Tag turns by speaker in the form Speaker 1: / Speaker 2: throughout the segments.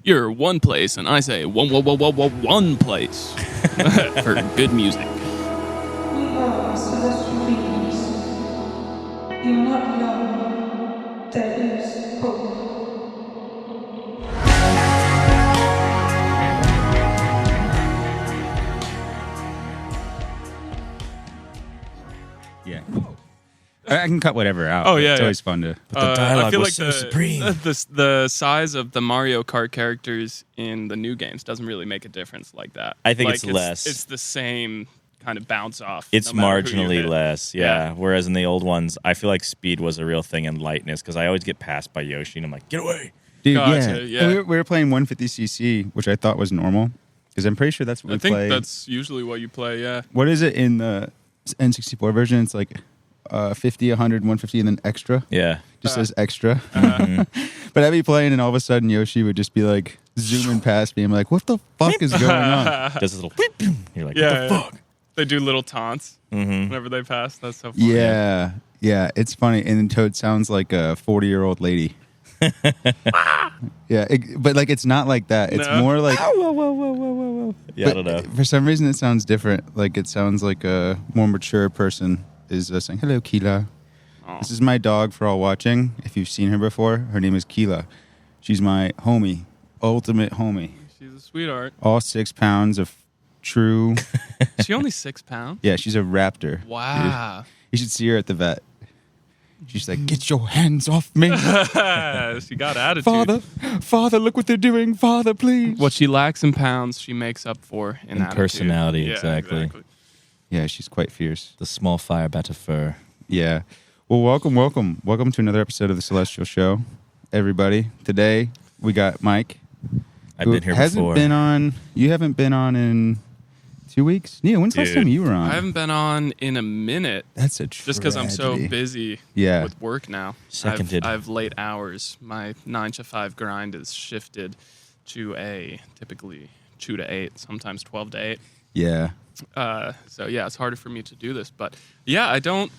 Speaker 1: you're one place, and I say one place for good music.
Speaker 2: We are celestial beings. You're not alone. There is hope.
Speaker 3: Yeah. I can cut whatever out.
Speaker 1: Oh, yeah,
Speaker 3: It's
Speaker 1: yeah.
Speaker 3: always fun to.
Speaker 4: But the dialogue
Speaker 1: I feel
Speaker 4: was
Speaker 1: like
Speaker 4: so supreme.
Speaker 1: the size of the Mario Kart characters in the new games doesn't really make a difference like that.
Speaker 4: I think
Speaker 1: Like,
Speaker 4: it's less.
Speaker 1: It's the same kind of bounce off.
Speaker 4: It's
Speaker 1: no matter who you
Speaker 4: marginally
Speaker 1: hit.
Speaker 4: less, yeah. Whereas in the old ones, I feel like speed was a real thing and lightness because I always get passed by Yoshi and I'm like, get away.
Speaker 3: Dude,
Speaker 1: Gotcha, yeah.
Speaker 3: We were playing 150cc, which I thought was normal because I'm pretty sure that's what
Speaker 1: I
Speaker 3: we
Speaker 1: think
Speaker 3: play.
Speaker 1: that's usually what you play. Yeah.
Speaker 3: What is it in the N64 version? It's like 50, 100, 150, and then extra.
Speaker 4: Yeah.
Speaker 3: Just says extra. But I'd be playing, and all of a sudden Yoshi would just be like zooming past me. I'm like, what the fuck is going on?
Speaker 4: Does this little beep, beep. You're like,
Speaker 1: Yeah.
Speaker 4: what the fuck?
Speaker 1: They do little taunts
Speaker 4: Mm-hmm.
Speaker 1: whenever they pass. That's so funny.
Speaker 3: Yeah, it's funny. And then Toad sounds like a 40-year-old lady. Yeah, but like it's not like that. It's
Speaker 1: No.
Speaker 3: more like.
Speaker 4: Yeah, I
Speaker 3: but
Speaker 4: don't know.
Speaker 3: For some reason, it sounds different. Like it sounds like a more mature person is saying, "Hello, Keela."
Speaker 1: Oh.
Speaker 3: This is my dog for all watching. If you've seen her before, her name is Keela. She's my homie, ultimate homie.
Speaker 1: She's a sweetheart.
Speaker 3: All 6 pounds of true.
Speaker 1: Is she only 6 pounds?
Speaker 3: Yeah, she's a raptor.
Speaker 1: Wow.
Speaker 3: Dude. You should see her at the vet. She's like, "Get your hands off me,
Speaker 1: She got attitude.
Speaker 3: Father, look what they're doing, Father, please."
Speaker 1: What she lacks in pounds, she makes up for in
Speaker 4: In
Speaker 1: attitude.
Speaker 4: personality,
Speaker 1: Yeah,
Speaker 4: exactly.
Speaker 3: Yeah, she's quite fierce.
Speaker 4: The small fire bat of fur.
Speaker 3: Yeah. Well, welcome to another episode of the Celestial Show, everybody. Today we got Mike.
Speaker 4: I've
Speaker 3: who
Speaker 4: been here
Speaker 3: hasn't
Speaker 4: before.
Speaker 3: been on. You haven't been on in 2 weeks. Neil, when's the last
Speaker 4: Dude.
Speaker 3: time you were on?
Speaker 1: I haven't been on in a minute
Speaker 3: That's a
Speaker 1: just because I'm so
Speaker 3: tragedy.
Speaker 1: busy
Speaker 3: Yeah.
Speaker 1: with work now.
Speaker 4: Seconded.
Speaker 1: I have late hours. My 9 to 5 grind is shifted to a typically 2 to 8, sometimes 12 to 8.
Speaker 3: Yeah.
Speaker 1: So yeah, it's harder for me to do this. But yeah, I don't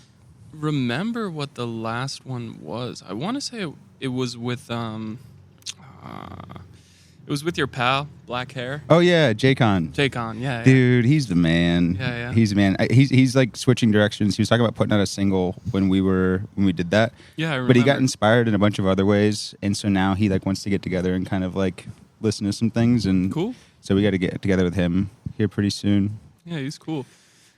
Speaker 1: remember what the last one was. I want to say it was with your pal, black hair,
Speaker 3: Oh yeah, J-Con.
Speaker 1: J-Con. Yeah, yeah.
Speaker 3: Dude, he's the man.
Speaker 1: Yeah.
Speaker 3: He's the man. He's like switching directions. He was talking about putting out a single when we did that.
Speaker 1: Yeah, I remember.
Speaker 3: But he got inspired in a bunch of other ways, and so now he like wants to get together and kind of like listen to some things. And
Speaker 1: Cool.
Speaker 3: So we got to get together with him here pretty soon.
Speaker 1: Yeah, he's cool.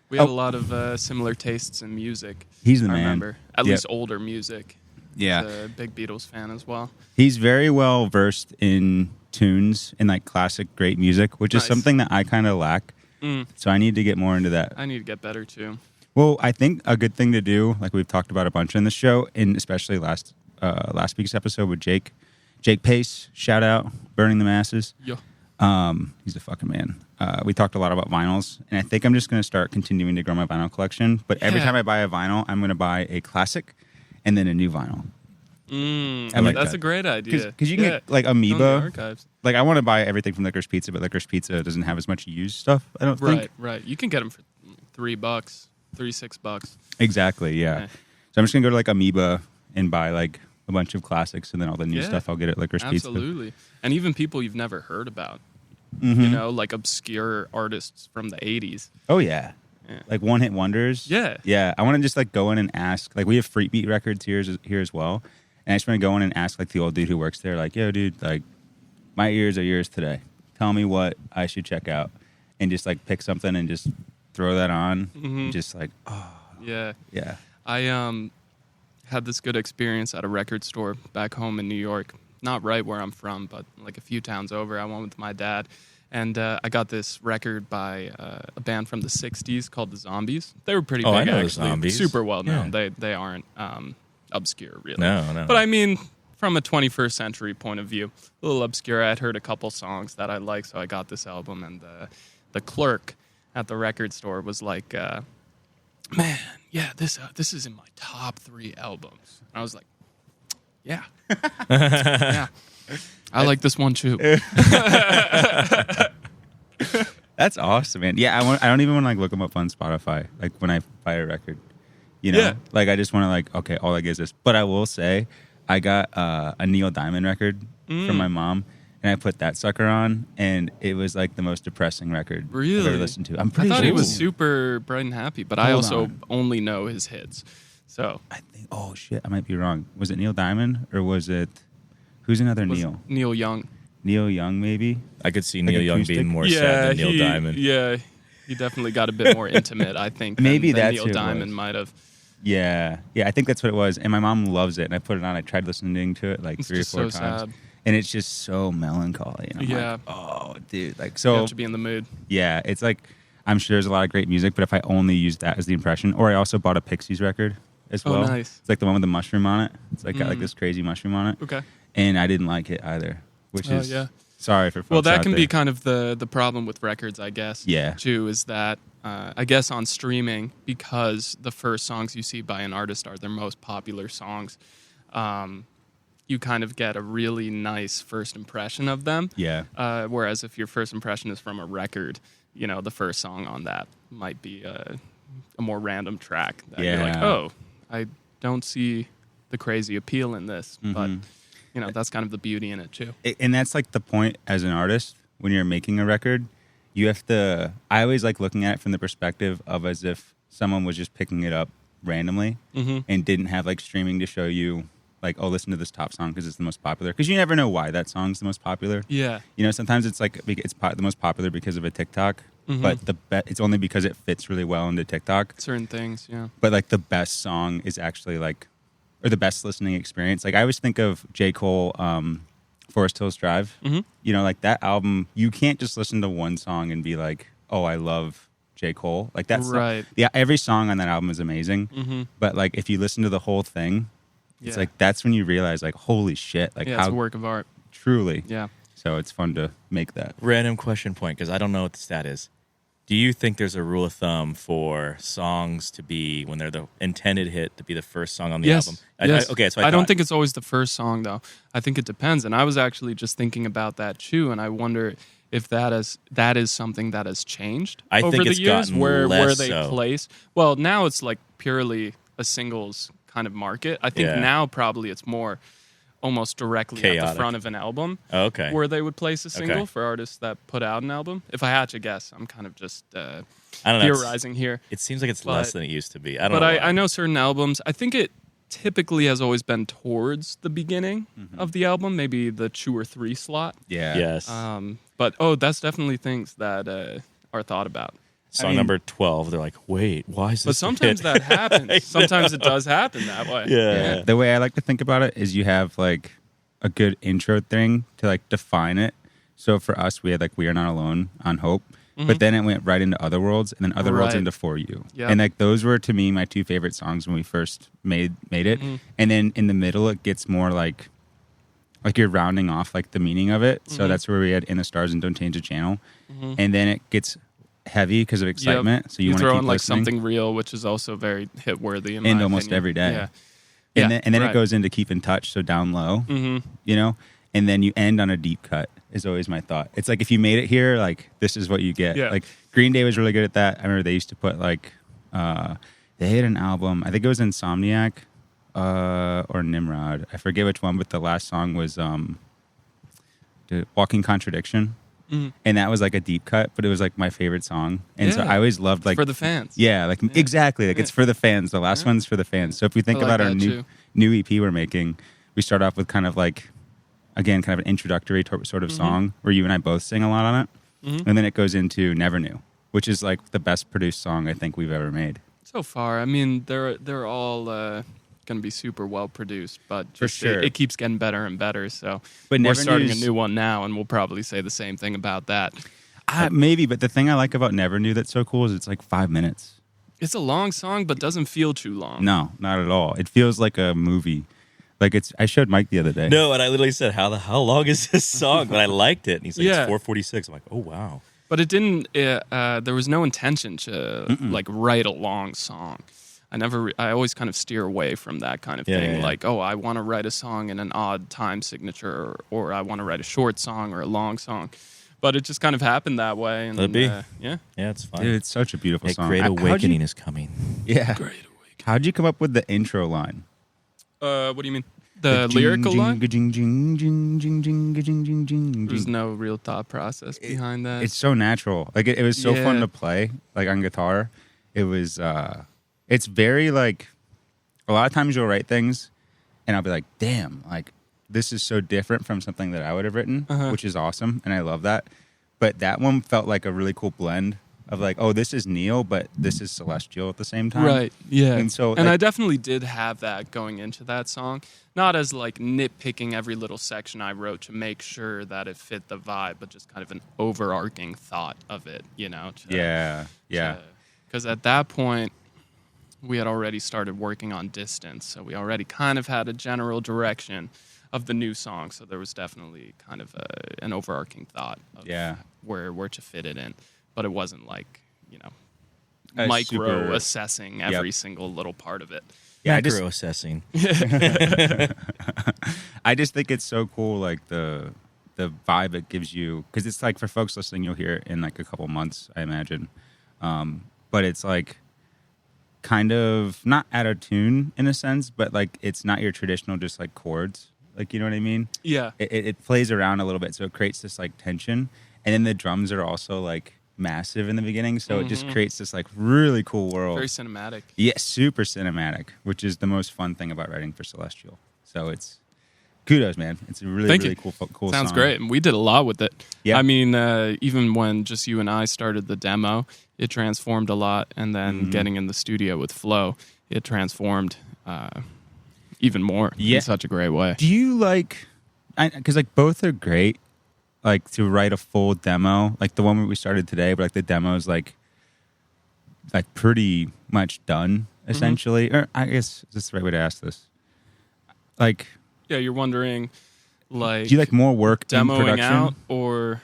Speaker 1: We had
Speaker 3: Oh.
Speaker 1: a lot of similar tastes in music.
Speaker 3: He's the
Speaker 1: I
Speaker 3: man.
Speaker 1: remember. At
Speaker 3: Yep.
Speaker 1: least older music.
Speaker 3: Yeah.
Speaker 1: He's a big Beatles fan as well.
Speaker 3: He's very well versed in tunes and like classic great music, which is
Speaker 1: Nice.
Speaker 3: something that I kind of lack.
Speaker 1: Mm,
Speaker 3: So I need to get more into that.
Speaker 1: I need to get better too.
Speaker 3: Well, I think a good thing to do, like we've talked about a bunch in the show, and especially last week's episode with Jake Pace, shout out, Burning the Masses.
Speaker 1: Yo.
Speaker 3: He's a fucking man. We talked a lot about vinyls, and I think I'm just going to start continuing to grow my vinyl collection. But every
Speaker 1: Yeah.
Speaker 3: time I buy a vinyl, I'm going to buy a classic and then a new vinyl.
Speaker 1: I
Speaker 3: like
Speaker 1: that's
Speaker 3: that.
Speaker 1: a great idea.
Speaker 3: Because you can get like
Speaker 1: Go in the
Speaker 3: Amoeba.
Speaker 1: archives.
Speaker 3: Like I want to buy everything from Licorice Pizza, but Licorice Pizza doesn't have as much used stuff. I don't think.
Speaker 1: Right. You can get them for $3, $6.
Speaker 3: Exactly. Yeah.
Speaker 1: Yeah.
Speaker 3: So I'm just gonna go to like Amoeba and buy like a bunch of classics, and then all the new
Speaker 1: Yeah.
Speaker 3: stuff I'll get at Licorice Pizza.
Speaker 1: Absolutely. And even people you've never heard about.
Speaker 3: Mm-hmm.
Speaker 1: You know, like obscure artists from the 80s.
Speaker 3: Oh yeah.
Speaker 1: Yeah.
Speaker 3: Like one hit wonders.
Speaker 1: Yeah.
Speaker 3: Yeah. I want to just like go in and ask. Like we have Freak Beat Records here as well, and I just want to go in and ask like the old dude who works there, like, "Yo, dude, like my ears are yours today. Tell me what I should check out," and just like pick something and just throw that on.
Speaker 1: Mhm.
Speaker 3: Just like, oh
Speaker 1: Yeah.
Speaker 3: yeah.
Speaker 1: I had this good experience at a record store back home in New York. Not right where I'm from, but like a few towns over. I went with my dad, and I got this record by a band from the 60s called The Zombies. They were pretty
Speaker 4: Oh, I
Speaker 1: big,
Speaker 4: know the
Speaker 1: actually.
Speaker 4: Zombies.
Speaker 1: Super well known.
Speaker 4: Yeah.
Speaker 1: They aren't obscure, really.
Speaker 4: No.
Speaker 1: But I mean, from a 21st century point of view, a little obscure. I'd heard a couple songs that I liked, so I got this album, and the clerk at the record store was like, "Man, yeah, this is in my top 3 albums." And I was like, "Yeah, yeah, I like this one too."
Speaker 3: That's awesome, man. Yeah, I don't even want to like look them up on Spotify. Like when I buy a record, you know,
Speaker 1: Yeah.
Speaker 3: like I just want to like, okay, all I get is this. But I will say, I got a Neil Diamond record from my mom, and I put that sucker on, and it was like the most depressing record I've
Speaker 1: Really?
Speaker 3: ever listened to. I'm
Speaker 1: I
Speaker 3: pretty
Speaker 1: thought
Speaker 3: sure
Speaker 1: he was super bright and happy, but I
Speaker 3: Hold
Speaker 1: also
Speaker 3: on.
Speaker 1: only know his hits. So
Speaker 3: I think. Oh shit, I might be wrong. Was it Neil Diamond or was it? Who's another
Speaker 1: was
Speaker 3: Neil?
Speaker 1: Neil Young.
Speaker 3: Neil Young, maybe.
Speaker 4: I could see
Speaker 3: Like
Speaker 4: Neil Young
Speaker 3: acoustic?
Speaker 4: being more sad than Neil Diamond.
Speaker 1: Yeah, he definitely got a bit more intimate, I think.
Speaker 3: Maybe
Speaker 1: than
Speaker 3: that's
Speaker 1: Neil
Speaker 3: who it
Speaker 1: Diamond
Speaker 3: was.
Speaker 1: might have.
Speaker 3: Yeah, I think that's what it was. And my mom loves it, and I put it on. I tried listening to it like
Speaker 1: It's
Speaker 3: 3 or
Speaker 1: just
Speaker 3: 4
Speaker 1: so
Speaker 3: times,
Speaker 1: sad.
Speaker 3: and it's just so melancholy. And I'm
Speaker 1: Yeah.
Speaker 3: like, oh, dude, like
Speaker 1: You
Speaker 3: so.
Speaker 1: have to be in the mood.
Speaker 3: Yeah, it's like I'm sure there's a lot of great music, but if I only used that as the impression, or I also bought a Pixies record as
Speaker 1: Oh,
Speaker 3: well.
Speaker 1: nice.
Speaker 3: It's like the one with the mushroom on it. It's like got like this crazy mushroom on it,
Speaker 1: Okay.
Speaker 3: and I didn't like it either. Which
Speaker 1: Oh,
Speaker 3: is
Speaker 1: yeah.
Speaker 3: sorry for folks
Speaker 1: Well, that
Speaker 3: out
Speaker 1: can be
Speaker 3: there.
Speaker 1: kind of the problem with records, I guess.
Speaker 3: Yeah.
Speaker 1: Too, is that I guess on streaming, because the first songs you see by an artist are their most popular songs, you kind of get a really nice first impression of them.
Speaker 3: Yeah.
Speaker 1: Whereas if your first impression is from a record, the first song on that might be a more random track. That You're like,
Speaker 3: Yeah.
Speaker 1: oh, I don't see the crazy appeal in this, but
Speaker 3: Mm-hmm.
Speaker 1: that's kind of the beauty in it too.
Speaker 3: And that's like the point as an artist when you're making a record. You have to. I always like looking at it from the perspective of as if someone was just picking it up randomly and didn't have like streaming to show you like, oh, listen to this top song because it's the most popular. Because you never know why that song's the most popular.
Speaker 1: Yeah.
Speaker 3: Sometimes it's like it's the most popular because of a TikTok, but it's only because it fits really well into TikTok.
Speaker 1: Certain things, yeah.
Speaker 3: But like the best song is actually like, or the best listening experience. Like I always think of J. Cole, Forest Hills Drive. Like that album, you can't just listen to one song and be like, oh, I love J. Cole. Like that's
Speaker 1: Right.
Speaker 3: Yeah, every song on that album is amazing. But like if you listen to the whole thing, it's
Speaker 1: Yeah.
Speaker 3: like that's when you realize like, holy shit, like
Speaker 1: Yeah,
Speaker 3: how
Speaker 1: it's a work of art.
Speaker 3: truly.
Speaker 1: Yeah.
Speaker 3: So it's fun to make that.
Speaker 4: Random question point, because I don't know what the stat is. Do you think there's a rule of thumb for songs to be, when they're the intended hit, to be the first song on the
Speaker 1: Yes.
Speaker 4: album?
Speaker 1: Yes.
Speaker 4: Okay, so
Speaker 1: I don't
Speaker 4: thought-
Speaker 1: think it's always the first song, though. I think it depends. And I was actually just thinking about that, too. And I wonder if that is something that has changed
Speaker 4: I
Speaker 1: over
Speaker 4: think
Speaker 1: the
Speaker 4: it's
Speaker 1: years,
Speaker 4: gotten
Speaker 1: where
Speaker 4: less
Speaker 1: they
Speaker 4: so.
Speaker 1: place. Well, now it's like purely a singles kind of market. I think
Speaker 4: Yeah.
Speaker 1: now probably it's more almost directly at
Speaker 4: Chaotic.
Speaker 1: the front of an album.
Speaker 4: Oh, okay.
Speaker 1: Where they would place a single
Speaker 4: Okay.
Speaker 1: for artists that put out an album. If I had to guess, I'm kind of just
Speaker 4: I don't know.
Speaker 1: theorizing here.
Speaker 4: It seems like it's
Speaker 1: But-
Speaker 4: less than it used to be. I don't
Speaker 1: But
Speaker 4: know.
Speaker 1: I know certain albums, I think it typically has always been towards the beginning of the album, maybe the 2 or 3 slot.
Speaker 3: Yeah.
Speaker 4: Yes.
Speaker 1: But that's definitely things that are thought about.
Speaker 4: Song
Speaker 3: mean-
Speaker 4: number 12, they're like, wait, why is
Speaker 1: But
Speaker 4: this a
Speaker 1: sometimes
Speaker 4: hit?
Speaker 1: that happens. Sometimes it does happen that way.
Speaker 4: Yeah.
Speaker 3: The way I like to think about it is you have like a good intro thing to like define it. So for us, we had like We Are Not Alone on Hope, but then it went right into Other Worlds and then Other Worlds
Speaker 1: Right.
Speaker 3: into For You.
Speaker 1: Yep.
Speaker 3: And like those were to me my 2 favorite songs when we first made it. And then in the middle, it gets more like you're rounding off like the meaning of it. So that's where we had In the Stars and Don't Change the Channel. And then it gets heavy because of excitement.
Speaker 1: Yep.
Speaker 3: So you want to
Speaker 1: throw
Speaker 3: keep
Speaker 1: in like
Speaker 3: listening.
Speaker 1: something real, which is also very hit worthy in
Speaker 3: And
Speaker 1: my
Speaker 3: almost
Speaker 1: opinion.
Speaker 3: every day.
Speaker 1: Yeah.
Speaker 3: And then
Speaker 1: right.
Speaker 3: it goes into Keep in Touch, so down low, and then you end on a deep cut is always my thought. It's like if you made it here, like this is what you get.
Speaker 1: Yeah.
Speaker 3: Like Green Day was really good at that. I remember they used to put like, they had an album, I think it was Insomniac or Nimrod. I forget which one, but the last song was Walking Contradiction. And that was like a deep cut, but it was like my favorite song. And so
Speaker 1: Yeah.
Speaker 3: I always loved like
Speaker 1: For the fans.
Speaker 3: yeah, like exactly. Like it's for the fans. The last one's for the fans. So if we think
Speaker 1: I like
Speaker 3: about our
Speaker 1: that too.
Speaker 3: new EP we're making, we start off with kind of like, again, kind of an introductory sort of song where you and I both sing a lot on it. And then it goes into Never Knew, which is like the best produced song I think we've ever made.
Speaker 1: So far, I mean, they're all going to be super well produced, but
Speaker 3: For
Speaker 1: just
Speaker 3: sure.
Speaker 1: it keeps getting better and better. So
Speaker 3: But
Speaker 1: we're
Speaker 3: Never
Speaker 1: starting
Speaker 3: Knew's-
Speaker 1: a new one now, and we'll probably say the same thing about that.
Speaker 3: Maybe, but the thing I like about Never Knew that's so cool is it's like 5 minutes.
Speaker 1: It's a long song, but doesn't feel too long.
Speaker 3: No, not at all. It feels like a movie. Like I showed Mike the other day.
Speaker 4: No, and I literally said, how long is this song? But I liked it. And he's like,
Speaker 1: Yeah.
Speaker 4: it's 4:46. I'm like, oh, wow.
Speaker 1: But it didn't. There was no intention to like write a long song. I always kind of steer away from that kind of
Speaker 4: Yeah,
Speaker 1: thing.
Speaker 4: yeah.
Speaker 1: Like, oh, I want to write a song in an odd time signature, or I want to write a short song or a long song. But it just kind of happened that way. And,
Speaker 4: Let it be.
Speaker 1: Yeah.
Speaker 4: Yeah, it's fine.
Speaker 3: Dude, it's such a beautiful
Speaker 4: A
Speaker 3: song.
Speaker 4: great
Speaker 3: How'd you-
Speaker 4: awakening is coming.
Speaker 3: Yeah.
Speaker 1: Great awakening.
Speaker 3: How'd you come up with the intro line?
Speaker 1: What do you mean? The lyrical line? There's
Speaker 3: There's
Speaker 1: no real thought process behind that.
Speaker 3: It's so natural. Like it was so
Speaker 1: Yeah.
Speaker 3: fun to play, like on guitar. It was it's very like a lot of times you'll write things and I'll be like, damn, like this is so different from something that I would have written, which is awesome, and I love that. But that one felt like a really cool blend of like, oh, this is Neil, but this is Celestial at the same time.
Speaker 1: Right, yeah.
Speaker 3: And so
Speaker 1: and
Speaker 3: like,
Speaker 1: I definitely did have that going into that song. Not as like nitpicking every little section I wrote to make sure that it fit the vibe, but just kind of an overarching thought of it, you know?
Speaker 3: yeah.
Speaker 1: Because at that point, we had already started working on Distance, so we already kind of had a general direction of the new song. So there was definitely kind of an overarching thought of where to fit it in. But it wasn't like, you know, micro assessing every single little part of it.
Speaker 3: Yeah,
Speaker 4: Macro assessing.
Speaker 3: I just think it's so cool, like the vibe it gives you, because it's like for folks listening, you'll hear it in like a couple months, I imagine. But it's like kind of not out of tune in a sense, but like it's not your traditional just like chords, like, you know what I mean?
Speaker 1: Yeah.
Speaker 3: It plays around a little bit, so it creates this like tension, and then the drums are also like massive in the beginning, so it just creates this like really cool world.
Speaker 1: Very cinematic.
Speaker 3: Yeah, super cinematic, which is the most fun thing about writing for Celestial. So it's kudos, man. It's a really cool
Speaker 1: Sounds
Speaker 3: song.
Speaker 1: great. And we did a lot with it.
Speaker 3: Yeah.
Speaker 1: I mean, even when just you and I started the demo, it transformed a lot. And then getting in the studio with Flo, it transformed even more in such a great way.
Speaker 3: Do you like, because like both are great, like to write a full demo, like the one we started today, but like the demo's like pretty much done essentially. Or I guess that's the right way to ask this. Like,
Speaker 1: yeah, you're wondering, like,
Speaker 3: do you like more work in
Speaker 1: demoing
Speaker 3: production?
Speaker 1: out or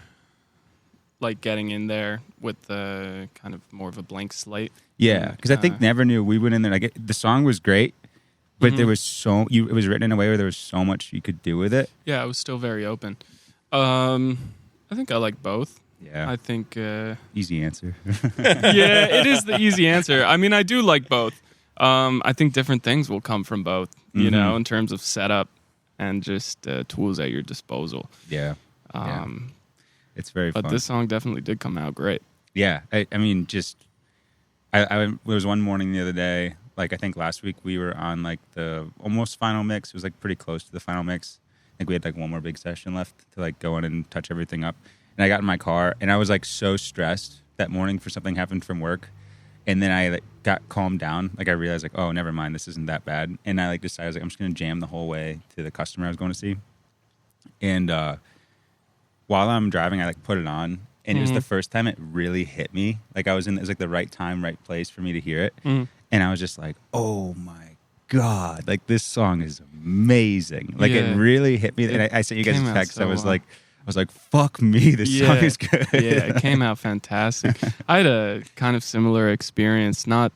Speaker 1: like getting in there with the kind of more of a blank slate?
Speaker 3: Yeah, because I think Never Knew, we went in there, like the song was great, but there was it was written in a way where there was so much you could do with it.
Speaker 1: Yeah, I was still very open. I think I like both.
Speaker 3: Yeah.
Speaker 1: I think
Speaker 3: Easy answer.
Speaker 1: yeah, it is the easy answer. I mean, I do like both. I think different things will come from both, you know, in terms of setup and just tools at your disposal.
Speaker 3: Yeah. It's very fun.
Speaker 1: But this song definitely did come out great.
Speaker 3: Yeah. I mean, just, there was one morning the other day, like I think last week we were on like the almost final mix. It was like pretty close to the final mix. I think we had like one more big session left to like go in and touch everything up. And I got in my car and I was like so stressed that morning for something happened from work. And then I like got calmed down. Like I realized like, oh, never mind, this isn't that bad. And I like decided, I was like, I'm just going to jam the whole way to the customer I was going to see. And while I'm driving, I like put it on. And it was the first time it really hit me. Like it was like the right time, right place for me to hear it. And I was just like, oh my God, like this song is amazing. Like it really hit me. And I sent you guys a text. I was like, fuck me, this song is good.
Speaker 1: Yeah, it came out fantastic. I had a kind of similar experience, not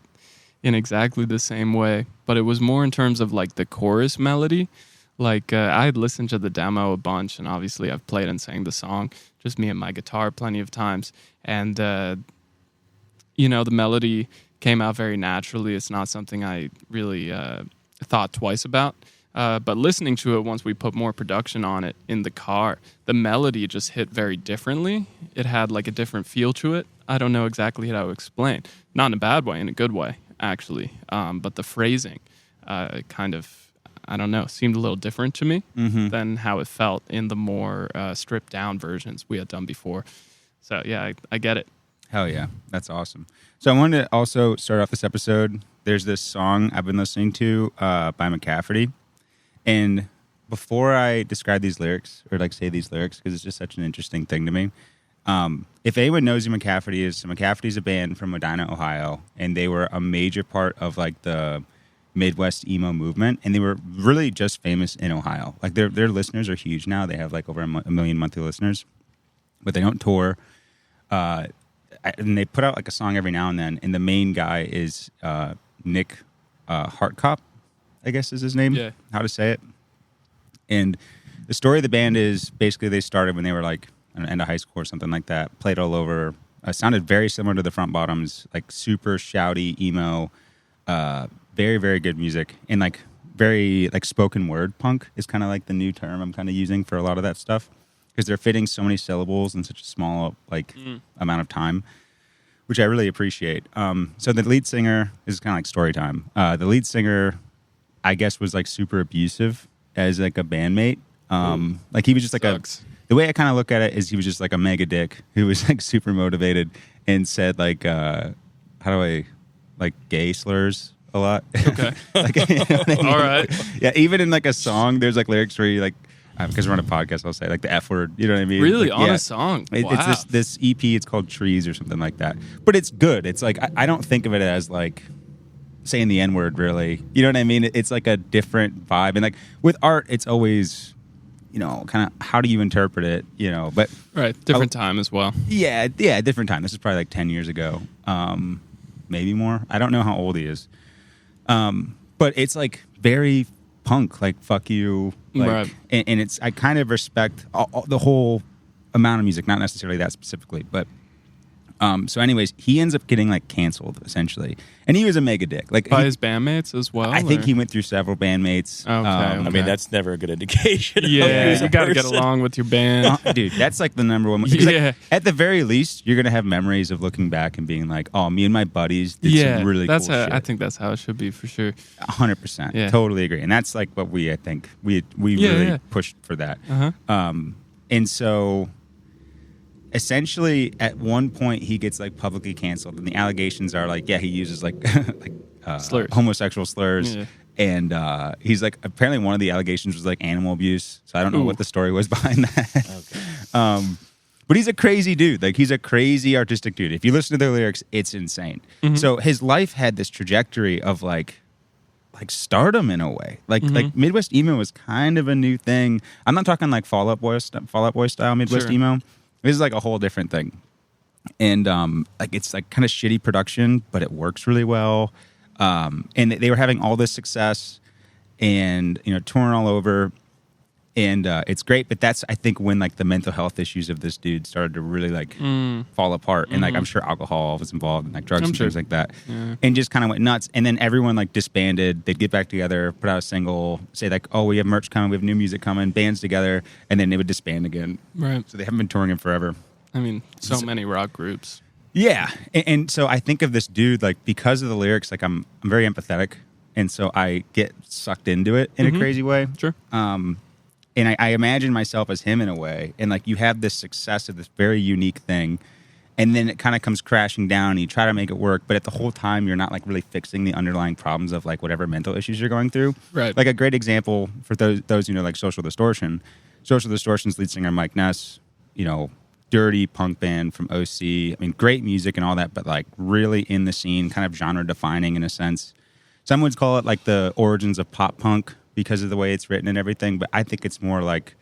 Speaker 1: in exactly the same way, but it was more in terms of like the chorus melody. Like I had listened to the demo a bunch, and obviously I've played and sang the song, just me and my guitar plenty of times. And, you know, the melody came out very naturally. It's not something I really thought twice about. But listening to it once we put more production on it in the car, the melody just hit very differently. It had like a different feel to it. I don't know exactly how to explain. Not in a bad way, in a good way, actually. But the phrasing kind of, I don't know, seemed a little different to me than how it felt in the more stripped down versions we had done before. So yeah, I get it.
Speaker 3: Hell yeah. That's awesome. So I wanted to also start off this episode. There's this song I've been listening to by McCafferty. And before I describe these lyrics or like say these lyrics, because it's just such an interesting thing to me. If anyone knows who McCafferty is, so McCafferty's a band from Medina, Ohio, and they were a major part of like the Midwest emo movement, and they were really just famous in Ohio. Like their listeners are huge now. They have like over a million monthly listeners, but they don't tour. And they put out like a song every now and then, and the main guy is Nick Hartkop, I guess is his name.
Speaker 1: Yeah.
Speaker 3: How to say it. And the story of the band is basically they started when they were like an end of high school or something like that. Played all over. Sounded very similar to the Front Bottoms, like super shouty emo. Very, very good music. And like very like spoken word punk is kind of like the new term I'm kind of using for a lot of that stuff, because they're fitting so many syllables in such a small like amount of time, which I really appreciate. So the lead singer, this is kind of like story time. The lead singer, I guess, was like super abusive as like a bandmate. Like he was just like
Speaker 1: Sucks.
Speaker 3: the way I kind of look at it is he was just like a mega dick who was like super motivated and said like, how do I, like gay slurs a lot.
Speaker 1: Okay.
Speaker 3: Like, you know what I mean?
Speaker 1: All right.
Speaker 3: Yeah, even in like a song, there's like lyrics where you like, because we're on a podcast, I'll say like the F word. You know what I mean?
Speaker 1: Really?
Speaker 3: Like,
Speaker 1: On
Speaker 3: yeah.
Speaker 1: a song?
Speaker 3: It's
Speaker 1: Wow.
Speaker 3: this EP. It's called Trees or something like that. But it's good. It's like I don't think of it as like saying the N word. Really, you know what I mean? It's like a different vibe. And like with art, it's always, you know, kind of how do you interpret it? You know, but
Speaker 1: Right. Different time as well.
Speaker 3: yeah, different time. This is probably like 10 years ago, maybe more. I don't know how old he is. But it's like very punk, like fuck you, like,
Speaker 1: Right.
Speaker 3: and it's I kind of respect the whole amount of music, not necessarily that specifically, but so anyways, he ends up getting like canceled essentially, and he was a mega dick. Like
Speaker 1: By his bandmates as well?
Speaker 3: I think
Speaker 1: or-
Speaker 3: he went through several bandmates.
Speaker 1: Okay,
Speaker 4: I
Speaker 1: okay.
Speaker 4: mean, that's never a good indication. of
Speaker 1: Yeah,
Speaker 4: who's a
Speaker 1: you got to get
Speaker 4: person.
Speaker 1: along with your band.
Speaker 3: Dude, that's like the number one. 'cause, like,
Speaker 1: Yeah.
Speaker 3: at the very least, you're gonna have memories of looking back and being like, "Oh, me and my buddies did
Speaker 1: Yeah,
Speaker 3: some really
Speaker 1: that's
Speaker 3: cool
Speaker 1: how,
Speaker 3: shit."
Speaker 1: I think that's how it should be for sure.
Speaker 3: 100%.
Speaker 1: Yeah.
Speaker 3: Totally agree. And that's like what I think we
Speaker 1: Yeah,
Speaker 3: really
Speaker 1: yeah.
Speaker 3: pushed for that.
Speaker 1: Uh-huh.
Speaker 3: And so essentially at one point he gets like publicly canceled, and the allegations are like, yeah, he uses like
Speaker 1: Slurs.
Speaker 3: homosexual slurs.
Speaker 1: Yeah.
Speaker 3: And he's like, apparently one of the allegations was like animal abuse. So I don't know
Speaker 1: Ooh.
Speaker 3: what the story was behind that. But he's a crazy dude. Like he's a crazy artistic dude. If you listen to the lyrics, it's insane.
Speaker 1: Mm-hmm.
Speaker 3: So his life had this trajectory of like stardom in a way. Like Midwest emo was kind of a new thing. I'm not talking like Fall Out Boy style Midwest
Speaker 1: Sure.
Speaker 3: emo. This is like a whole different thing. And like it's like kind of shitty production, but it works really well. And they were having all this success, and you know, touring all over, and it's great. But that's, I think, when like the mental health issues of this dude started to really like fall apart, and like I'm sure alcohol was involved, and like drugs
Speaker 1: I'm
Speaker 3: and
Speaker 1: sure.
Speaker 3: things like that,
Speaker 1: Yeah.
Speaker 3: and just kind of went nuts. And then everyone like disbanded. They'd get back together, put out a single, say like, "Oh, we have merch coming, we have new music coming," bands together, and then they would disband again.
Speaker 1: Right.
Speaker 3: So they haven't been touring in forever.
Speaker 1: I mean, so many rock groups.
Speaker 3: Yeah, and so I think of this dude like because of the lyrics, like I'm very empathetic, and so I get sucked into it in a crazy way.
Speaker 1: Sure.
Speaker 3: And I imagine myself as him in a way, and like you have this success of this very unique thing, and then it kind of comes crashing down, and you try to make it work, but at the whole time you're not like really fixing the underlying problems of like whatever mental issues you're going through.
Speaker 1: Right.
Speaker 3: Like a great example for those who know like Social Distortion. Social Distortion's lead singer Mike Ness, you know, dirty punk band from OC. I mean, great music and all that, but like really in the scene, kind of genre defining in a sense. Some would call it like the origins of pop punk because of the way it's written and everything, but I think it's more like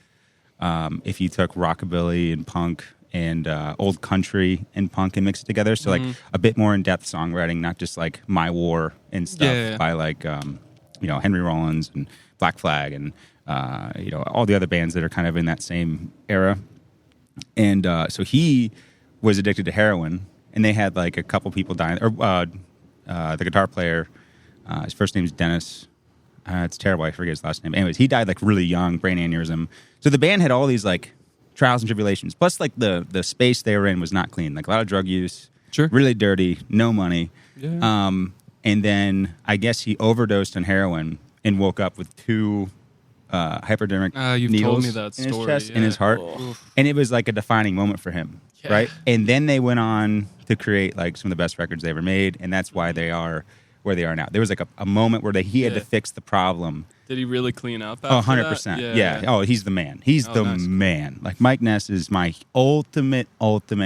Speaker 3: if you took rockabilly and punk and old country and punk and mixed it together. So like a bit more in-depth songwriting, not just like My War and stuff
Speaker 1: Yeah.
Speaker 3: by like, you know, Henry Rollins and Black Flag and, you know, all the other bands that are kind of in that same era. And so he was addicted to heroin, and they had like a couple people dying. Or the guitar player, his first name is Dennis. It's terrible. I forget his last name. Anyways, he died like really young, brain aneurysm. So the band had all these like trials and tribulations. Plus, like the space they were in was not clean. Like a lot of drug use,
Speaker 1: Sure.
Speaker 3: really dirty, no money.
Speaker 1: Yeah.
Speaker 3: And then I guess he overdosed on heroin and woke up with two hypodermic
Speaker 1: You've
Speaker 3: needles
Speaker 1: told me that
Speaker 3: in his
Speaker 1: story,
Speaker 3: chest, in
Speaker 1: yeah.
Speaker 3: his heart,
Speaker 1: Oof.
Speaker 3: and it was like a defining moment for him,
Speaker 1: Yeah.
Speaker 3: right? And then they went on to create like some of the best records they ever made, and that's why they are where they are now. There was like a moment where he had to
Speaker 1: Yeah.
Speaker 3: fix the problem.
Speaker 1: Did he really clean up
Speaker 3: Oh,
Speaker 1: after
Speaker 3: 100%.
Speaker 1: that?
Speaker 3: Yeah. Oh, he's the man. He's
Speaker 1: Oh,
Speaker 3: the
Speaker 1: nice.
Speaker 3: man. Like Mike Ness is my ultimate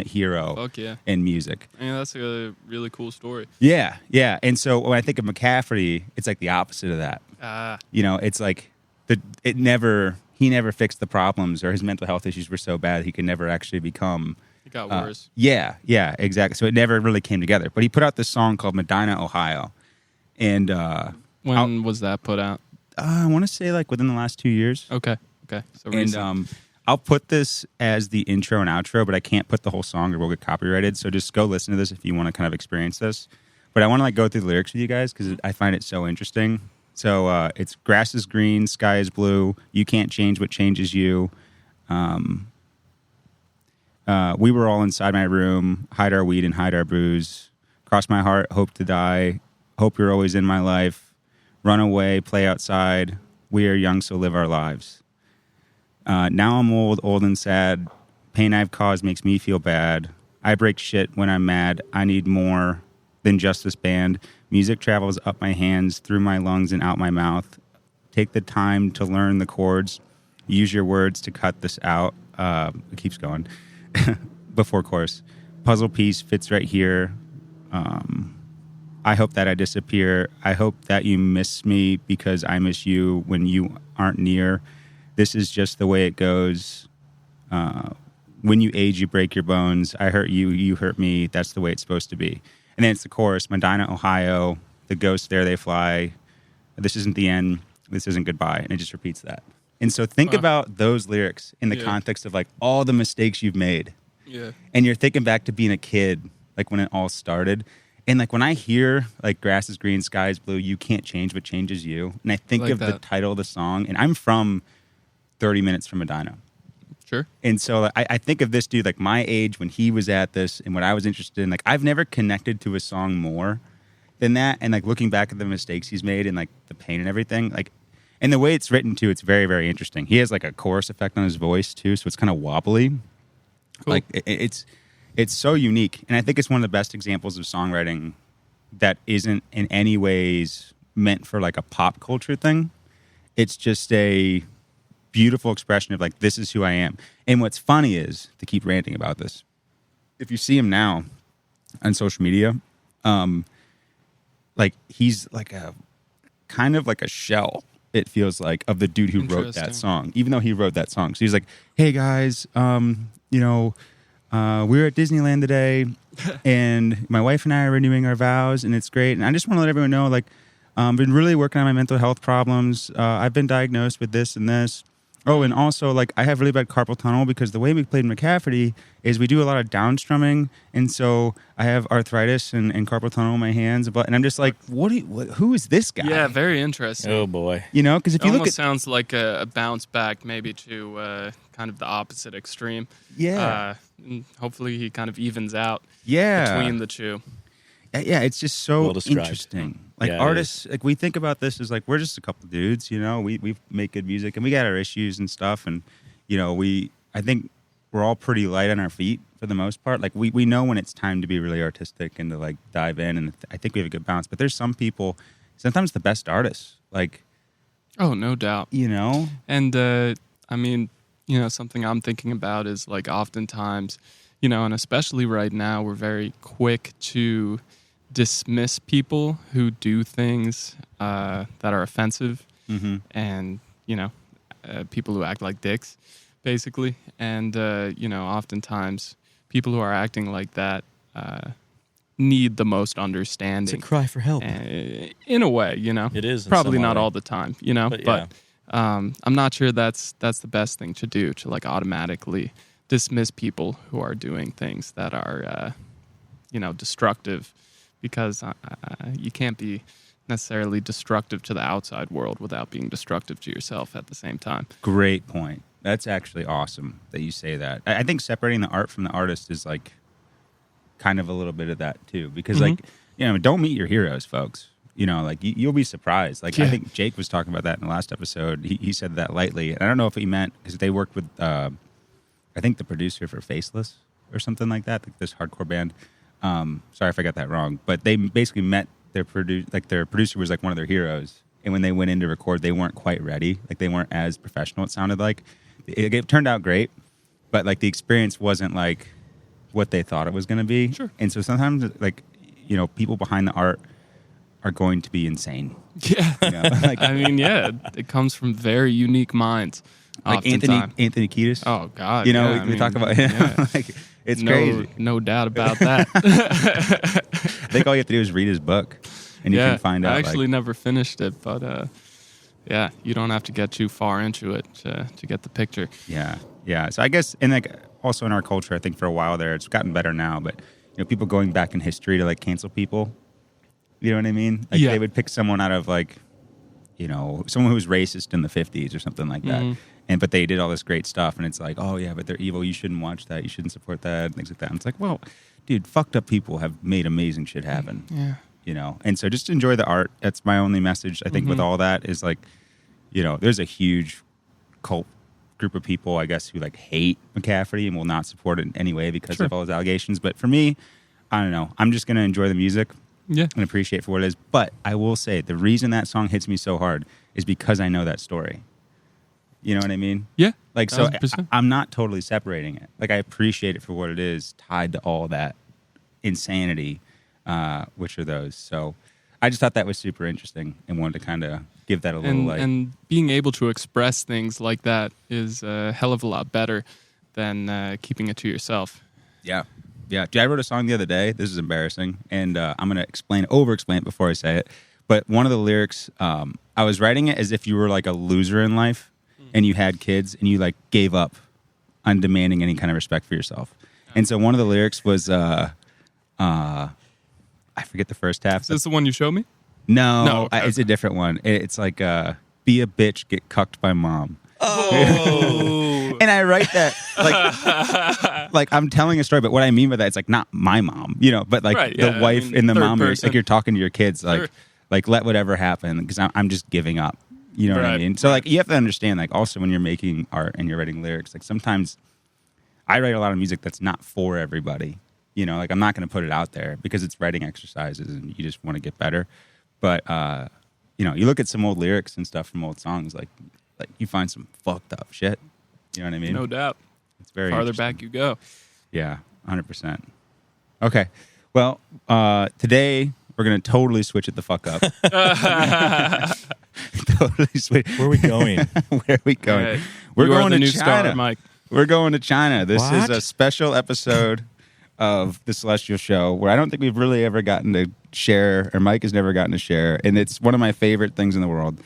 Speaker 3: hero
Speaker 1: Fuck yeah.
Speaker 3: in music.
Speaker 1: I mean, that's a really cool story.
Speaker 3: Yeah, yeah. And so when I think of McCafferty, it's like the opposite of that. You know, it's like he never fixed the problems, or his mental health issues were so bad he could never actually become.
Speaker 1: It got worse.
Speaker 3: Yeah, exactly. So it never really came together. But he put out this song called Medina, Ohio, and
Speaker 1: When was that put out?
Speaker 3: I want to say like within the last 2 years.
Speaker 1: Okay. So
Speaker 3: And
Speaker 1: recent.
Speaker 3: I'll put this as the intro and outro, but I can't put the whole song or we'll get copyrighted. So just go listen to this if you want to kind of experience this. But I want to like go through the lyrics with you guys because I find it so interesting. So it's grass is green, sky is blue. You can't change what changes you. We were all inside my room, hide our weed and hide our booze. Cross my heart, hope to die. Hope you're always in my life. Run away, play outside. We are young, so live our lives. Now I'm old and sad. Pain I've caused makes me feel bad. I break shit when I'm mad. I need more than just this band. Music travels up my hands, through my lungs and out my mouth. Take the time to learn the chords. Use your words to cut this out. It keeps going. Before chorus. Puzzle piece fits right here. I hope that I disappear. I hope that you miss me because I miss you when you aren't near. This is just the way it goes. When you age, you break your bones. I hurt you, you hurt me. That's the way it's supposed to be. And then it's the chorus. Medina, Ohio. The ghosts, there they fly. This isn't the end. This isn't goodbye. And it just repeats that. And so think about those lyrics in the context of like all the mistakes you've made.
Speaker 1: Yeah.
Speaker 3: And you're thinking back to being a kid, like when it all started. And like when I hear like grass is green, sky is blue, you can't change what changes you. And I think
Speaker 1: Like
Speaker 3: of the
Speaker 1: that.
Speaker 3: title of the song, and I'm from 30 minutes from Medina.
Speaker 1: Sure.
Speaker 3: And so I think of this dude like my age when he was at this and what I was interested in. Like I've never connected to a song more than that. And like looking back at the mistakes he's made and like the pain and everything, like, and the way it's written too, it's very, very interesting. He has like a chorus effect on his voice too, so it's kind of wobbly.
Speaker 1: Cool.
Speaker 3: Like it's so unique, and I think it's one of the best examples of songwriting that isn't in any ways meant for like a pop culture thing. It's just a beautiful expression of like, this is who I am. And what's funny is, to keep ranting about this, if you see him now on social media, like he's like a kind of like a shell, it feels like, of the dude who wrote that song, even though he wrote that song. So he's like, hey guys, we were at Disneyland today and my wife and I are renewing our vows and it's great. And I just want to let everyone know, like, I've been really working on my mental health problems. I've been diagnosed with this and this. Oh, and also, like, I have really bad carpal tunnel because the way we played McCafferty is we do a lot of downstrumming, and so I have arthritis and carpal tunnel in my hands. And I'm just like, who is this guy?
Speaker 1: Yeah, very interesting.
Speaker 4: Oh boy.
Speaker 3: You know, because if
Speaker 1: It
Speaker 3: you look
Speaker 1: almost
Speaker 3: at
Speaker 1: sounds like a bounce back maybe to kind of the opposite extreme. And hopefully he kind of evens out between the two.
Speaker 3: Yeah, it's just so
Speaker 4: Well described.
Speaker 3: interesting. Like
Speaker 4: Yeah, it
Speaker 3: artists, like we think about this as like we're just a couple dudes, you know. We make good music and we got our issues and stuff, and you know, I think we're all pretty light on our feet for the most part. Like we know when it's time to be really artistic and to like dive in, and I think we have a good balance. But there's some people, sometimes the best artists, like,
Speaker 1: Oh, no doubt.
Speaker 3: you know,
Speaker 1: And I mean, you know, something I'm thinking about is like oftentimes, you know, and especially right now, we're very quick to dismiss people who do things that are offensive and, you know, people who act like dicks, basically. And, you know, oftentimes people who are acting like that need the most understanding.
Speaker 4: It's a cry for help.
Speaker 1: In a way, you know.
Speaker 4: It is in
Speaker 1: Probably
Speaker 4: some
Speaker 1: not
Speaker 4: way.
Speaker 1: all the time, you know.
Speaker 4: But,
Speaker 1: I'm not sure that's the best thing to do, to like automatically dismiss people who are doing things that are, you know, destructive, because you can't be necessarily destructive to the outside world without being destructive to yourself at the same time.
Speaker 3: great point. That's actually awesome that you say that. I think separating the art from the artist is like kind of a little bit of that too, because like, you know, don't meet your heroes, folks. You know, like you'll be surprised. Like I think Jake was talking about that in the last episode. He said that lightly. And I don't know if he meant because they worked with, I think the producer for Faceless or something like that, like this hardcore band. Sorry if I got that wrong, but they basically met their producer was like one of their heroes. And when they went in to record, they weren't quite ready. Like they weren't as professional, it sounded like. It turned out great, but like the experience wasn't like what they thought it was going to be.
Speaker 1: Sure.
Speaker 3: And so sometimes like, you know, people behind the art are going to be insane.
Speaker 1: Yeah.
Speaker 3: You know? Like,
Speaker 1: I mean, yeah, it comes from very unique minds.
Speaker 3: like
Speaker 1: oftentimes.
Speaker 3: Anthony Kiedis.
Speaker 1: Oh, God.
Speaker 3: You know,
Speaker 1: yeah,
Speaker 3: we talk about him.
Speaker 1: yeah.
Speaker 3: Like, it's
Speaker 1: no,
Speaker 3: crazy.
Speaker 1: No doubt about that.
Speaker 3: I think all you have to do is read his book, and you can find out.
Speaker 1: I actually
Speaker 3: like,
Speaker 1: never finished it, but yeah, you don't have to get too far into it to get the picture.
Speaker 3: yeah. So I guess, and like also in our culture, I think for a while there, it's gotten better now. But you know, people going back in history to like cancel people. You know what I mean? Like
Speaker 1: Yeah.
Speaker 3: they would pick someone out of like, someone who was racist in the 50s or something like that. But they did all this great stuff, and it's like, oh yeah, but they're evil. You shouldn't watch that. You shouldn't support that, and things like that. And it's like, well, dude, fucked up people have made amazing shit happen.
Speaker 1: Yeah.
Speaker 3: And so just enjoy the art. That's my only message. I think with all that is like, there's a huge cult group of people, I guess, who like hate McCafferty and will not support it in any way because of all his allegations. But for me, I don't know. I'm just going to enjoy the music and appreciate it for what it is. But I will say the reason that song hits me so hard is because I know that story. You know what I mean?
Speaker 1: Yeah.
Speaker 3: Like, so
Speaker 1: 100%.
Speaker 3: I'm not totally separating it. Like, I appreciate it for what it is, tied to all that insanity, which are those. So I just thought that was super interesting and wanted to kind of give that a little
Speaker 1: and being able to express things like that is a hell of a lot better than keeping it to yourself.
Speaker 3: Yeah. Dude, I wrote a song the other day. This is embarrassing, and I'm going to over-explain it before I say it. But one of the lyrics, I was writing it as if you were like a loser in life and you had kids and you like gave up on demanding any kind of respect for yourself. And so one of the lyrics was, I forget the first half.
Speaker 1: Is this the one you showed me?
Speaker 3: No,
Speaker 1: okay.
Speaker 3: It's a different one. It's like, be a bitch, get cucked by mom.
Speaker 1: Oh.
Speaker 3: And I write that like I'm telling a story, but what I mean by that, it's like not my mom, but like the wife and the mom, like you're talking to your kids, like let whatever happen because I'm just giving up. You know what I mean? So like you have to understand, like also when you're making art and you're writing lyrics, like sometimes I write a lot of music that's not for everybody. Like I'm not going to put it out there because it's writing exercises and you just want to get better. But you look at some old lyrics and stuff from old songs, like you find some fucked up shit. You know what I mean?
Speaker 1: No doubt.
Speaker 3: It's very
Speaker 1: farther back you go.
Speaker 3: Yeah, 100%. Okay. Well, today we're going to totally switch it the fuck up. Totally switch.
Speaker 4: Where are we going?
Speaker 3: Where are we going?
Speaker 1: Right.
Speaker 3: We're
Speaker 1: You are
Speaker 3: going
Speaker 1: the
Speaker 3: to
Speaker 1: new
Speaker 3: China.
Speaker 1: star, Mike.
Speaker 3: We're going to China. This is
Speaker 4: What?
Speaker 3: a special episode of the Celestial Show where I don't think we've really ever gotten to share, or Mike has never gotten to share, and it's one of my favorite things in the world,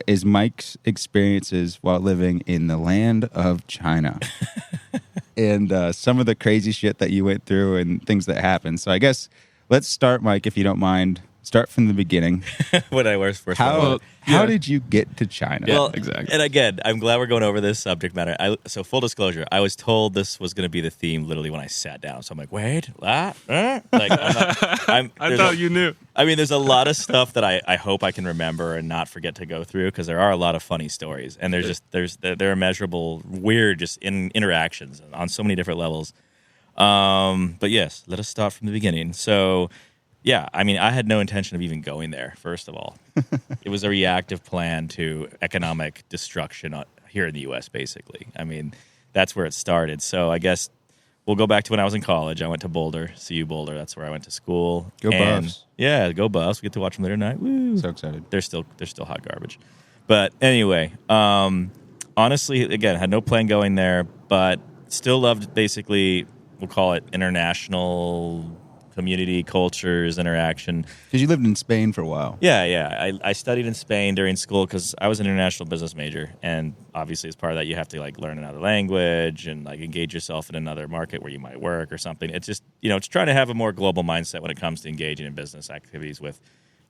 Speaker 3: is Mike's experiences while living in the land of China. And some of the crazy shit that you went through and things that happened. So I guess let's start, Mike, if you don't mind. Start from the beginning.
Speaker 4: When I was first.
Speaker 3: How did you get to China?
Speaker 4: Well,
Speaker 1: exactly.
Speaker 4: And again, I'm glad we're going over this subject matter. So full disclosure, I was told this was going to be the theme literally when I sat down. So I'm like, wait, what? Like,
Speaker 1: I thought you knew.
Speaker 4: I mean, there's a lot of stuff that I hope I can remember and not forget to go through because there are a lot of funny stories and there are measurable weird interactions on so many different levels. But yes, let us start from the beginning. So. Yeah, I mean, I had no intention of even going there, first of all. It was a reactive plan to economic destruction here in the U.S., basically. I mean, that's where it started. So I guess we'll go back to when I was in college. I went to Boulder, CU Boulder. That's where I went to school.
Speaker 3: Go Buffs.
Speaker 4: Yeah, go Buffs. We get to watch them later tonight. Woo.
Speaker 3: So excited.
Speaker 4: They're still hot garbage. But anyway, honestly, again, had no plan going there, but still loved basically, we'll call it international community, cultures, interaction.
Speaker 3: Because you lived in Spain for a while.
Speaker 4: Yeah. I studied in Spain during school because I was an international business major, and obviously as part of that, you have to like learn another language and like engage yourself in another market where you might work or something. It's just it's trying to have a more global mindset when it comes to engaging in business activities with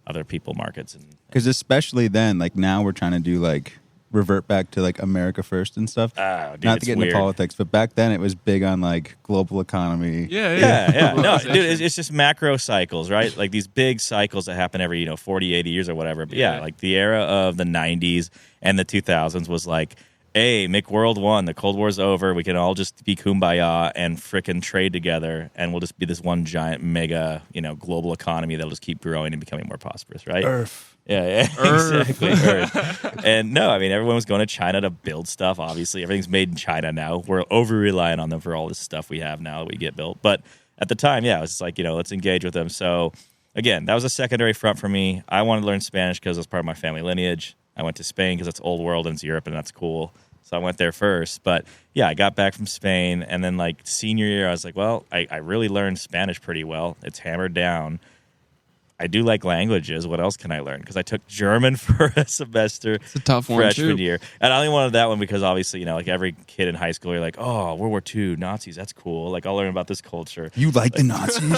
Speaker 4: other people, markets,
Speaker 3: because especially then, like now we're trying to do like revert back to like America first and stuff.
Speaker 4: Dude,
Speaker 3: not to get into
Speaker 4: weird.
Speaker 3: politics, but back then it was big on like global economy.
Speaker 4: Yeah. No, dude, it's just macro cycles, right? Like these big cycles that happen every 40, 80 years or whatever. But yeah, like the era of the 90s and the 2000s was like, hey, make world one. The Cold War's over. We can all just be kumbaya and frickin' trade together, and we'll just be this one giant mega, global economy that'll just keep growing and becoming more prosperous, right?
Speaker 3: Earth.
Speaker 4: Yeah, exactly. Earth. And no, I mean, everyone was going to China to build stuff. Obviously, everything's made in China now. We're over-reliant on them for all this stuff we have now that we get built. But at the time, yeah, it was just like, let's engage with them. So, again, that was a secondary front for me. I wanted to learn Spanish because it was part of my family lineage. I went to Spain because it's old world and it's Europe, and that's cool. So I went there first. But, yeah, I got back from Spain. And then, like, senior year, I was like, well, I really learned Spanish pretty well. It's hammered down. I do like languages. What else can I learn? Because I took German for a semester.
Speaker 1: It's a tough one,
Speaker 4: freshman
Speaker 1: too.
Speaker 4: year. And I only wanted that one because obviously, like every kid in high school, you're like, oh, World War II, Nazis, that's cool. Like, I'll learn about this culture.
Speaker 3: You like the Nazis?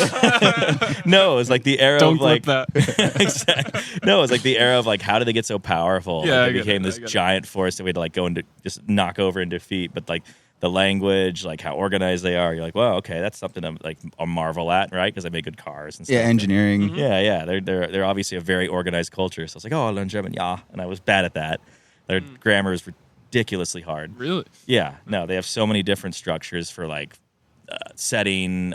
Speaker 4: No, it was like the era
Speaker 1: Don't
Speaker 4: of like
Speaker 1: clip that.
Speaker 4: exactly. No, it was like the era of like how did they get so powerful?
Speaker 1: Yeah,
Speaker 4: like,
Speaker 1: I
Speaker 4: it
Speaker 1: get
Speaker 4: became
Speaker 1: it,
Speaker 4: this
Speaker 1: I get it.
Speaker 4: giant force that we had to like go and just knock over and defeat. But like the language, like how organized they are, you're like, well, okay, that's something I'm like a marvel at, right? Because they make good cars and stuff.
Speaker 3: Yeah, engineering.
Speaker 4: Yeah. They're obviously a very organized culture. So I was like, oh, I'll learn German, yeah, and I was bad at that. Their grammar is ridiculously hard.
Speaker 1: Really?
Speaker 4: Yeah, no, they have so many different structures for like setting,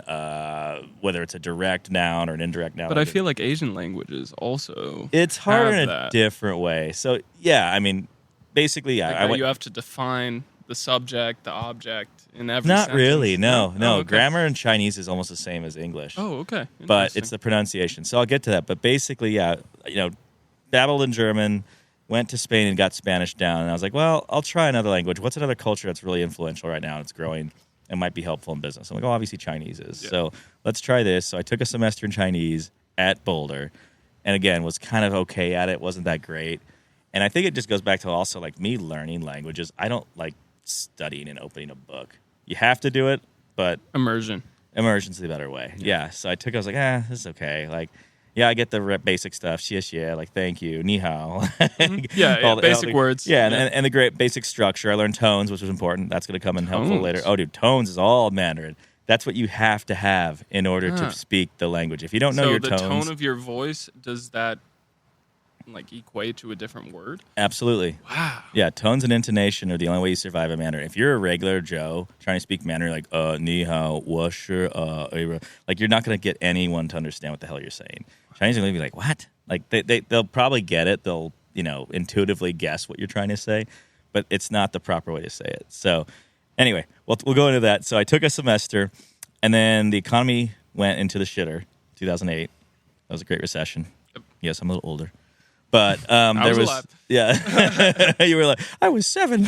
Speaker 4: whether it's a direct noun or an indirect noun.
Speaker 1: But I feel like Asian languages also
Speaker 4: it's hard
Speaker 1: have
Speaker 4: in a
Speaker 1: that.
Speaker 4: different way. So yeah, I mean, basically,
Speaker 1: Like
Speaker 4: I
Speaker 1: how
Speaker 4: went.
Speaker 1: you have to define the subject, the object in every
Speaker 4: Not
Speaker 1: sentence.
Speaker 4: really. No.
Speaker 1: Oh, okay.
Speaker 4: Grammar in Chinese is almost the same as English.
Speaker 1: Oh, okay.
Speaker 4: but
Speaker 1: Interesting.
Speaker 4: it's the pronunciation. So I'll get to that. But basically, yeah, dabbled in German, went to Spain and got Spanish down. And I was like, well, I'll try another language. What's another culture that's really influential right now? It's growing and might be helpful in business. I'm like, oh, obviously Chinese is.
Speaker 1: Yeah.
Speaker 4: So let's try this. So I took a semester in Chinese at Boulder, and again, was kind of okay at it. Wasn't that great. And I think it just goes back to also like me learning languages. I don't like studying and opening a book. You have to do it, but
Speaker 1: immersion.
Speaker 4: immersion's the better way. Yeah. So I took. I was like, this is okay. Like, yeah, I get the basic stuff. Xie, like thank you, ni hao.
Speaker 1: Yeah, basic words.
Speaker 4: Yeah,
Speaker 1: Yeah.
Speaker 4: And the great basic structure. I learned tones, which was important. That's going to come in helpful
Speaker 1: Tones?
Speaker 4: later. Oh, dude, tones is all Mandarin. That's what you have to have in order to speak the language. If you don't know
Speaker 1: So
Speaker 4: your
Speaker 1: the
Speaker 4: tones,
Speaker 1: tone of your voice, does that like equate to a different word?
Speaker 4: absolutely.
Speaker 1: Wow.
Speaker 4: Yeah, tones and intonation are the only way you survive a Mandarin. If you're a regular Joe trying to speak Mandarin, like ni hao, wa shi, like you're not going to get anyone to understand what the hell you're saying. Chinese are going to be like, what? Like they'll probably get it. They'll intuitively guess what you're trying to say, but it's not the proper way to say it. So anyway, we'll go into that. So I took a semester, and then the economy went into the shitter. 2008. That was a great recession. Yes, I'm a little older. But there
Speaker 1: was
Speaker 4: was
Speaker 1: alive.
Speaker 4: Yeah, you were like, I was 7.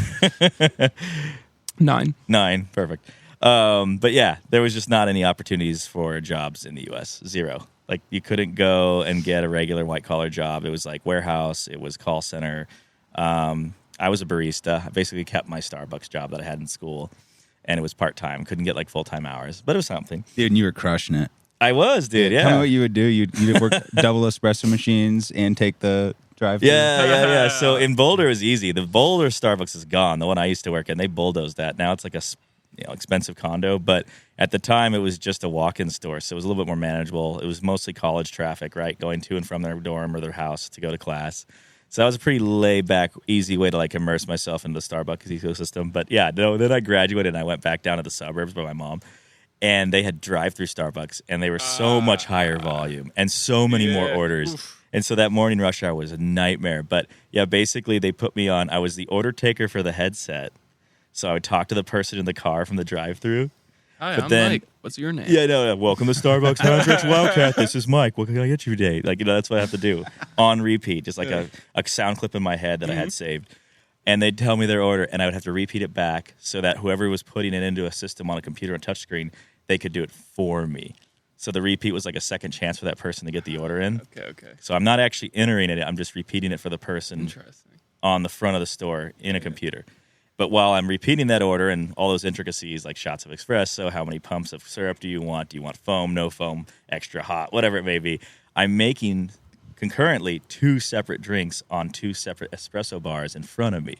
Speaker 1: 9.
Speaker 4: Perfect. But yeah, there was just not any opportunities for jobs in the U.S. Zero. Like you couldn't go and get a regular white collar job. It was like warehouse. It was call center. I was a barista. I basically kept my Starbucks job that I had in school, and it was part time. Couldn't get like full time hours, but it was something.
Speaker 3: Dude, and you were crushing it.
Speaker 4: I was, dude. Yeah.
Speaker 3: Tell me what you would do. You'd work double espresso machines and take the drive.
Speaker 4: Yeah. So in Boulder, it was easy. The Boulder Starbucks is gone. The one I used to work in, they bulldozed that. Now it's like a expensive condo. But at the time, it was just a walk-in store, so it was a little bit more manageable. It was mostly college traffic, right, going to and from their dorm or their house to go to class. So that was a pretty laid-back, easy way to like immerse myself into the Starbucks ecosystem. But yeah, no. Then I graduated and I went back down to the suburbs by my mom. And they had drive-through Starbucks, and they were so much higher volume and so many more orders. Oof. And so that morning rush hour was a nightmare. But yeah, basically they put me on. I was the order taker for the headset, so I would talk to the person in the car from the drive-through.
Speaker 1: Hi,
Speaker 4: But
Speaker 1: I'm
Speaker 4: then-
Speaker 1: Mike. What's your name?
Speaker 4: Yeah, no, welcome to Starbucks, Rich Wildcat. This is Mike. What can I get you today? Like, that's what I have to do on repeat, just like a sound clip in my head that I had saved. And they'd tell me their order, and I would have to repeat it back so that whoever was putting it into a system on a computer or touchscreen, they could do it for me. So the repeat was like a second chance for that person to get the order in.
Speaker 1: Okay.
Speaker 4: So I'm not actually entering it. I'm just repeating it for the person
Speaker 1: Interesting.
Speaker 4: on the front of the store in a computer. But while I'm repeating that order and all those intricacies, like shots of espresso, how many pumps of syrup do you want? Do you want foam, no foam, extra hot, whatever it may be, I'm making concurrently 2 separate drinks on 2 separate espresso bars in front of me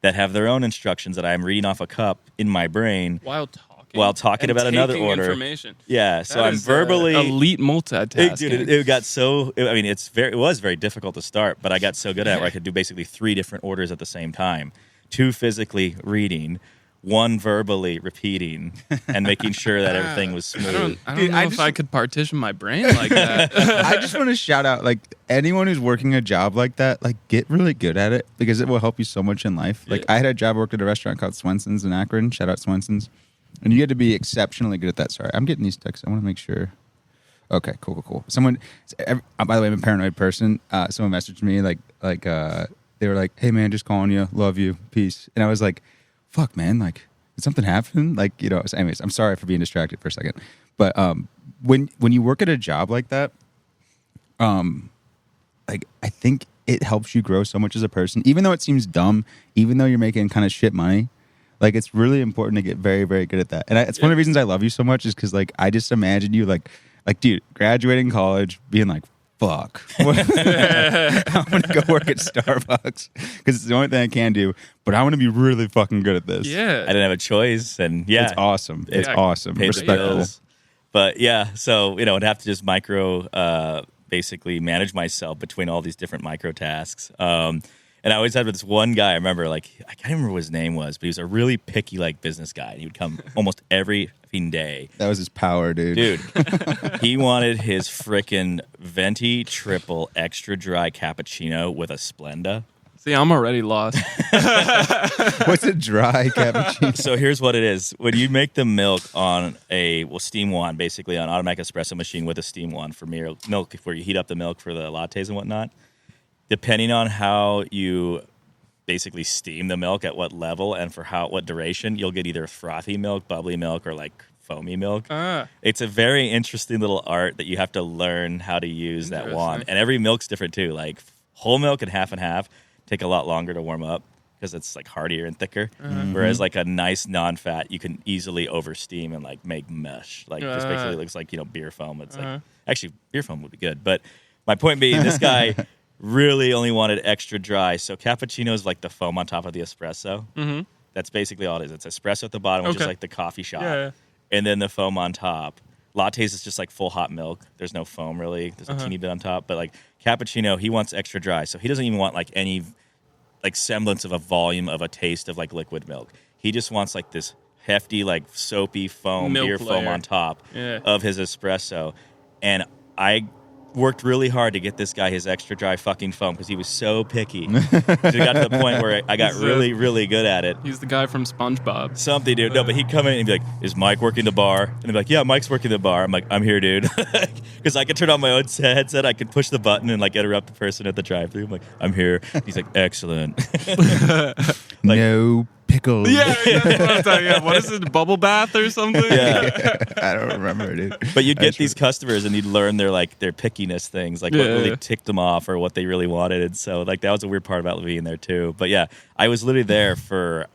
Speaker 4: that have their own instructions that I'm reading off a cup in my brain
Speaker 1: While talking
Speaker 4: and about another
Speaker 1: taking
Speaker 4: order.
Speaker 1: Information.
Speaker 4: Yeah, so
Speaker 1: That
Speaker 4: I'm
Speaker 1: is,
Speaker 4: verbally
Speaker 1: elite multitasking.
Speaker 4: Dude, it got so. I mean, it was very difficult to start, but I got so good at it where I could do basically 3 different orders at the same time: 2 physically reading, 1 verbally repeating, and making sure that everything was smooth.
Speaker 1: I don't
Speaker 3: Dude,
Speaker 1: know
Speaker 3: I
Speaker 1: if
Speaker 3: just-
Speaker 1: I could partition my brain like that.
Speaker 3: I just want to shout out, like, anyone who's working a job like that, like, get really good at it because it will help you so much in life. Like, I had a job, worked at a restaurant called Swenson's in Akron. Shout out Swenson's. And you had to be exceptionally good at that. Sorry, I'm getting these texts. I want to make sure. Okay, cool. Someone, by the way, I'm a paranoid person. Someone messaged me, they were like, hey, man, just calling you. Love you. Peace. And I was like, fuck, man, like, did something happen? Like, so anyways, I'm sorry for being distracted for a second. But when you work at a job like that, like I think it helps you grow so much as a person, even though it seems dumb, even though you're making kind of shit money. Like it's really important to get very, very good at that. And it's one of the reasons I love you so much is because like I just imagine you like dude, graduating college, being like, fuck, I'm gonna go work at Starbucks because it's the only thing I can do. But I want to be really fucking good at this.
Speaker 1: Yeah.
Speaker 4: I didn't have a choice, and yeah,
Speaker 3: it's awesome. It's awesome.
Speaker 4: paid the
Speaker 3: Respectful.
Speaker 4: bills. But yeah, so I'd have to just basically manage myself between all these different micro tasks. And I always had this one guy, I remember, like, I can't remember what his name was, but he was a really picky, like, business guy. And he would come almost every fucking day.
Speaker 3: That was his power, dude.
Speaker 4: Dude, he wanted his frickin' venti triple extra dry cappuccino with a Splenda.
Speaker 1: See, I'm already lost.
Speaker 3: What's a dry cappuccino?
Speaker 4: So here's what it is. When you make the milk on steam wand, basically on an automatic espresso machine with a steam wand for milk, where you heat up the milk for the lattes and whatnot, depending on how you basically steam the milk at what level and for what duration, you'll get either frothy milk, bubbly milk, or like foamy milk. It's a very interesting little art that you have to learn how to use that wand. And every milk's different too. Like whole milk and half take a lot longer to warm up because it's like hardier and thicker. Whereas like a nice non-fat, you can easily oversteam and like make mush. Like just basically looks like, beer foam. It's like, actually beer foam would be good. But my point being, this guy really only wanted extra dry. So cappuccino is like the foam on top of the espresso. Mm-hmm. That's basically all it is. It's espresso at the bottom, which is like the coffee shop. Yeah. And then the foam on top. Lattes is just like full hot milk. There's no foam really. There's a teeny bit on top. But like cappuccino, he wants extra dry. So he doesn't even want like any like semblance of a volume of a taste of like liquid milk. He just wants like this hefty, like soapy foam,
Speaker 1: milk
Speaker 4: beer
Speaker 1: layer.
Speaker 4: foam on top of his espresso. And I worked really hard to get this guy his extra dry fucking foam because he was so picky. So it got to the point where I got really, really good at it.
Speaker 1: He's the guy from SpongeBob.
Speaker 4: Something, dude. No, but he'd come in and be like, is Mike working the bar? And he'd be like, yeah, Mike's working the bar. I'm like, I'm here, dude. Because I could turn on my own headset. I could push the button and like interrupt the person at the drive-thru. I'm like, I'm here. He's like, excellent.
Speaker 3: Like, no pickles.
Speaker 1: Yeah. What is it, bubble bath or something?
Speaker 4: Yeah.
Speaker 3: I don't remember, dude.
Speaker 4: But you'd get these customers and you'd learn their pickiness things, like what really ticked them off or what they really wanted. And so like that was a weird part about being there too. But yeah, I was literally there for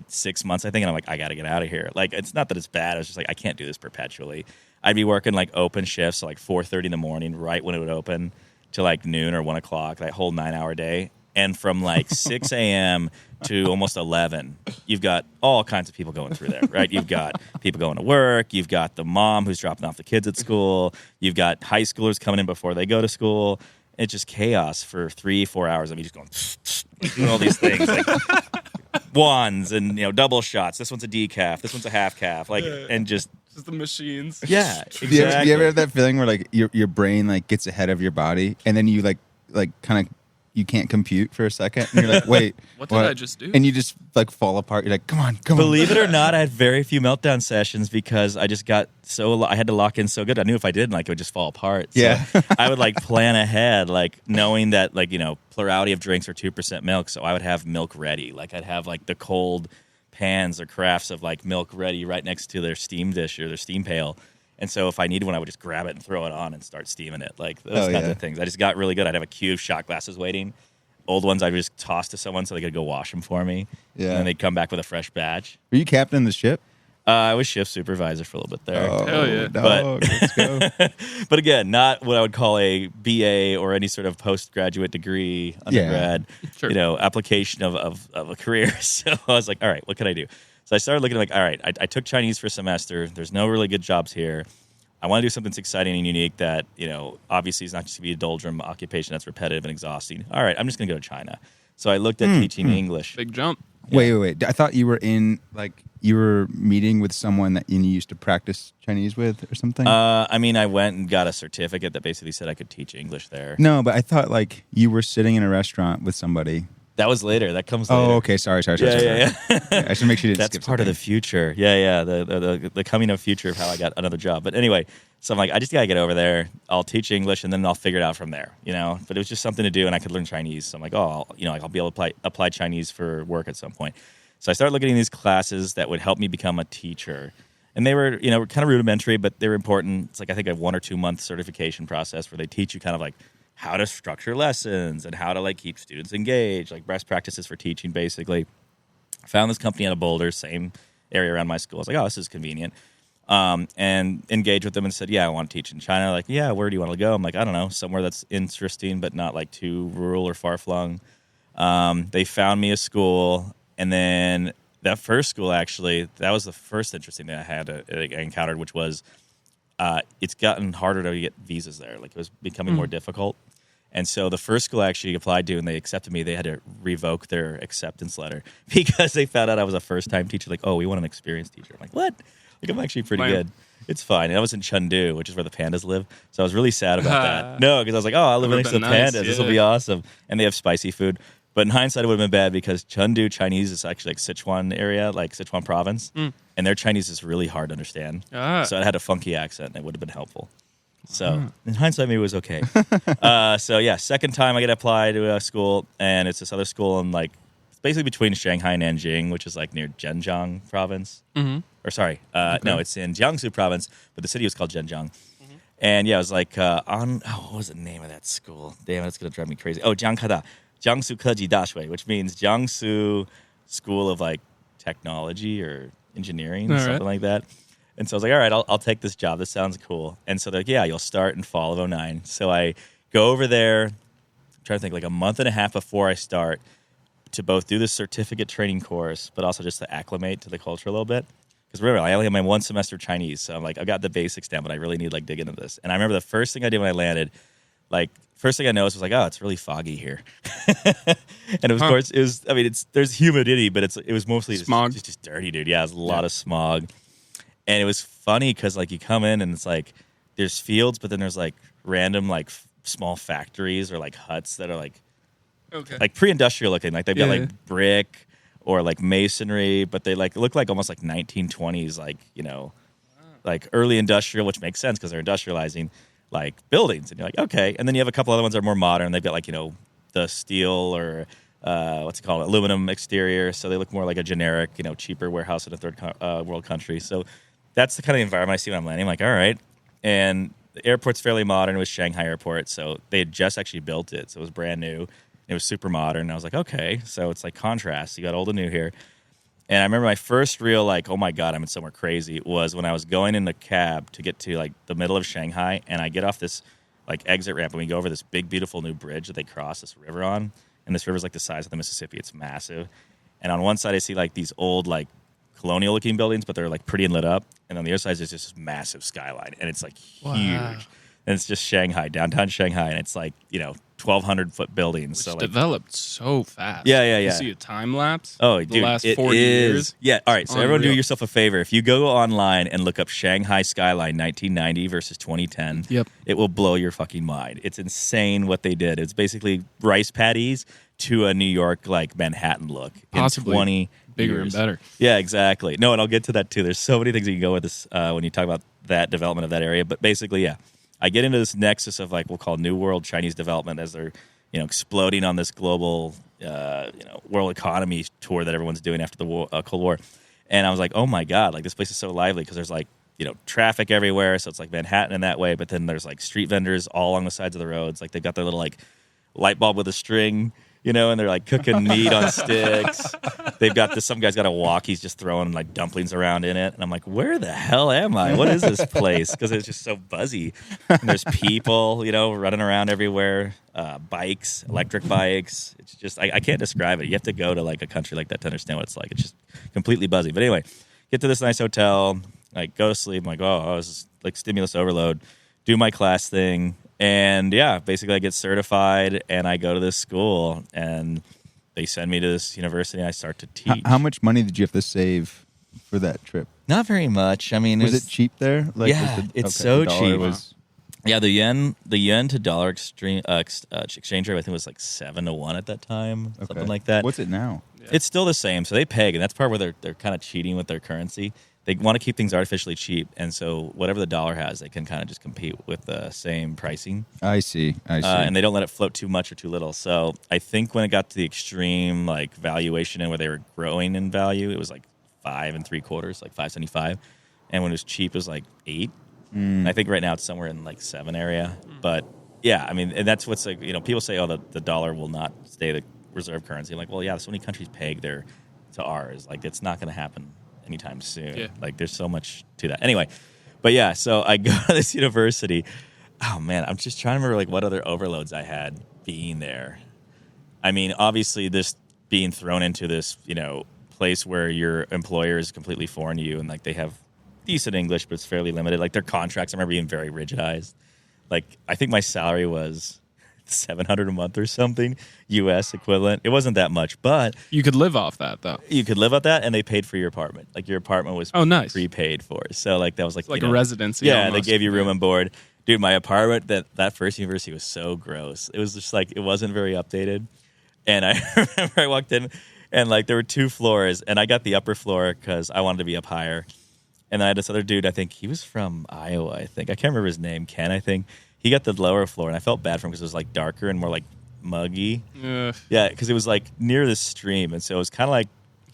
Speaker 4: 6 months, I think, and I'm like, I gotta get out of here. Like it's not that it's bad, it's just like I can't do this perpetually. I'd be working like open shifts, so like 4:30 in the morning, right when it would open, to like noon or 1 o'clock, that whole 9-hour day. And from like 6 a.m. to almost 11, you've got all kinds of people going through there, right? You've got people going to work. You've got the mom who's dropping off the kids at school. You've got high schoolers coming in before they go to school. It's just chaos for 3-4 hours of me just going doing all these things, like wands and double shots. This one's a decaf. This one's a half calf. Like and just
Speaker 1: the machines.
Speaker 4: Yeah, exactly.
Speaker 3: Do you ever have that feeling where like your brain like gets ahead of your body and then you like kind of you can't compute for a second and you're like, wait,
Speaker 1: what did I just do?
Speaker 3: And you just like fall apart. You're like, come on.
Speaker 4: Believe it or not, I had very few meltdown sessions because I just got I had to lock in so good. I knew if I didn't, like it would just fall apart. So
Speaker 3: yeah.
Speaker 4: I would like plan ahead, like knowing that like, plurality of drinks are 2% milk. So I would have milk ready. Like I'd have like the cold pans or carafes of like milk ready right next to their steam dish or their steam pail. And so if I needed one, I would just grab it and throw it on and start steaming it. Like those kinds of things. I just got really good. I'd have a queue of shot glasses waiting. Old ones I would just toss to someone so they could go wash them for me. Yeah. And then they'd come back with a fresh batch.
Speaker 3: Were you captain of the ship?
Speaker 4: I was shift supervisor for a little bit there.
Speaker 3: Oh,
Speaker 1: hell yeah.
Speaker 3: Dog, let's go.
Speaker 4: But again, not what I would call a BA or any sort of postgraduate degree, undergrad, application of a career. So I was like, all right, what can I do? So I started looking like, all right, I took Chinese for a semester. There's no really good jobs here. I want to do something exciting and unique that, obviously is not just to be a doldrum occupation that's repetitive and exhausting. All right, I'm just going to go to China. So I looked at teaching English.
Speaker 1: Big jump.
Speaker 3: Yeah. Wait. I thought you were you were meeting with someone that you used to practice Chinese with or something?
Speaker 4: I went and got a certificate that basically said I could teach English there.
Speaker 3: No, but I thought like you were sitting in a restaurant with somebody.
Speaker 4: That was later. That comes later.
Speaker 3: Oh, okay. Sorry.
Speaker 4: Yeah.
Speaker 3: I should make sure you didn't
Speaker 4: That's
Speaker 3: skip
Speaker 4: part of the future. Yeah. The coming of future of how I got another job. But anyway, so I'm like, I just got to get over there. I'll teach English and then I'll figure it out from there, But it was just something to do and I could learn Chinese. So I'm like, I'll be able to apply Chinese for work at some point. So I started looking at these classes that would help me become a teacher. And they were, kind of rudimentary, but they were important. It's like, I think, a 1 or 2 month certification process where they teach you kind of like how to structure lessons and how to like keep students engaged, like best practices for teaching, basically. I found this company out of Boulder, same area around my school. I was like, oh, this is convenient. And engaged with them and said, yeah, I want to teach in China. Like, yeah, where do you want to go? I'm like, I don't know, somewhere that's interesting but not like too rural or far-flung. They found me a school, and then that first school, actually, that was the first interesting thing I encountered, which was it's gotten harder to get visas there. Like, it was becoming more difficult. And so the first school I actually applied to and they accepted me, they had to revoke their acceptance letter because they found out I was a first-time teacher. Like, oh, we want an experienced teacher. I'm like, what? Like, I'm actually pretty good. It's fine. And I was in Chengdu, which is where the pandas live. So I was really sad about that. No, because I was like, oh, I live next to the pandas. Yeah. This will be awesome. And they have spicy food. But in hindsight, it would have been bad because Chengdu Chinese is actually like Sichuan area, like Sichuan province. And their Chinese is really hard to understand. So it had a funky accent, and it would have been helpful. So in hindsight, maybe it was okay. So yeah, second time I get applied to a school, and it's this other school in like, it's basically between Shanghai and Nanjing, which is like near Zhenjiang province. Or sorry, no, it's in Jiangsu province, but the city was called Zhenjiang. And yeah, it was like what was the name of that school? Damn, it's going to drive me crazy. Oh, Jiangkada, Jiangsu Keji Dashui, which means Jiangsu School of like Technology or Engineering, something like that. And so I was like, all right, I'll take this job. This sounds cool. And so they're like, yeah, you'll start in fall of 2009. So I go over there, I'm trying to think, like a month and a half before I start to both do this certificate training course, but also just to acclimate to the culture a little bit. Because remember, I only have my 1 semester of Chinese. So I'm like, I've got the basics down, but I really need like dig into this. And I remember the first thing I did when I landed, like first thing I noticed was like, oh, it's really foggy here. And of course, it was, I mean, there's humidity, but it was mostly
Speaker 1: smog.
Speaker 4: Just dirty, dude. Yeah, it was a lot of smog. And it was funny because like you come in and it's like there's fields, but then there's like random like small factories or like huts that are like like pre-industrial looking. Like they've got like brick or like masonry, but they like look like almost like 1920s, like, like early industrial, which makes sense because they're industrializing like buildings. And you're like, okay. And then you have a couple other ones that are more modern. They've got like, the steel or aluminum exterior. So they look more like a generic, cheaper warehouse in a third world country. So that's the kind of environment I see when I'm landing. I'm like, all right. And the airport's fairly modern. It was Shanghai Airport. So they had just actually built it. So it was brand new. It was super modern. And I was like, okay. So it's like contrast. You got old and new here. And I remember my first real, like, oh my God, I'm in somewhere crazy, was when I was going in the cab to get to like the middle of Shanghai. And I get off this like exit ramp and we go over this big, beautiful new bridge that they cross this river on. And this river's like the size of the Mississippi. It's massive. And on one side, I see like these old, like, colonial looking buildings, but they're like pretty and lit up. And on the other side is just this massive skyline. And it's like huge. And it's just Shanghai, downtown Shanghai. And it's like, 1,200 foot buildings.
Speaker 1: Which
Speaker 4: so like,
Speaker 1: developed so fast.
Speaker 4: Yeah.
Speaker 1: You see a time lapse?
Speaker 4: Oh,
Speaker 1: the
Speaker 4: dude,
Speaker 1: last
Speaker 4: it
Speaker 1: 40 years.
Speaker 4: Yeah. All right. So everyone do
Speaker 1: Unreal.
Speaker 4: yourself a favor. If you go online and look up Shanghai skyline 1990 versus 2010, it will blow your fucking mind. It's insane what they did. It's basically rice paddies to a New York, like Manhattan look.
Speaker 1: Possibly
Speaker 4: in 20
Speaker 1: bigger
Speaker 4: years.
Speaker 1: and better.
Speaker 4: Yeah, exactly. No, and I'll get to that too. There's so many things you can go with this when you talk about that development of that area. But basically, yeah, I get into this nexus of like we'll call New World Chinese development as they're exploding on this global world economy tour that everyone's doing after the Cold War. And I was like, oh my God, like this place is so lively because there's like traffic everywhere. So it's like Manhattan in that way. But then there's like street vendors all along the sides of the roads. Like they've got their little like light bulb with a string. And they're like cooking meat on sticks. They've got this, some guy's got a wok. He's just throwing like dumplings around in it. And I'm like, where the hell am I? What is this place? Because it's just so buzzy. And there's people, running around everywhere. Bikes, electric bikes. It's just, I can't describe it. You have to go to like a country like that to understand what it's like. It's just completely buzzy. But anyway, get to this nice hotel, like go to sleep. I'm like, oh, this is like stimulus overload. Do my class thing. And yeah, basically I get certified and I go to this school and they send me to this university and I start to teach.
Speaker 3: How much money did you have to save for that trip?
Speaker 4: Not very much. I mean,
Speaker 3: was it cheap there? Like,
Speaker 4: yeah, it's so cheap. Yeah, the yen to dollar exchange rate I think was like 7-1 at that time, something like that.
Speaker 3: What's it now?
Speaker 1: Yeah.
Speaker 4: It's still the same. So they peg, and that's part where they're kind of cheating with their currency. They want to keep things artificially cheap, and so whatever the dollar has, they can kind of just compete with the same pricing.
Speaker 3: I see.
Speaker 4: And they don't let it float too much or too little. So I think when it got to the extreme like valuation and where they were growing in value, it was like 5 3/4, like 5.75. and when it was cheap, it was like 8. I think right now it's somewhere in like 7 area. But yeah, I mean, and that's what's like, people say, oh, the dollar will not stay the reserve currency. I'm like, well, yeah, so many countries peg to ours. Like, it's not going to happen anytime soon.
Speaker 1: Yeah.
Speaker 4: Like, there's so much to that. Anyway, but yeah, so I go to this university. Oh man, I'm just trying to remember like what other overloads I had being there. I mean, obviously, this being thrown into this, place where your employer is completely foreign to you, and like they have decent English, but it's fairly limited. Like their contracts, I remember being very rigidized. Like I think my salary was $700 a month or something, U.S. equivalent. It wasn't that much, but
Speaker 1: You could live off that, though.
Speaker 4: you could live off that, and they paid for your apartment. Like your apartment was
Speaker 1: nice.
Speaker 4: prepaid for. So like that was like
Speaker 1: It's like a residency.
Speaker 4: Yeah,
Speaker 1: almost.
Speaker 4: they gave you room and board. Dude, my apartment that first university was so gross. It was just like it wasn't very updated. And I remember I walked in, and like there were 2 floors, and I got the upper floor because I wanted to be up higher. And then I had this other dude, I think he was from Iowa, I think. I can't remember his name, Ken, I think. He got the lower floor, and I felt bad for him because it was like darker and more like muggy.
Speaker 1: Ugh,
Speaker 4: Yeah, because it was like near the stream, and so it was kind of like,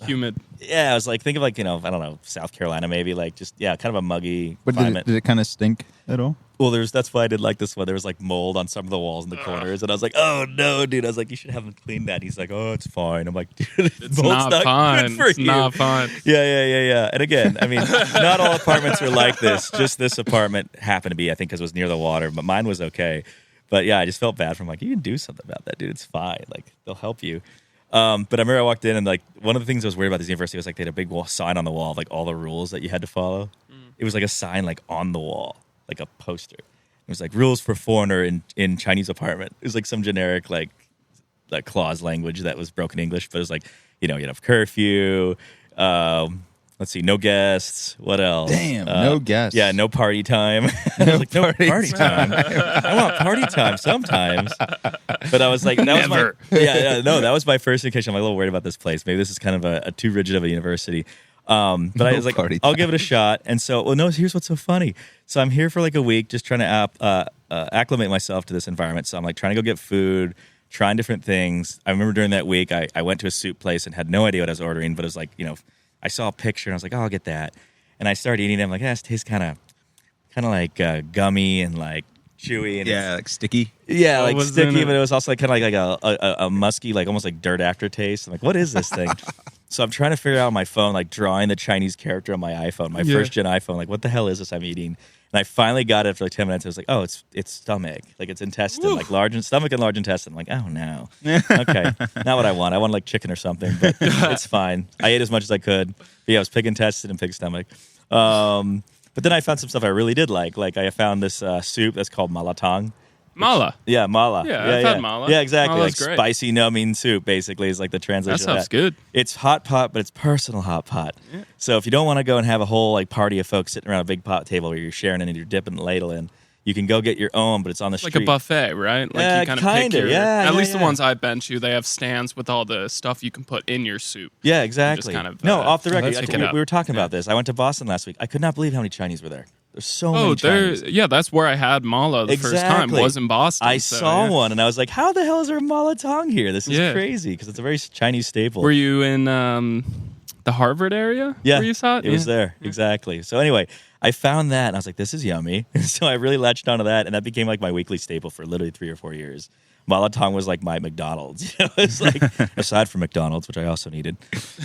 Speaker 1: humid.
Speaker 4: yeah, I was like, think of like, I don't know, South Carolina maybe, like just, yeah, kind of a muggy
Speaker 3: But
Speaker 4: climate.
Speaker 3: did it kind of stink at all?
Speaker 4: Well, that's why I did like this one. There was like mold on some of the walls in the corners, and I was like, "Oh no, dude!" I was like, "You should have them clean that." He's like, "Oh, it's fine." I'm like, "Dude,
Speaker 1: It's
Speaker 4: mold's
Speaker 1: not fun.
Speaker 4: good for
Speaker 1: It's
Speaker 4: you."
Speaker 1: not fun.
Speaker 4: Yeah. And again, I mean, not all apartments are like this. Just this apartment happened to be, I think, because it was near the water, but mine was okay. But yeah, I just felt bad for him. Like, you can do something about that, dude. It's fine. Like, they'll help you. But I remember I walked in, and like one of the things I was worried about this university was like they had a big sign on the wall of like all the rules that you had to follow. It was like a sign like on the wall, like a poster. It was like rules for foreigner in Chinese apartment. It was like some generic like clause language that was broken English, but it was like, you have curfew. Let's see, no guests. What else?
Speaker 3: Damn, no guests.
Speaker 4: Yeah, no party time. No party time. I want party time sometimes. But I was like, that was that was my first indication. I'm a little worried about this place. Maybe this is kind of a too rigid of a university. But I was like, I'll give it a shot. And so, here's what's so funny. So I'm here for like a week just trying to acclimate myself to this environment. So I'm like trying to go get food, trying different things. I remember during that week, I went to a soup place and had no idea what I was ordering, but it was like, I saw a picture and I was like, oh, I'll get that. And I started eating them. Like, it tastes kind of like gummy and like chewy. And
Speaker 3: like sticky.
Speaker 4: Yeah,
Speaker 1: What
Speaker 4: like
Speaker 1: was
Speaker 4: sticky,
Speaker 1: in it?
Speaker 4: but it was also like kind of like a musky, like almost like dirt aftertaste. I'm like, what is this thing? So I'm trying to figure out on my phone, like drawing the Chinese character on my iPhone, my first gen iPhone. Like, what the hell is this I'm eating? And I finally got it after like 10 minutes. I was like, oh, it's stomach, like it's intestine, like stomach and large intestine. I'm like, oh no, okay, not what I want. I want like chicken or something, but it's fine. I ate as much as I could. But yeah, it was pig intestine and pig stomach. But then I found some stuff I really did like. Like I found this soup that's called malatang.
Speaker 1: Mala.
Speaker 4: Yeah, mala.
Speaker 1: Yeah, I've had mala.
Speaker 4: Yeah, exactly.
Speaker 1: Mala's
Speaker 4: like
Speaker 1: great.
Speaker 4: spicy numbing soup, basically, is like the translation
Speaker 1: That
Speaker 4: of
Speaker 1: stuff's good.
Speaker 4: It's hot pot, but it's personal hot pot. Yeah. So if you don't want to go and have a whole like party of folks sitting around a big pot table where you're sharing it and you're dipping the ladle in, you can go get your own, but it's on the street.
Speaker 1: Like a buffet, right? Like you kind of pick your...
Speaker 4: yeah.
Speaker 1: At least the ones I've been to, they have stands with all the stuff you can put in your soup.
Speaker 4: Yeah, exactly.
Speaker 1: Just kind of,
Speaker 4: off the record.
Speaker 1: pick it up.
Speaker 4: We were talking about this. I went to Boston last week. I could not believe how many Chinese were there. There's so
Speaker 1: Oh,
Speaker 4: many Chinese.
Speaker 1: that's where I had mala the first time. Was in Boston.
Speaker 4: I saw one, and I was like, how the hell is there a malatang here? This is
Speaker 1: Yeah.
Speaker 4: crazy, because it's a very Chinese staple.
Speaker 1: Were you in the Harvard area?
Speaker 4: Yeah,
Speaker 1: Where you saw it?
Speaker 4: It was there. Exactly. So anyway, I found that, and I was like, this is yummy. So I really latched onto that, and that became like my weekly staple for literally 3 or 4 years. Malatang was like my McDonald's. It's like, aside from McDonald's, which I also needed.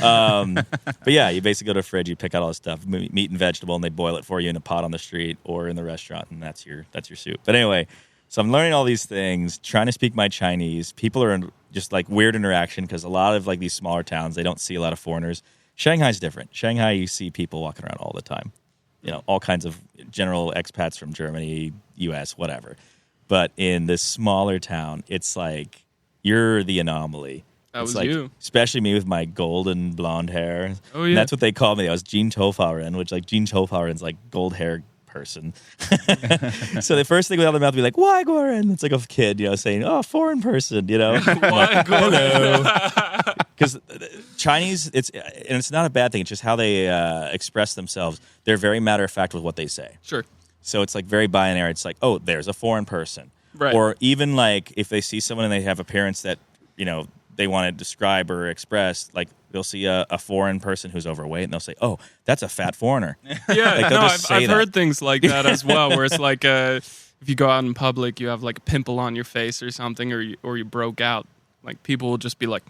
Speaker 4: But yeah, you basically go to a fridge, you pick out all this stuff, meat and vegetable, and they boil it for you in a pot on the street or in the restaurant, and that's your soup. But anyway, so I'm learning all these things, trying to speak my Chinese. People are in just like weird interaction because a lot of like these smaller towns, they don't see a lot of foreigners. Shanghai's different. Shanghai, you see people walking around all the time. All kinds of general expats from Germany, U.S., whatever. But in this smaller town, it's like you're the anomaly.
Speaker 1: That was
Speaker 4: like,
Speaker 1: you.
Speaker 4: Especially me with my golden blonde hair.
Speaker 1: Oh, yeah.
Speaker 4: And that's what they called me. I was Jean Tofahren, which like Jean Tofaren's like gold hair person. So the first thing out of their mouth would be like, why Goran? It's like a kid, saying, oh, foreign person,
Speaker 1: Why
Speaker 4: Hello. Because Chinese, it's not a bad thing. It's just how they express themselves. They're very matter of fact with what they say.
Speaker 1: Sure.
Speaker 4: So it's like very binary. It's like, oh, there's a foreign person.
Speaker 1: Right.
Speaker 4: Or even like if they see someone and they have appearance that, they want to describe or express, like they'll see a foreign person who's overweight and they'll say, "Oh, that's a fat foreigner."
Speaker 1: Yeah,
Speaker 4: Like, they'll
Speaker 1: no,
Speaker 4: just
Speaker 1: I've
Speaker 4: say that.
Speaker 1: heard things like that as well, where it's like if you go out in public, you have like a pimple on your face or something, or you broke out. Like people will just be like,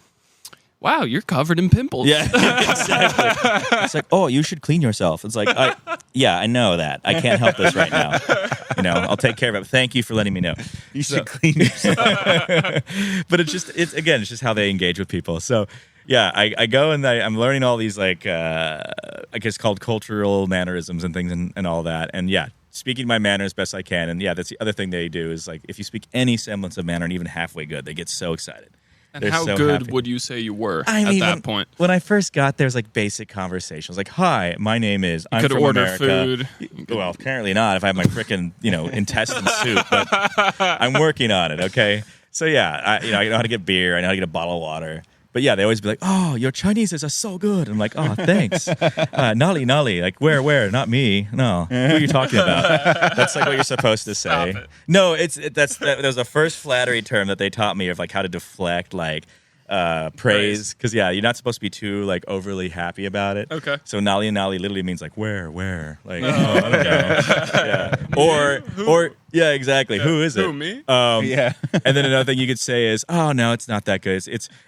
Speaker 1: "Wow, you're covered in pimples."
Speaker 4: Yeah, exactly. It's like, "Oh, you should clean yourself." It's like, yeah, I know that. I can't help this right now. I'll take care of it. Thank you for letting me know.
Speaker 3: You should clean yourself.
Speaker 4: But it's just how they engage with people. So yeah, I go and I'm learning all these like I guess called cultural mannerisms and things and all that. And yeah, speaking my manner as best I can. And yeah, that's the other thing they do is like if you speak any semblance of manner and even halfway good, they get so excited.
Speaker 1: And
Speaker 4: They're
Speaker 1: how
Speaker 4: so
Speaker 1: good
Speaker 4: happy.
Speaker 1: would you say you were
Speaker 4: I
Speaker 1: at
Speaker 4: mean,
Speaker 1: that point?
Speaker 4: When I first got there, it was like basic conversations. Like, "Hi, my name is." I'm
Speaker 1: could
Speaker 4: from
Speaker 1: order
Speaker 4: America.
Speaker 1: food.
Speaker 4: Well, apparently not. If I have my freaking intestine soup, but I'm working on it. Okay, so yeah, I know how to get beer. I know how to get a bottle of water. But yeah, they always be like, "Oh, your Chinese is so good." I'm like, "Oh, thanks." Nolly, like where? Not me. No, who are you talking about? That's like what you're supposed to say.
Speaker 1: Stop it.
Speaker 4: No, that was the first flattery term that they taught me of like how to deflect like praise, because yeah, you're not supposed to be too like overly happy about it.
Speaker 1: Okay.
Speaker 4: So nali literally means like where, like I don't know. Yeah. Or yeah, exactly. Who is it?
Speaker 1: Who, me?
Speaker 3: Yeah.
Speaker 4: And then another thing you could say is, "Oh no, it's not that good.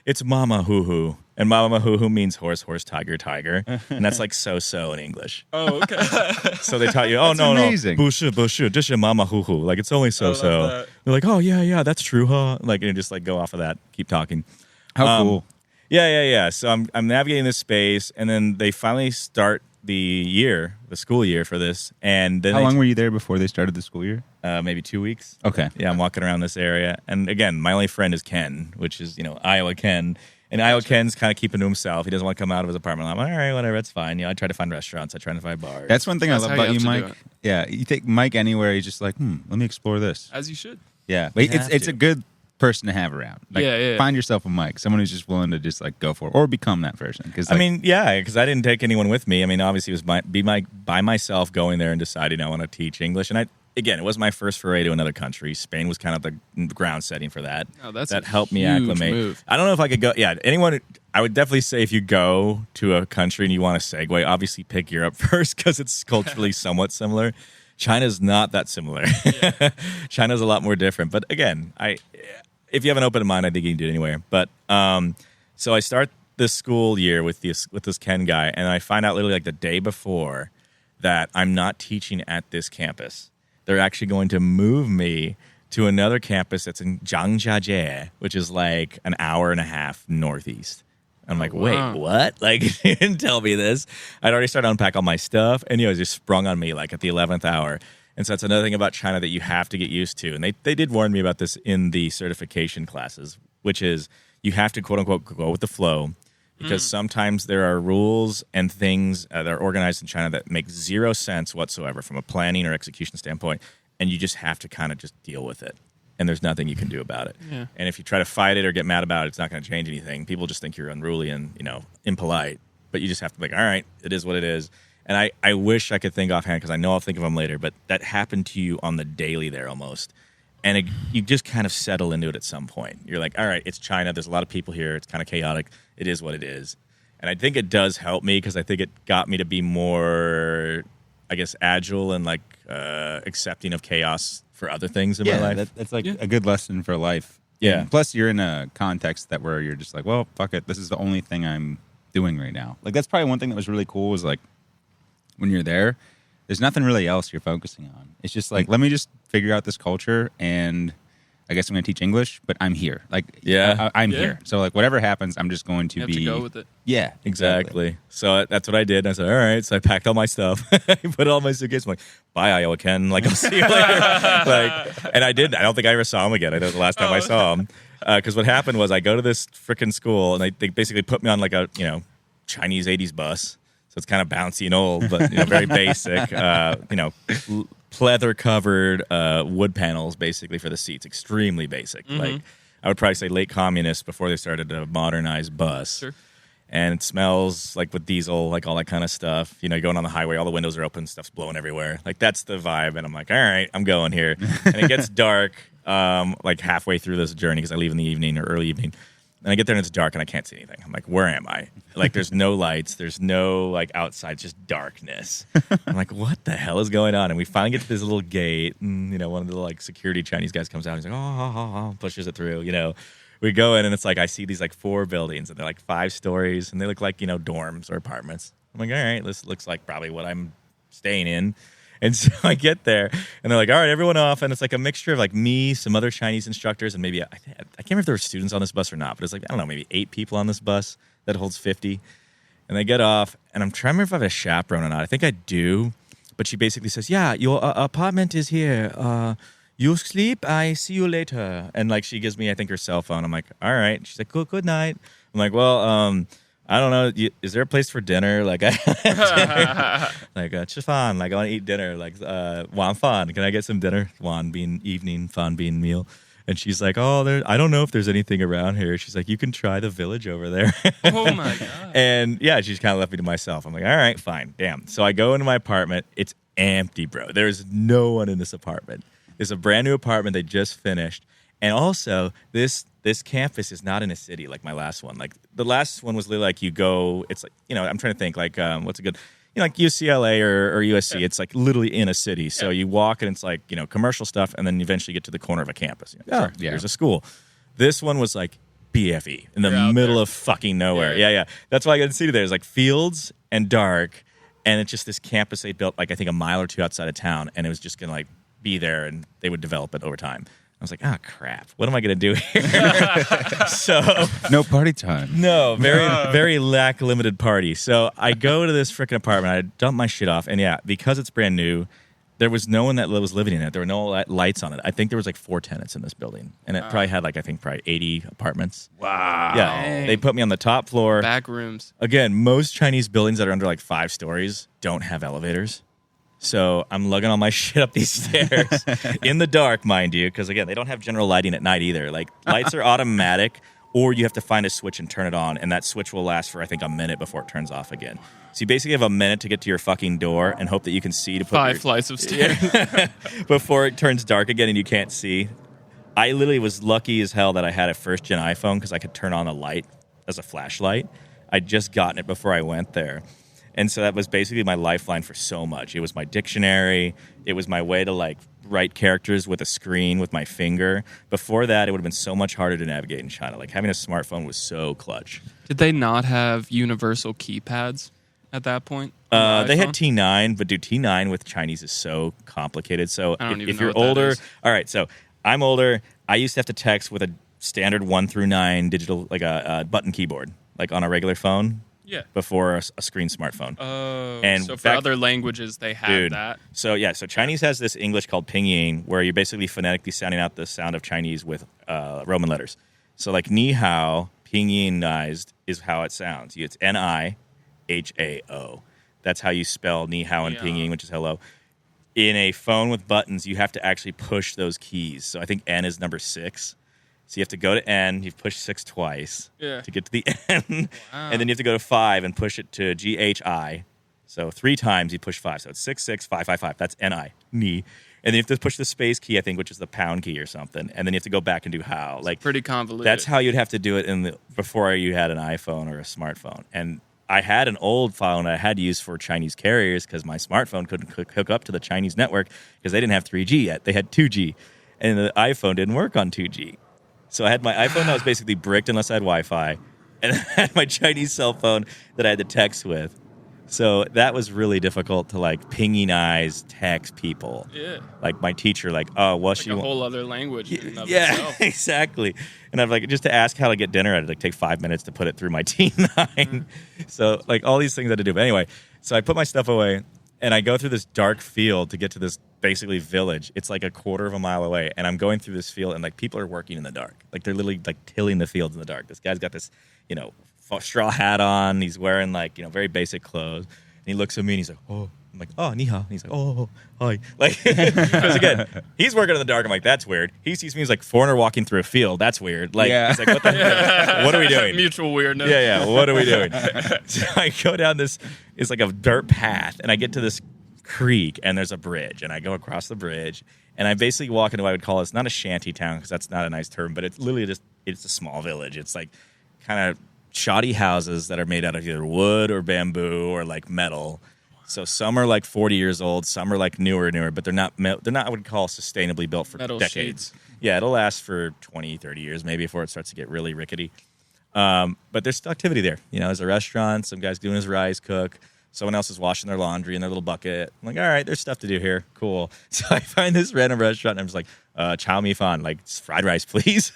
Speaker 4: It's mama hoo hoo." And mama hoo hoo means horse, tiger, and that's like so in English.
Speaker 1: Oh, okay.
Speaker 4: So they taught you, "Oh no,
Speaker 3: amazing.
Speaker 4: 不是, this is mama hoo hoo." Like it's only so.
Speaker 1: that.
Speaker 4: They're like, "Oh yeah, that's true, huh?" Like and just like go off of that, keep talking.
Speaker 3: How cool.
Speaker 4: Yeah. So I'm navigating this space, and then they finally start the school year for this. And then
Speaker 3: How long were you there before they started the school year?
Speaker 4: maybe 2 weeks.
Speaker 3: Okay.
Speaker 4: Yeah, I'm walking around this area, and again, my only friend is Ken, which is Iowa Ken. And Iowa Ken's kind of keeping to himself. He doesn't want to come out of his apartment. I'm like, all right, whatever, it's fine. I try to find restaurants. I try to find bars.
Speaker 3: That's one thing I
Speaker 1: That's
Speaker 3: love
Speaker 1: how you
Speaker 3: about you,
Speaker 1: have to do
Speaker 3: Mike.
Speaker 1: it.
Speaker 3: Yeah, you take Mike anywhere. He's just like, let me explore this.
Speaker 1: As you should.
Speaker 3: Yeah, but
Speaker 4: have
Speaker 3: it's
Speaker 4: to.
Speaker 3: a good person to have around. Like,
Speaker 1: Yeah.
Speaker 3: Find yourself a Mike, someone who's just willing to just like go for it or become that person. Because
Speaker 4: I mean, yeah, because I didn't take anyone with me. I mean, obviously, it was by myself going there and deciding I want to teach English. And it was my first foray to another country. Spain was kind of the ground setting for that.
Speaker 1: Oh, that's
Speaker 4: that
Speaker 1: a
Speaker 4: helped me
Speaker 1: huge
Speaker 4: acclimate.
Speaker 1: move.
Speaker 4: I don't know if I could go. Yeah, anyone. I would definitely say if you go to a country and you want to segue, obviously pick Europe first because it's culturally somewhat similar. China's not that similar. China's a lot more different. But again, if you have an open mind, I think you can do it anywhere. But so I start this school year with this Ken guy, and I find out literally like the day before that I'm not teaching at this campus. They're actually going to move me to another campus that's in Zhangjiajie, which is like an hour and a half northeast. I'm like, wait,
Speaker 1: wow.
Speaker 4: what? Like, you didn't tell me this. I'd already started to unpack all my stuff, and it was just sprung on me like at the 11th hour. And so that's another thing about China that you have to get used to. And they did warn me about this in the certification classes, which is you have to, quote unquote, go with the flow. Because sometimes there are rules and things that are organized in China that make zero sense whatsoever from a planning or execution standpoint. And you just have to kind of just deal with it. And there's nothing you can do about it.
Speaker 1: Yeah.
Speaker 4: And if you try to fight it or get mad about it, it's not going to change anything. People just think you're unruly and, impolite. But you just have to be like, all right, it is what it is. And I wish I could think offhand because I know I'll think of them later. But that happened to you on the daily there almost. And you just kind of settle into it at some point. You're like, all right, it's China. There's a lot of people here. It's kind of chaotic. It is what it is. And I think it does help me because I think it got me to be more, I guess, agile and like accepting of chaos for other things in my life.
Speaker 3: That's like a good lesson for life.
Speaker 4: Yeah.
Speaker 3: And plus, you're in a context where you're just like, well, fuck it. This is the only thing I'm doing right now. Like, that's probably one thing that was really cool was like when you're there, there's nothing really else you're focusing on. It's just like, let me just figure out this culture and I guess I'm going to teach English, but I'm here. Like,
Speaker 4: Yeah.
Speaker 3: I'm
Speaker 1: Yeah.
Speaker 3: here. So like whatever happens, I'm just going to
Speaker 1: You have
Speaker 3: be.
Speaker 1: to go with it.
Speaker 3: Yeah,
Speaker 4: Exactly. So that's what I did. I said, all right. So I packed all my stuff. I put all my suitcase. I'm like, bye, Iowa Ken. Like, I'll see you later. And I did. I don't think I ever saw him again. I know the last time I saw him. Because what happened was I go to this freaking school, and they basically put me on like a, Chinese 80s bus. So it's kind of bouncy and old, but very basic. Pleather-covered wood panels, basically, for the seats. Extremely basic. Like, I would probably say late communist before they started to modernize bus.
Speaker 1: Sure.
Speaker 4: And it smells like with diesel, like all that kind of stuff. You're going on the highway, all the windows are open, stuff's blowing everywhere. Like, that's the vibe. And I'm like, all right, I'm going here. And it gets dark like halfway through this journey because I leave in the evening or early evening. And I get there and it's dark and I can't see anything. I'm like, where am I? Like, there's no lights. There's no, like, outside, just darkness. I'm like, what the hell is going on? And we finally get to this little gate. And, you know, one of the, like, security Chinese guys comes out. And he's like, oh, pushes it through, you know. We go in and it's like, I see these, like, 4 buildings. And they're, like, 5 stories. And they look like, you know, dorms or apartments. I'm like, all right, this looks like probably what I'm staying in. And so I get there, and they're like, all right, everyone off. And it's like a mixture of like me, some other Chinese instructors, and maybe, I can't remember if there were students on this bus or not, but it's like, I don't know, maybe 8 people on this bus that holds 50. And they get off, and I'm trying to remember if I have a chaperone or not. I think I do. But she basically says, yeah, your apartment is here. You sleep, I see you later. And like she gives me, I think, her cell phone. I'm like, all right. She's like, good night. I'm like, well, I don't know. Is there a place for dinner? Like, like, Chifan. Like, I want to eat dinner. Like, Wan Fan. Can I get some dinner? Wan being evening, Fan being meal. And she's like, I don't know if there's anything around here. She's like, you can try the village over there.
Speaker 1: Oh, my God.
Speaker 4: And yeah, she's kind of left me to myself. I'm like, all right, fine. Damn. So I go into my apartment. It's empty, bro. There's no one in this apartment. It's a brand new apartment they just finished. And also, this campus is not in a city like my last one. Like the last one was literally like you go. It's like, you know, I'm trying to think like what's a good, you know, like UCLA or USC. Yeah. It's like literally in a city. So you walk and it's like, you know, commercial stuff, and then you eventually get to the corner of a campus. You know, There's a school. This one was like BFE in the middle of fucking nowhere. Yeah. That's why I got to see there. There's like fields and dark, and it's just this campus they built like I think a mile or 2 outside of town, and it was just gonna like be there, and they would develop it over time. I was like, crap. What am I going to do here? So
Speaker 3: no party time.
Speaker 4: No, very limited party. So I go to this freaking apartment. I dump my shit off. And yeah, because it's brand new, there was no one that was living in it. There were no lights on it. I think there was like 4 tenants in this building. And it probably had like, I think probably 80 apartments.
Speaker 1: Wow.
Speaker 4: Yeah.
Speaker 1: Dang.
Speaker 4: They put me on the top floor.
Speaker 1: Back rooms.
Speaker 4: Again, most Chinese buildings that are under like 5 stories don't have elevators. So I'm lugging all my shit up these stairs in the dark, mind you, because, again, they don't have general lighting at night either. Like, lights are automatic, or you have to find a switch and turn it on, and that switch will last for, I think, a minute before it turns off again. So you basically have a minute to get to your fucking door and hope that you can see to put
Speaker 1: 5 flights of stairs.
Speaker 4: Before it turns dark again and you can't see. I literally was lucky as hell that I had a first-gen iPhone because I could turn on a light as a flashlight. I'd just gotten it before I went there. And so that was basically my lifeline for so much. It was my dictionary. It was my way to, like, write characters with a screen with my finger. Before that, it would have been so much harder to navigate in China. Like, having a smartphone was so clutch.
Speaker 1: Did they not have universal keypads at that point?
Speaker 4: They had T9, but dude, T9 with Chinese is so complicated. So if you're older, all right, so I'm older. I used to have to text with a standard 1 through 9 digital, like a button keyboard, like on a regular phone.
Speaker 1: Yeah.
Speaker 4: Before a screen smartphone.
Speaker 1: Oh. And so for other languages, they had that.
Speaker 4: So Chinese has this English called pinyin, where you're basically phonetically sounding out the sound of Chinese with Roman letters. So like ni hao, pinyinized is how it sounds. It's N-I-H-A-O. That's how you spell ni hao in pinyin, which is hello. In a phone with buttons, you have to actually push those keys. So I think N is number 6. So you have to go to N, you push 6 twice to get to the N, and then you have to go to 5 and push it to G-H-I. So 3 times you push 5. So it's 6, 6, 5, 5, 5. That's N-I, ni. And then you have to push the space key, I think, which is the pound key or something. And then you have to go back and do how. Like,
Speaker 1: pretty convoluted.
Speaker 4: That's how you'd have to do it before you had an iPhone or a smartphone. And I had an old phone I had to use for Chinese carriers because my smartphone couldn't hook up to the Chinese network because they didn't have 3G yet. They had 2G. And the iPhone didn't work on 2G. So I had my iPhone that was basically bricked unless I had Wi-Fi, and I had my Chinese cell phone that I had to text with. So that was really difficult to, like, pingyinize text people. Yeah. Like my teacher, like,
Speaker 1: like a whole other language in and of itself.
Speaker 4: Exactly. And I'm like, just to ask how to get dinner, I had to take 5 minutes to put it through my T9. So like all these things I had to do. But anyway, so I put my stuff away, and I go through this dark field to get to this basically village. It's like a quarter of a mile away, and I'm going through this field, and like people are working in the dark. Like they're literally like tilling the fields in the dark. This guy's got this, you know, straw hat on. He's wearing like, you know, very basic clothes. And he looks at me and he's like, oh. I'm like, oh, ni hao. And he's like, oh, hi. Like, because again, he's working in the dark. I'm like, that's weird. He sees me as like foreigner walking through a field. That's weird. Like, he's like, what are we doing?
Speaker 1: Mutual weirdness.
Speaker 4: Yeah. What are we doing? So I go down this, it's like a dirt path, and I get to this creek, and there's a bridge, and I go across the bridge, and I basically walk into what I would call, it's not a shanty town because that's not a nice term, but it's literally just, it's a small village. It's like kind of shoddy houses that are made out of either wood or bamboo or like metal. So some are like 40 years old, some are like newer, but they're not what I would call sustainably built for
Speaker 1: Metal
Speaker 4: decades.
Speaker 1: sheets.
Speaker 4: Yeah, it'll last for 20, 30 years maybe before it starts to get really rickety. But there's still activity there. You know, there's a restaurant, some guy's doing his rice cook, someone else is washing their laundry in their little bucket. I'm like, all right, there's stuff to do here. Cool. So I find this random restaurant and I'm just like, chow mi fan, like fried rice, please.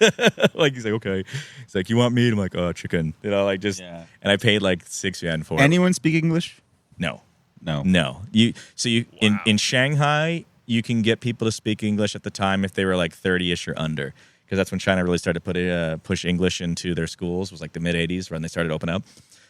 Speaker 4: Like he's like, okay. He's like, you want meat? I'm like, chicken. You know, like just and I paid like 6 yuan for it.
Speaker 3: Anyone speak English?
Speaker 4: No.
Speaker 3: No.
Speaker 4: In Shanghai, you can get people to speak English at the time if they were like 30-ish or under, because that's when China really started to push English into their schools. It was like the mid 80s when they started to open up.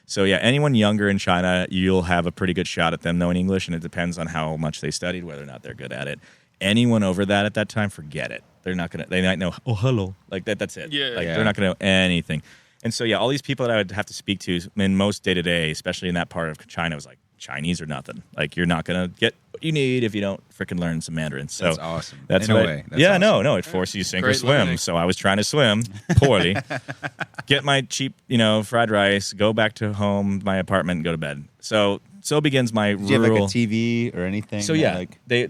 Speaker 4: So yeah, anyone younger in China, you'll have a pretty good shot at them knowing English, and it depends on how much they studied, whether or not they're good at it. Anyone over that at that time, forget it. They're not gonna. They might know, oh hello, like that. That's it. They're not gonna know anything. And so yeah, all these people that I would have to speak to in most day to day, especially in that part of China, was like Chinese or nothing. Like you're not gonna get what you need if you don't freaking learn some Mandarin. So
Speaker 3: that's awesome.
Speaker 4: That's
Speaker 3: in
Speaker 4: what.
Speaker 3: A way. That's
Speaker 4: yeah,
Speaker 3: awesome.
Speaker 4: no, it forces you to sink or
Speaker 1: Great
Speaker 4: swim.
Speaker 1: learning.
Speaker 4: So I was trying to swim poorly, get my cheap, fried rice, go back to home, my apartment, and go to bed. So begins my
Speaker 3: Did you have like a TV or anything?
Speaker 4: So yeah,
Speaker 3: like
Speaker 4: they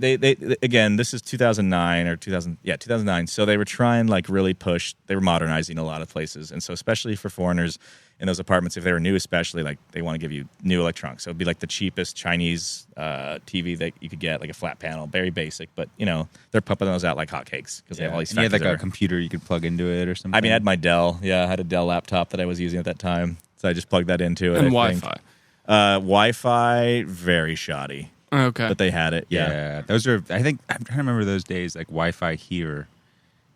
Speaker 4: again, this is 2009 or 2009. So they were trying like really push. They were modernizing a lot of places, and so especially for foreigners in those apartments, if they were new, especially like they want to give you new electronics. So it'd be like the cheapest Chinese TV that you could get, like a flat panel, very basic, but they're pumping those out like hotcakes because they have all these.
Speaker 3: And you had like
Speaker 4: factories
Speaker 3: a computer you could plug into it or something.
Speaker 4: I mean, I had my Dell. Yeah, I had a Dell laptop that I was using at that time, so I just plugged that into it.
Speaker 1: And
Speaker 4: I think.
Speaker 1: Wi-Fi.
Speaker 4: Wi-Fi, very shoddy.
Speaker 1: Okay.
Speaker 4: But they had it.
Speaker 3: Yeah, those are. I think I'm trying to remember those days, like Wi-Fi here,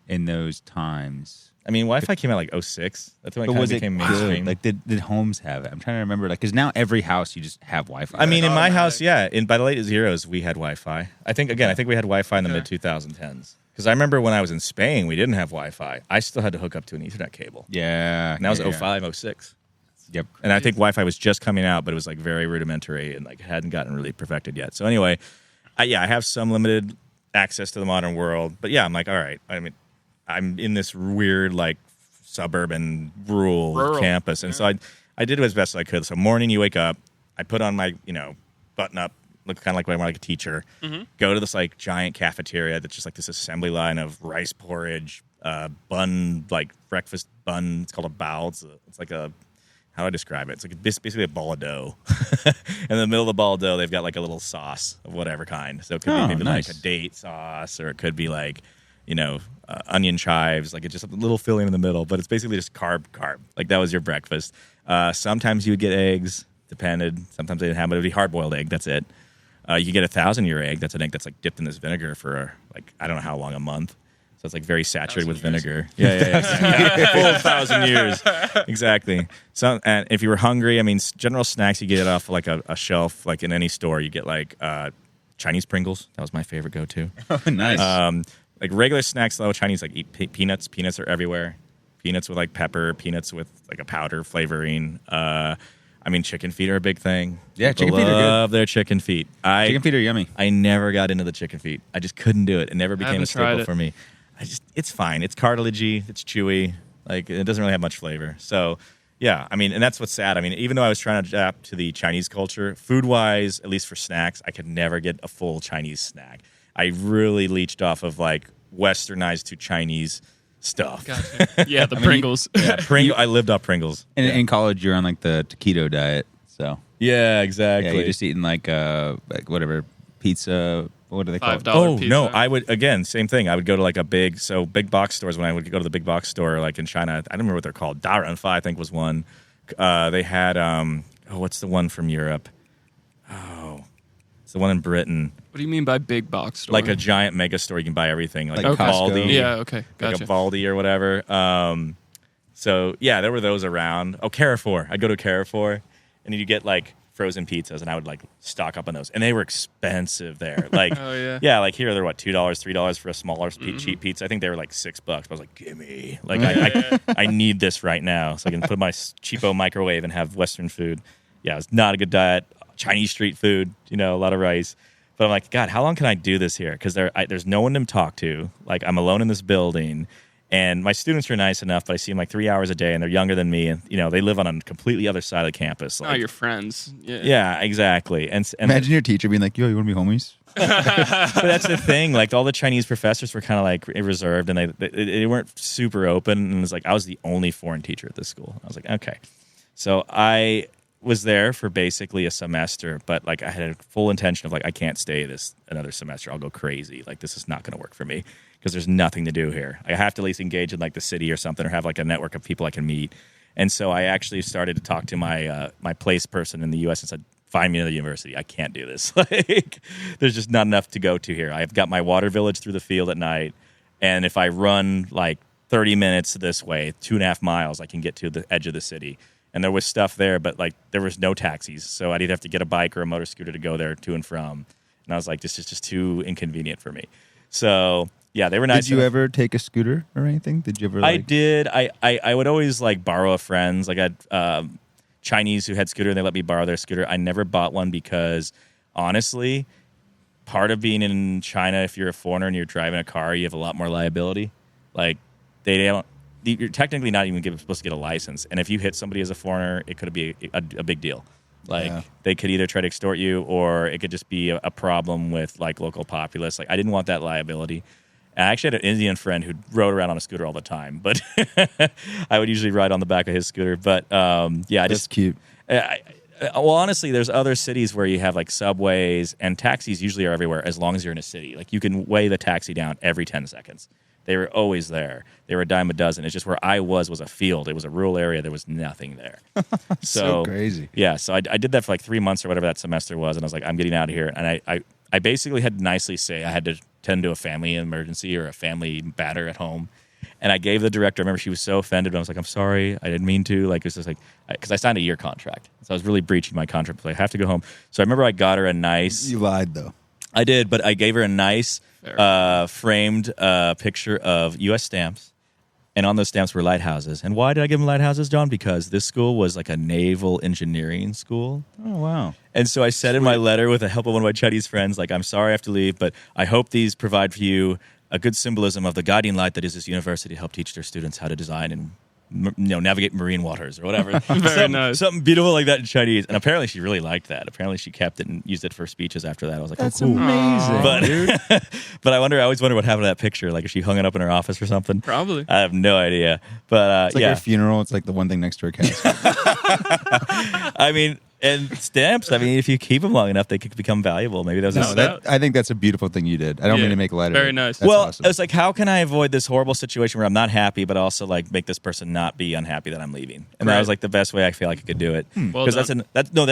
Speaker 3: in those times.
Speaker 4: I mean, Wi-Fi came out like 06. That's when it kind of became mainstream.
Speaker 3: Like, did homes have it? I'm trying to remember, like, because now every house you just have Wi-Fi.
Speaker 4: I mean, in my
Speaker 1: automatic.
Speaker 4: house, yeah. By the late zeros, we had Wi-Fi. I think we had Wi-Fi in the mid 2010s. Because I remember when I was in Spain, we didn't have Wi-Fi. I still had to hook up to an Ethernet cable.
Speaker 3: yeah,
Speaker 4: And that was
Speaker 3: yeah.
Speaker 4: 05, 06.
Speaker 3: Yep.
Speaker 4: And I think Wi-Fi was just coming out, but it was like very rudimentary and like hadn't gotten really perfected yet. So anyway, I have some limited access to the modern world. But yeah, I'm like, all right. I mean, I'm in this weird like suburban rural campus, and so I did as best as I could. So morning, you wake up, I put on my button up, look kind of like I'm like a teacher. Go to this like giant cafeteria that's just like this assembly line of rice porridge, bun, like breakfast bun. It's called a bao. It's like a, how do I describe it? It's like basically a ball of dough. In the middle of the ball of dough, they've got like a little sauce of whatever kind. So it could be maybe
Speaker 3: nice.
Speaker 4: like a date sauce, or it could be like onion chives, like it's just a little filling in the middle, but it's basically just carb. Like that was your breakfast. Sometimes you would get eggs, depended. Sometimes they didn't have, but it would be hard-boiled egg. That's it. You get 1,000-year egg. That's an egg that's like dipped in this vinegar for like I don't know how long, a month. So it's like very saturated with vinegar. Yeah. Full 1,000 years. Exactly. So, and if you were hungry, I mean, general snacks you get off like a shelf, like in any store, you get like Chinese Pringles. That was my favorite go-to.
Speaker 3: Oh, nice.
Speaker 4: Like regular snacks, though, Chinese like eat peanuts. Peanuts are everywhere. Peanuts with like pepper. Peanuts with like a powder flavoring. I mean, chicken feet are a big thing.
Speaker 3: Yeah,
Speaker 4: People
Speaker 3: chicken feet are good.
Speaker 4: love their chicken feet.
Speaker 3: Chicken feet are yummy.
Speaker 4: I never got into the chicken feet. I just couldn't do it. It never became a
Speaker 1: haven't tried
Speaker 4: staple
Speaker 1: it.
Speaker 4: for me. It's fine. It's cartilagey. It's chewy. Like it doesn't really have much flavor. So yeah, I mean, and that's what's sad. I mean, even though I was trying to adapt to the Chinese culture, food-wise, at least for snacks, I could never get a full Chinese snack. I really leached off of like westernized to Chinese stuff.
Speaker 1: Gotcha. Yeah, the Pringles.
Speaker 4: I lived off Pringles.
Speaker 3: And in college, you're on like the keto diet, so
Speaker 4: Yeah, exactly.
Speaker 3: yeah, you're just eating like whatever pizza. What do they call it?
Speaker 1: $5
Speaker 4: Oh
Speaker 1: pizza.
Speaker 4: no! I would again, same thing. I would go to like big box stores. When I would go to the big box store, like in China, I don't remember what they're called. Darenfa, I think, was one. They had what's the one from Europe? Oh, it's the one in Britain.
Speaker 1: What do you mean by big box store?
Speaker 4: Like a giant mega store, you can buy everything, like
Speaker 3: Like
Speaker 4: a
Speaker 3: Costco.
Speaker 4: Aldi,
Speaker 1: Yeah, okay.
Speaker 4: like
Speaker 1: Gotcha.
Speaker 4: a Baldi or whatever. So yeah, there were those around. Oh, Carrefour. I'd go to Carrefour, and you get like frozen pizzas, and I would like stock up on those, and they were expensive there. Like,
Speaker 1: Oh, yeah.
Speaker 4: like here they're what $2, $3 for a smaller cheap pizza. I think they were like $6. But I was like, gimme! Like I need this right now, so I can put my cheapo microwave and have Western food. Yeah, it's not a good diet. Chinese street food, a lot of rice. But I'm like, God, how long can I do this here? Because there's no one to talk to. Like I'm alone in this building. And my students are nice enough, but I see them like 3 hours a day, and they're younger than me, and they live on a completely other side of the campus.
Speaker 1: Not your friends.
Speaker 4: Yeah, exactly. And
Speaker 3: imagine your teacher being like, "Yo, you want to be homies?"
Speaker 4: But that's the thing. Like all the Chinese professors were kind of like reserved, and they weren't super open. And it was like I was the only foreign teacher at this school. I was like, okay. So I was there for basically a semester, but like I had a full intention of like I can't stay another semester. I'll go crazy. Like this is not going to work for me because there's nothing to do here. I have to at least engage in like the city or something, or have like a network of people I can meet. And so I actually started to talk to my place person in the U.S. and said, find me another university. I can't do this. Like, there's just not enough to go to here. I've got my water village through the field at night, and if I run like 30 minutes this way, 2.5 miles, I can get to the edge of the city. And there was stuff there, but like there was no taxis, so I'd either have to get a bike or a motor scooter to go there to and from. And I was like, this is just too inconvenient for me. So yeah, they were nice.
Speaker 3: Did you ever take a scooter or anything? Did you ever?
Speaker 4: I did. I would always like borrow a friend's. Like I had Chinese who had scooter, and they let me borrow their scooter. I never bought one because honestly, part of being in China, if you're a foreigner and you're driving a car, you have a lot more liability. Like they don't. You're technically not even supposed to get a license, and if you hit somebody as a foreigner, it could be a big deal. Like they could either try to extort you, or it could just be a problem with like local populace. Like I didn't want that liability. I actually had an Indian friend who rode around on a scooter all the time, but I would usually ride on the back of his scooter. But
Speaker 3: that's cute.
Speaker 4: Well, honestly, there's other cities where you have like subways, and taxis usually are everywhere as long as you're in a city. Like you can weigh the taxi down every 10 seconds. They were always there. They were a dime a dozen. It's just where I was a field. It was a rural area. There was nothing there.
Speaker 3: So crazy.
Speaker 4: Yeah, so I did that for like 3 months or whatever that semester was, and I was like, I'm getting out of here. And I basically had to nicely say I had to tend to a family emergency or a family matter at home. And I gave the director, I remember she was so offended, but I was like, I'm sorry, I didn't mean to. Like, it was just like, because I signed a year contract. So I was really breaching my contract. So I have to go home. So I remember I got her a nice.
Speaker 3: You lied, though.
Speaker 4: I did, but I gave her a nice framed picture of U.S. stamps. And on those stamps were lighthouses. And why did I give them lighthouses, John? Because this school was like a naval engineering school.
Speaker 3: Oh, wow.
Speaker 4: And so I said in my letter, with the help of one of my Chinese friends, like, I'm sorry I have to leave, but I hope these provide for you a good symbolism of the guiding light that is this university to help teach their students how to design and navigate marine waters or whatever.
Speaker 1: Nice.
Speaker 4: Something beautiful like that in Chinese. And apparently she really liked that. Apparently she kept it and used it for speeches after that. I was like,
Speaker 3: that's
Speaker 4: oh, cool.
Speaker 3: amazing.
Speaker 4: But I always wonder what happened to that picture. Like, if she hung it up in her office or something.
Speaker 1: Probably.
Speaker 4: I have no idea. But
Speaker 3: it's like her funeral. It's like the one thing next to her casket.
Speaker 4: I mean, and stamps, I mean, if you keep them long enough, they could become valuable. Maybe that was
Speaker 3: I think that's a beautiful thing you did. I don't mean to make light of it.
Speaker 1: Very nice.
Speaker 3: That's
Speaker 4: well,
Speaker 3: awesome.
Speaker 4: It's like, how can I avoid this horrible situation where I'm not happy, but also like make this person not be unhappy that I'm leaving? And that was like the best way I feel like I could do it. Because that's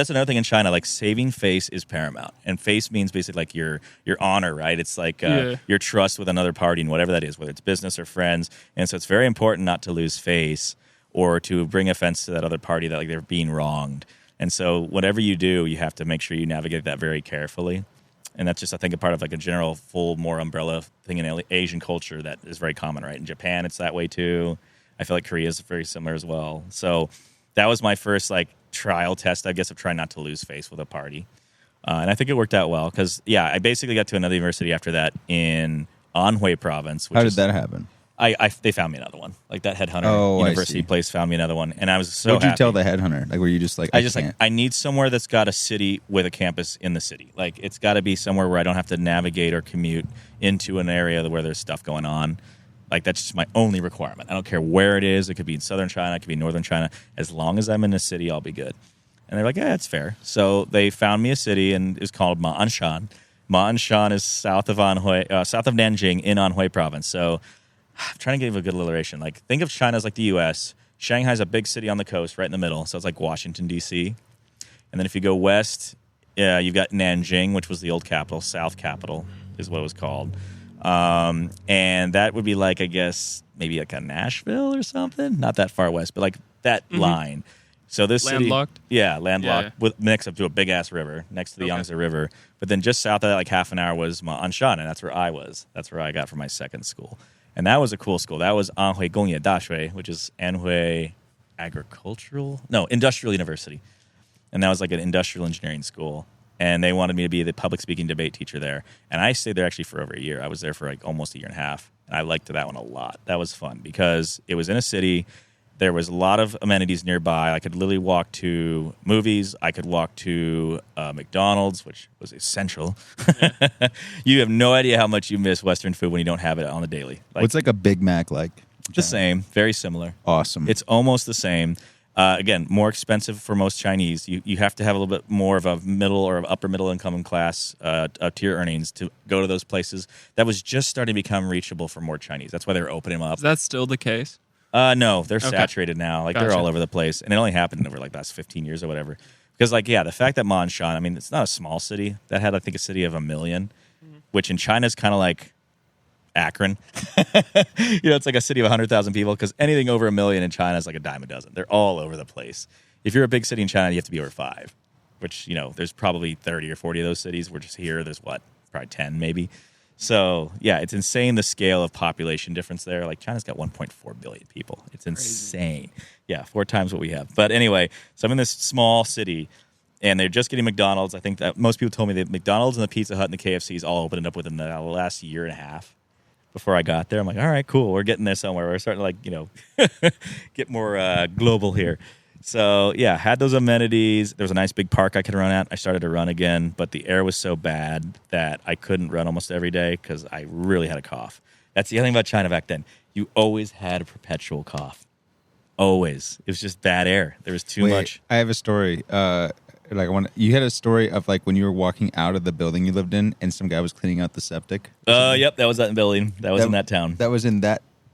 Speaker 4: another thing in China. Like, saving face is paramount, and face means basically like your honor, right? It's like your trust with another party, and whatever that is, whether it's business or friends. And so it's very important not to lose face or to bring offense to that other party that like they're being wronged. And so whatever you do, you have to make sure you navigate that very carefully. And that's just, I think, a part of like a general full, more umbrella thing in Asian culture that is very common, right? In Japan, it's that way too. I feel like Korea is very similar as well. So that was my first like trial test, I guess, of trying not to lose face with a party. And I think it worked out well because, I basically got to another university after that in Anhui province.
Speaker 3: How did that happen?
Speaker 4: They found me another one. Like, that headhunter university place found me another one, and I was so happy.
Speaker 3: What'd you tell the headhunter? Like, were you just like,
Speaker 4: I need somewhere that's got a city with a campus in the city. Like, it's got to be somewhere where I don't have to navigate or commute into an area where there's stuff going on. Like, that's just my only requirement. I don't care where it is. It could be in southern China. It could be northern China. As long as I'm in a city, I'll be good. And they're like, yeah, that's fair. So they found me a city, and it's called Ma'anshan. Ma'anshan is south of Nanjing in Anhui province. So I'm trying to give a good alliteration. Like, think of China as like the U.S. Shanghai's a big city on the coast, right in the middle. So it's like Washington, D.C. And then if you go west, you've got Nanjing, which was the old capital. South capital is what it was called. And that would be like, I guess, maybe like a Nashville or something. Not that far west, but like that line. So this
Speaker 1: landlocked?
Speaker 4: City, landlocked, with next up to a big-ass river, next to the Yangtze River. But then just south of that, like half an hour, was Ma'anshan, and that's where I was. That's where I got from my second school. And that was a cool school. That was Anhui Gongye Dashui, which is Anhui Industrial University. And that was like an industrial engineering school. And they wanted me to be the public speaking debate teacher there. And I stayed there actually for over a year. I was there for like almost a year and a half. And I liked that one a lot. That was fun because it was in a city. There was a lot of amenities nearby. I could literally walk to movies. I could walk to McDonald's, which was essential. Yeah. You have no idea how much you miss Western food when you don't have it on the daily.
Speaker 3: What's like a Big Mac like?
Speaker 4: The same, very similar.
Speaker 3: Awesome.
Speaker 4: It's almost the same. Again, more expensive for most Chinese. You have to have a little bit more of a middle or upper middle income class tier earnings to go to those places. That was just starting to become reachable for more Chinese. That's why they were opening them up.
Speaker 1: Is that still the case?
Speaker 4: No, they're saturated now. Like,
Speaker 1: Gotcha.
Speaker 4: they're all over the place. And it only happened over, like, the last 15 years or whatever. Because, like, yeah, the fact that Ma'anshan, I mean, it's not a small city. That had, I think, a city of 1 million, which in China is kind of like Akron. It's like a city of 100,000 people, because anything over 1 million in China is like a dime a dozen. They're all over the place. If you're a big city in China, you have to be over 5, which, there's probably 30 or 40 of those cities. We're just here. There's probably 10 maybe. So, yeah, it's insane the scale of population difference there. Like, China's got 1.4 billion people. It's insane. Yeah, 4 times what we have. But anyway, so I'm in this small city, and they're just getting McDonald's. I think that most people told me that McDonald's and the Pizza Hut and the KFCs all opened up within the last year and a half before I got there. I'm like, all right, cool. We're getting there somewhere. We're starting to, get more global here. So, yeah, had those amenities. There was a nice big park I could run at. I started to run again, but the air was so bad that I couldn't run almost every day because I really had a cough. That's the other thing about China back then. You always had a perpetual cough. Always. It was just bad air. There was too much.
Speaker 3: I have a story. You had a story of like when you were walking out of the building you lived in and some guy was cleaning out the septic.
Speaker 4: Yep, that was that building. That was in that town.
Speaker 3: That was in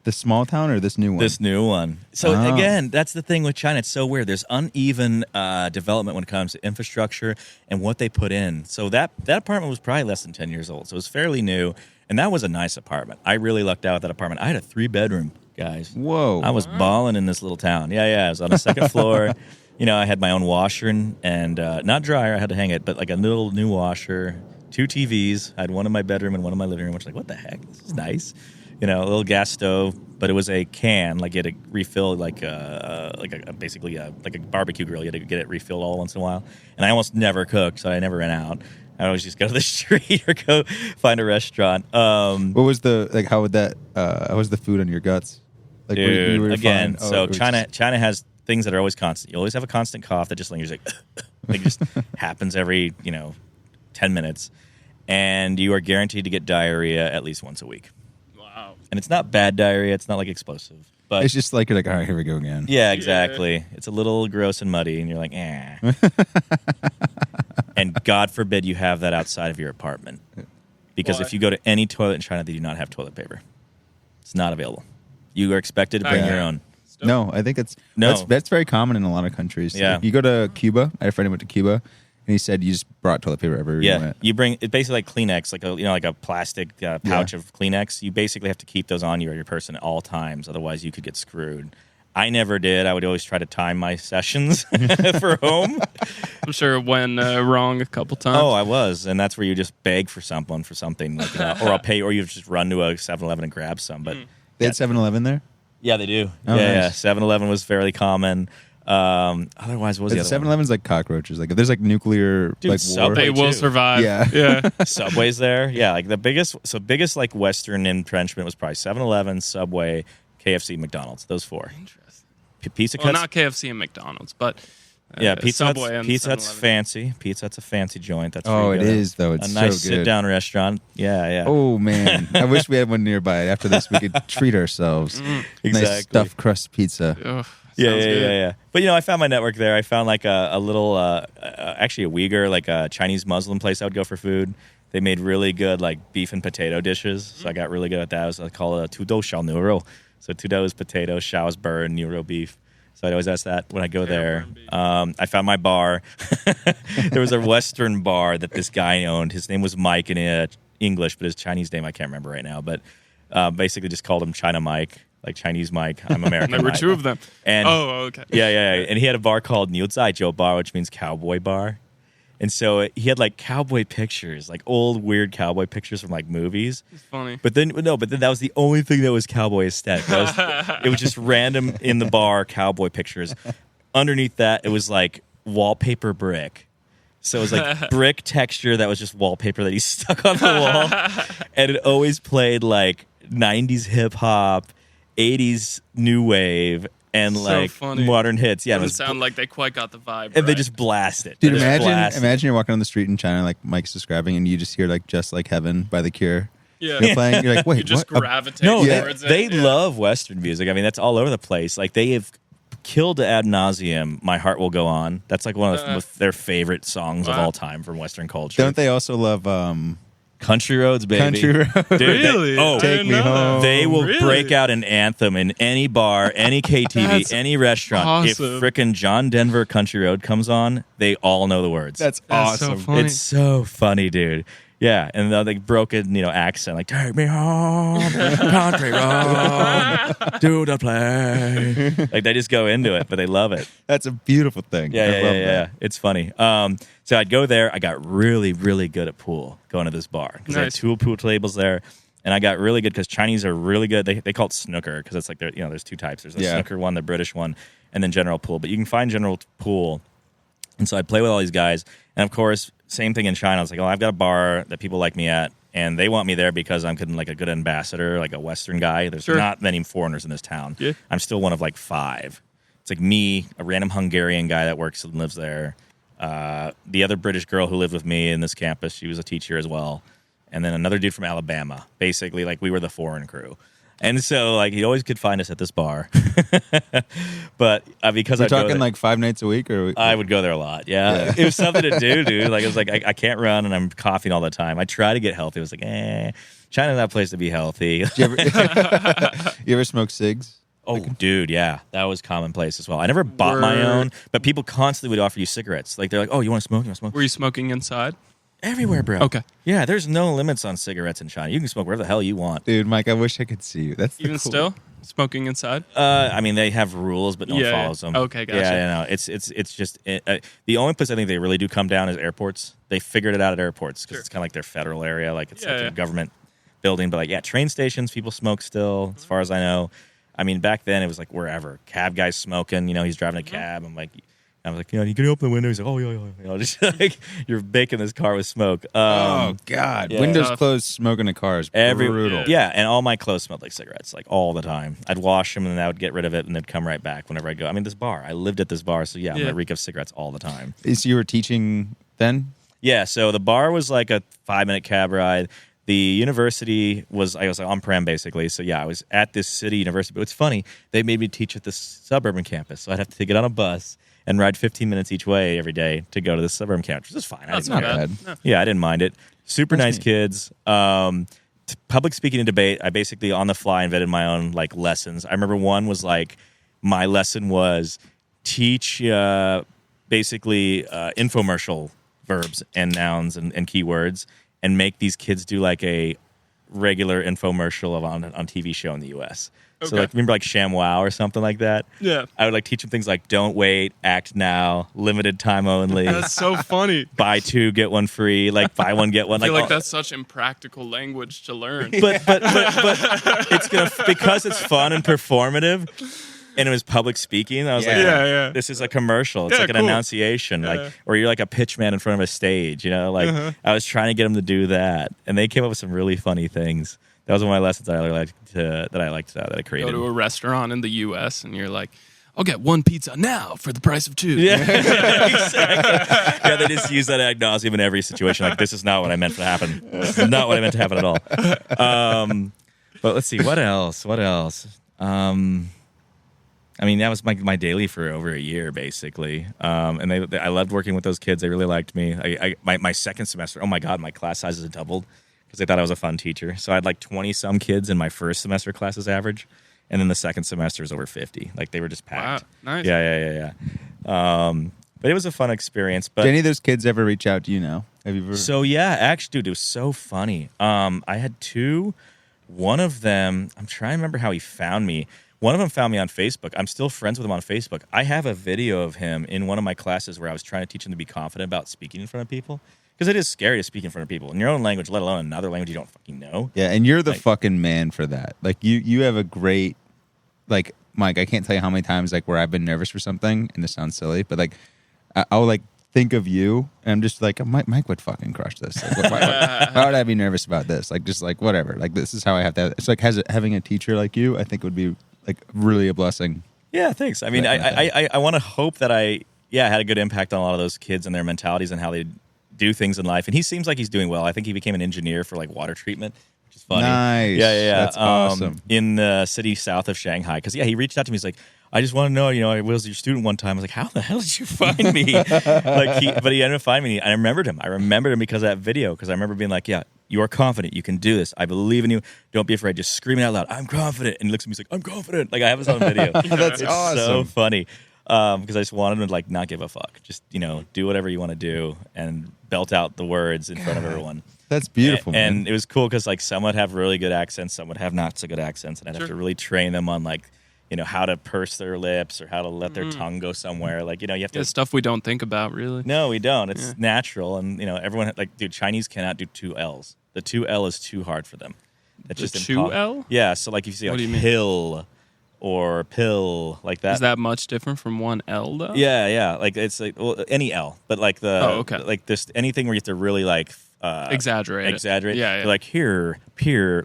Speaker 3: the small town or this new one?
Speaker 4: This new one. So again, that's the thing with China. It's so weird. There's uneven development when it comes to infrastructure and what they put in. So that apartment was probably less than 10 years old. So it was fairly new. And that was a nice apartment. I really lucked out with that apartment. I had a 3-bedroom, guys.
Speaker 3: Whoa.
Speaker 4: I was balling in this little town. Yeah. I was on the second floor. I had my own washer and not dryer. I had to hang it, but like a little new washer, 2 TVs. I had one in my bedroom and one in my living room, which was like, what the heck? This is nice. A little gas stove, but it was a can. Like, you had to refill, basically a barbecue grill. You had to get it refilled all once in a while. And I almost never cooked, so I never ran out. I always just go to the street or go find a restaurant.
Speaker 3: What was how was the food on your guts? Like,
Speaker 4: dude,
Speaker 3: were
Speaker 4: again,
Speaker 3: fine?
Speaker 4: So China has things that are always constant. You always have a constant cough that just lingers, like just happens every, 10 minutes. And you are guaranteed to get diarrhea at least once a week. And it's not bad diarrhea. It's not like explosive. But
Speaker 3: it's just like, you're like, all right, here we go again.
Speaker 4: Yeah, exactly. Yeah. It's a little gross and muddy, and you're like, eh. And God forbid you have that outside of your apartment. Because if you go to any toilet in China, they do not have toilet paper. It's not available. You are expected to bring your own.
Speaker 3: No, I think that's very common in a lot of countries.
Speaker 4: Yeah.
Speaker 3: Like, you go to Cuba. I had a friend who went to Cuba. And he said you just brought toilet paper everywhere you went.
Speaker 4: You bring it's basically like Kleenex, like a plastic pouch of Kleenex. You basically have to keep those on your person at all times, otherwise you could get screwed. I never did. I would always try to time my sessions for home.
Speaker 1: I'm sure it went wrong a couple times.
Speaker 4: Oh, I was, and that's where you just beg for something, like, or I'll pay, or you just run to a 7-Eleven and grab some. But
Speaker 3: they had 7-Eleven there.
Speaker 4: Yeah, they do.
Speaker 3: Oh,
Speaker 4: yeah,
Speaker 3: nice.
Speaker 4: 7-Eleven was fairly common. Otherwise, what was the other
Speaker 3: 7-Eleven's like cockroaches. Like, if there's like nuclear war,
Speaker 4: Subway
Speaker 1: they will
Speaker 4: too.
Speaker 1: survive.
Speaker 3: Yeah.
Speaker 4: Subway's there. Yeah, like the biggest like Western entrenchment was probably 7-Eleven, Subway, KFC, McDonald's. Those 4.
Speaker 1: Interesting.
Speaker 4: Pizza Hut's.
Speaker 1: Well, not KFC and McDonald's, but
Speaker 4: Pizza
Speaker 1: Subway and
Speaker 4: Pizza Hut's
Speaker 1: 7-Eleven.
Speaker 4: fancy. Pizza Hut's a fancy joint. That's
Speaker 3: Oh,
Speaker 4: pretty
Speaker 3: it
Speaker 4: good.
Speaker 3: is though. It's
Speaker 4: a nice
Speaker 3: so good.
Speaker 4: sit-down restaurant. Yeah.
Speaker 3: Oh man, I wish we had one nearby. After this, we could treat ourselves.
Speaker 4: Exactly.
Speaker 3: Nice stuffed crust pizza.
Speaker 1: Ugh,
Speaker 4: Yeah.
Speaker 1: sounds good.
Speaker 4: But I found my network there. I found like a little, actually a Uyghur, like a Chinese Muslim place I would go for food. They made really good like beef and potato dishes, so I got really good at that. It was called a tudou xiao nuro. So tudou is potato, xiao is bird, nuro beef. So I'd always ask that when I go there. I found my bar. There was a Western bar that this guy owned. His name was Mike in English, but his Chinese name I can't remember right now. But basically just called him China Mike, like Chinese Mike. I'm American
Speaker 1: There were
Speaker 4: Mike.
Speaker 1: 2 of them.
Speaker 4: And
Speaker 1: okay.
Speaker 4: Yeah. And he had a bar called Niu Zai Jiu Bar, which means cowboy bar. And so he had like cowboy pictures, like old weird cowboy pictures from like movies.
Speaker 1: It's funny.
Speaker 4: But then that was the only thing that was cowboy aesthetic. It was just random in the bar cowboy pictures. Underneath that, it was like wallpaper brick. So it was like brick texture that was just wallpaper that he stuck on the wall. And it always played like 90s hip hop, 80s new wave, and
Speaker 1: So
Speaker 4: like
Speaker 1: funny.
Speaker 4: modern hits. Yeah, it
Speaker 1: Doesn't
Speaker 4: was
Speaker 1: sound like they quite got the vibe.
Speaker 4: and they
Speaker 1: right.
Speaker 4: just blast it.
Speaker 5: Dude,
Speaker 4: They just blast it.
Speaker 5: imagine you're walking on the street in China, like Mike's describing, and you just hear like "Just Like Heaven" by The Cure.
Speaker 1: Yeah.
Speaker 5: You're playing. You're like, wait,
Speaker 1: You just
Speaker 5: what?
Speaker 1: gravitate
Speaker 4: No,
Speaker 1: towards
Speaker 4: they
Speaker 1: it. Yeah.
Speaker 4: love Western music. I mean, that's all over the place. Like they have killed ad nauseum. My Heart Will Go On. That's like one of their favorite songs of
Speaker 1: Wow.
Speaker 4: all time from Western culture.
Speaker 5: Don't they also love
Speaker 4: Country Roads, baby.
Speaker 5: Country Road?
Speaker 4: Dude,
Speaker 1: Really?
Speaker 4: oh,
Speaker 1: I
Speaker 5: Take
Speaker 1: didn't
Speaker 5: Me
Speaker 1: know that.
Speaker 5: Home.
Speaker 4: they will
Speaker 1: Really?
Speaker 4: break out an anthem in any bar, any KTV,
Speaker 1: That's
Speaker 4: any restaurant.
Speaker 1: awesome.
Speaker 4: If frickin' John Denver Country Road comes on, they all know the words.
Speaker 5: That's
Speaker 1: That's so
Speaker 5: awesome.
Speaker 1: funny.
Speaker 4: It's so funny, dude. Yeah, and the like broken, accent, like "Take me home, country road, to the play." Like they just go into it, but they love it.
Speaker 5: That's a beautiful thing.
Speaker 4: Yeah,
Speaker 5: I
Speaker 4: yeah,
Speaker 5: love
Speaker 4: yeah,
Speaker 5: that.
Speaker 4: It's funny. So I'd go there. I got really, really good at pool going to this bar because they had
Speaker 1: Nice.
Speaker 4: 2 pool tables there, and I got really good because Chinese are really good. They call it snooker because it's like there's 2 types. There's the
Speaker 5: Yeah.
Speaker 4: snooker one, the British one, and then general pool. But you can find general pool. And so I'd play with all these guys. And of course, same thing in China. I was like, I've got a bar that people like me at, and they want me there because I'm like a good ambassador, like a Western guy. There's
Speaker 1: Sure.
Speaker 4: not many foreigners in this town.
Speaker 1: Yeah.
Speaker 4: I'm still one of like 5. It's like me, a random Hungarian guy that works and lives there. The other British girl who lived with me in this campus, she was a teacher as well. And then another dude from Alabama. Basically, like we were the foreign crew. And so, like, he always could find us at this bar. But because
Speaker 5: We're
Speaker 4: I'd go
Speaker 5: talking
Speaker 4: there-
Speaker 5: like 5 nights a week, or
Speaker 4: I would go there a lot. Yeah. It was something to do, dude. Like, it was like, I can't run and I'm coughing all the time. I try to get healthy. It was like, China's not a place to be healthy.
Speaker 5: you ever smoke cigs?
Speaker 4: Oh, dude, yeah. That was commonplace as well. I never bought my
Speaker 1: Word.
Speaker 4: own, but people constantly would offer you cigarettes. Like, they're like, oh, you want to smoke? You want to smoke?
Speaker 1: Were you smoking inside?
Speaker 4: Everywhere, bro.
Speaker 1: Okay.
Speaker 4: Yeah, there's no limits on cigarettes in China. You can smoke wherever the hell you want.
Speaker 5: Dude, Mike, I wish I could see you. That's the
Speaker 1: Even
Speaker 5: cool-
Speaker 1: still smoking inside?
Speaker 4: I mean, they have rules, but no one
Speaker 1: Yeah,
Speaker 4: follows them.
Speaker 1: okay, gotcha.
Speaker 4: Yeah, no, it's just the only place I think they really do come down is airports. They figured it out at airports because
Speaker 1: Sure.
Speaker 4: it's kind of like their federal area, like it's
Speaker 1: Yeah,
Speaker 4: like
Speaker 1: yeah.
Speaker 4: a government building. But like, yeah, train stations, people smoke still, as far as I know. I mean, back then it was like wherever. Cab guy's smoking, he's driving a cab. I was like, you can you open the window? He's like, oh, yeah. Just like you're baking this car with smoke.
Speaker 5: Oh God,
Speaker 4: yeah.
Speaker 5: windows
Speaker 1: Tough.
Speaker 5: closed, smoking a car is
Speaker 4: Every
Speaker 5: brutal.
Speaker 4: yeah, and all my clothes smelled like cigarettes, like all the time. I'd wash them and then I would get rid of it, and they'd come right back whenever I go. I mean, this bar, I lived at this bar, so yeah, I'm
Speaker 1: Yeah.
Speaker 4: gonna reek of cigarettes all the time.
Speaker 5: So you were teaching then?
Speaker 4: Yeah, so the bar was like a 5-minute cab ride. The university was on-prem basically. So yeah, I was at this city university. But it's funny, they made me teach at this suburban campus, so I'd have to get on a bus and ride 15 minutes each way every day to go to the suburban campus, which is fine.
Speaker 1: That's
Speaker 5: not
Speaker 1: not
Speaker 5: bad.
Speaker 1: bad. No.
Speaker 4: Yeah, I didn't mind it. Super nice
Speaker 5: neat.
Speaker 4: kids. Public speaking and debate. I basically on the fly invented my own like lessons. I remember one was like my lesson was teach basically infomercial verbs and nouns and keywords and make these kids do like a regular infomercial on TV show in the U.S. So
Speaker 1: Okay.
Speaker 4: like remember like ShamWow or something like that.
Speaker 1: Yeah.
Speaker 4: I would like teach them things like don't wait, act now, limited time only.
Speaker 1: That's so funny.
Speaker 4: Buy 2 get 1 free, like buy 1 get 1.
Speaker 1: I feel like
Speaker 4: oh,
Speaker 1: that's such impractical language to learn.
Speaker 4: but it's gonna because it's fun and performative, and it was public speaking. I was like,
Speaker 1: Yeah, yeah.
Speaker 4: this is a commercial. It's
Speaker 1: Yeah,
Speaker 4: like an
Speaker 1: cool.
Speaker 4: enunciation,
Speaker 1: Yeah.
Speaker 4: like or you're like a pitch man in front of a stage. Like I was trying to get them to do that, and they came up with some really funny things. That was one of my lessons that I
Speaker 1: Go
Speaker 4: created.
Speaker 1: to a restaurant in the U.S. and you're like, I'll get 1 pizza now for the price of 2.
Speaker 4: Yeah, exactly. Yeah, they just use that ad nauseum in every situation. Like, this is not what I meant to happen. This is not what I meant to happen at all. But let's see, what else? I mean, that was my daily for over a year, basically. And I loved working with those kids. They really liked me. My second semester, oh my God, my class sizes had doubled because they thought I was a fun teacher. So I had like 20-some kids in my first semester classes average. And then the second semester was over 50. Like, they were just packed.
Speaker 1: Wow, nice.
Speaker 4: Yeah. But it was a fun experience. But
Speaker 5: Did any of those kids ever reach out to you now? Have you ever?
Speaker 4: so yeah, actually, dude, it was so funny. I had 2. One of them, I'm trying to remember how he found me. One of them found me on Facebook. I'm still friends with him on Facebook. I have a video of him in one of my classes where I was trying to teach him to be confident about speaking in front of people. Because it is scary to speak in front of people in your own language, let alone another language you don't fucking know.
Speaker 5: Yeah, and you're the
Speaker 4: Like-
Speaker 5: fucking man for that. Like you have a great, like Mike. I can't tell you how many times like where I've been nervous for something, and this sounds silly, but like I'll like think of you, and I'm just like, Mike would fucking crush this. Like, why would I be nervous about this? Like, just like whatever. Like, this is how I have to. It's like having a teacher like you, I think would be like really a blessing.
Speaker 4: Yeah, thanks. I mean, I want to hope that I had a good impact on a lot of those kids and their mentalities and how they do things in life. And he seems like he's doing well. I think he became an engineer for like water treatment, which is funny.
Speaker 5: Nice.
Speaker 4: Yeah.
Speaker 5: That's awesome.
Speaker 4: In the city south of Shanghai. Because, he reached out to me. He's like, I just want to know, I was your student one time. I was like, how the hell did you find me? But he ended up finding me. I remembered him. I remembered him because of that video. Because I remember being like, yeah, you are confident. You can do this. I believe in you. Don't be afraid. Just screaming out loud, I'm confident. And he looks at me, he's like, I'm confident. Like, I have this on video.
Speaker 5: That's
Speaker 4: it's
Speaker 5: awesome.
Speaker 4: so funny. Because I just wanted him to like not give a fuck. Just, do whatever you want to do and belt out the words in front of everyone.
Speaker 5: That's beautiful, man.
Speaker 4: And it was cool because like some would have really good accents, some would have not so good accents, and I'd have to really train them on like, how to purse their lips or how to let their tongue go somewhere. Like, you have to.
Speaker 1: It's stuff we don't think about, really.
Speaker 4: No, we don't. It's natural, and everyone like, dude, Chinese cannot do two L's. The 2L is too hard for them. That's just
Speaker 1: impossible. 2L?
Speaker 4: Yeah. So like if you see
Speaker 1: What
Speaker 4: like
Speaker 1: do you mean?
Speaker 4: hill or pill like that.
Speaker 1: Is that much different from one L though?
Speaker 4: Yeah. Like it's like any L, but like like this anything where you have to really like
Speaker 1: exaggerate.
Speaker 4: Yeah. Like here,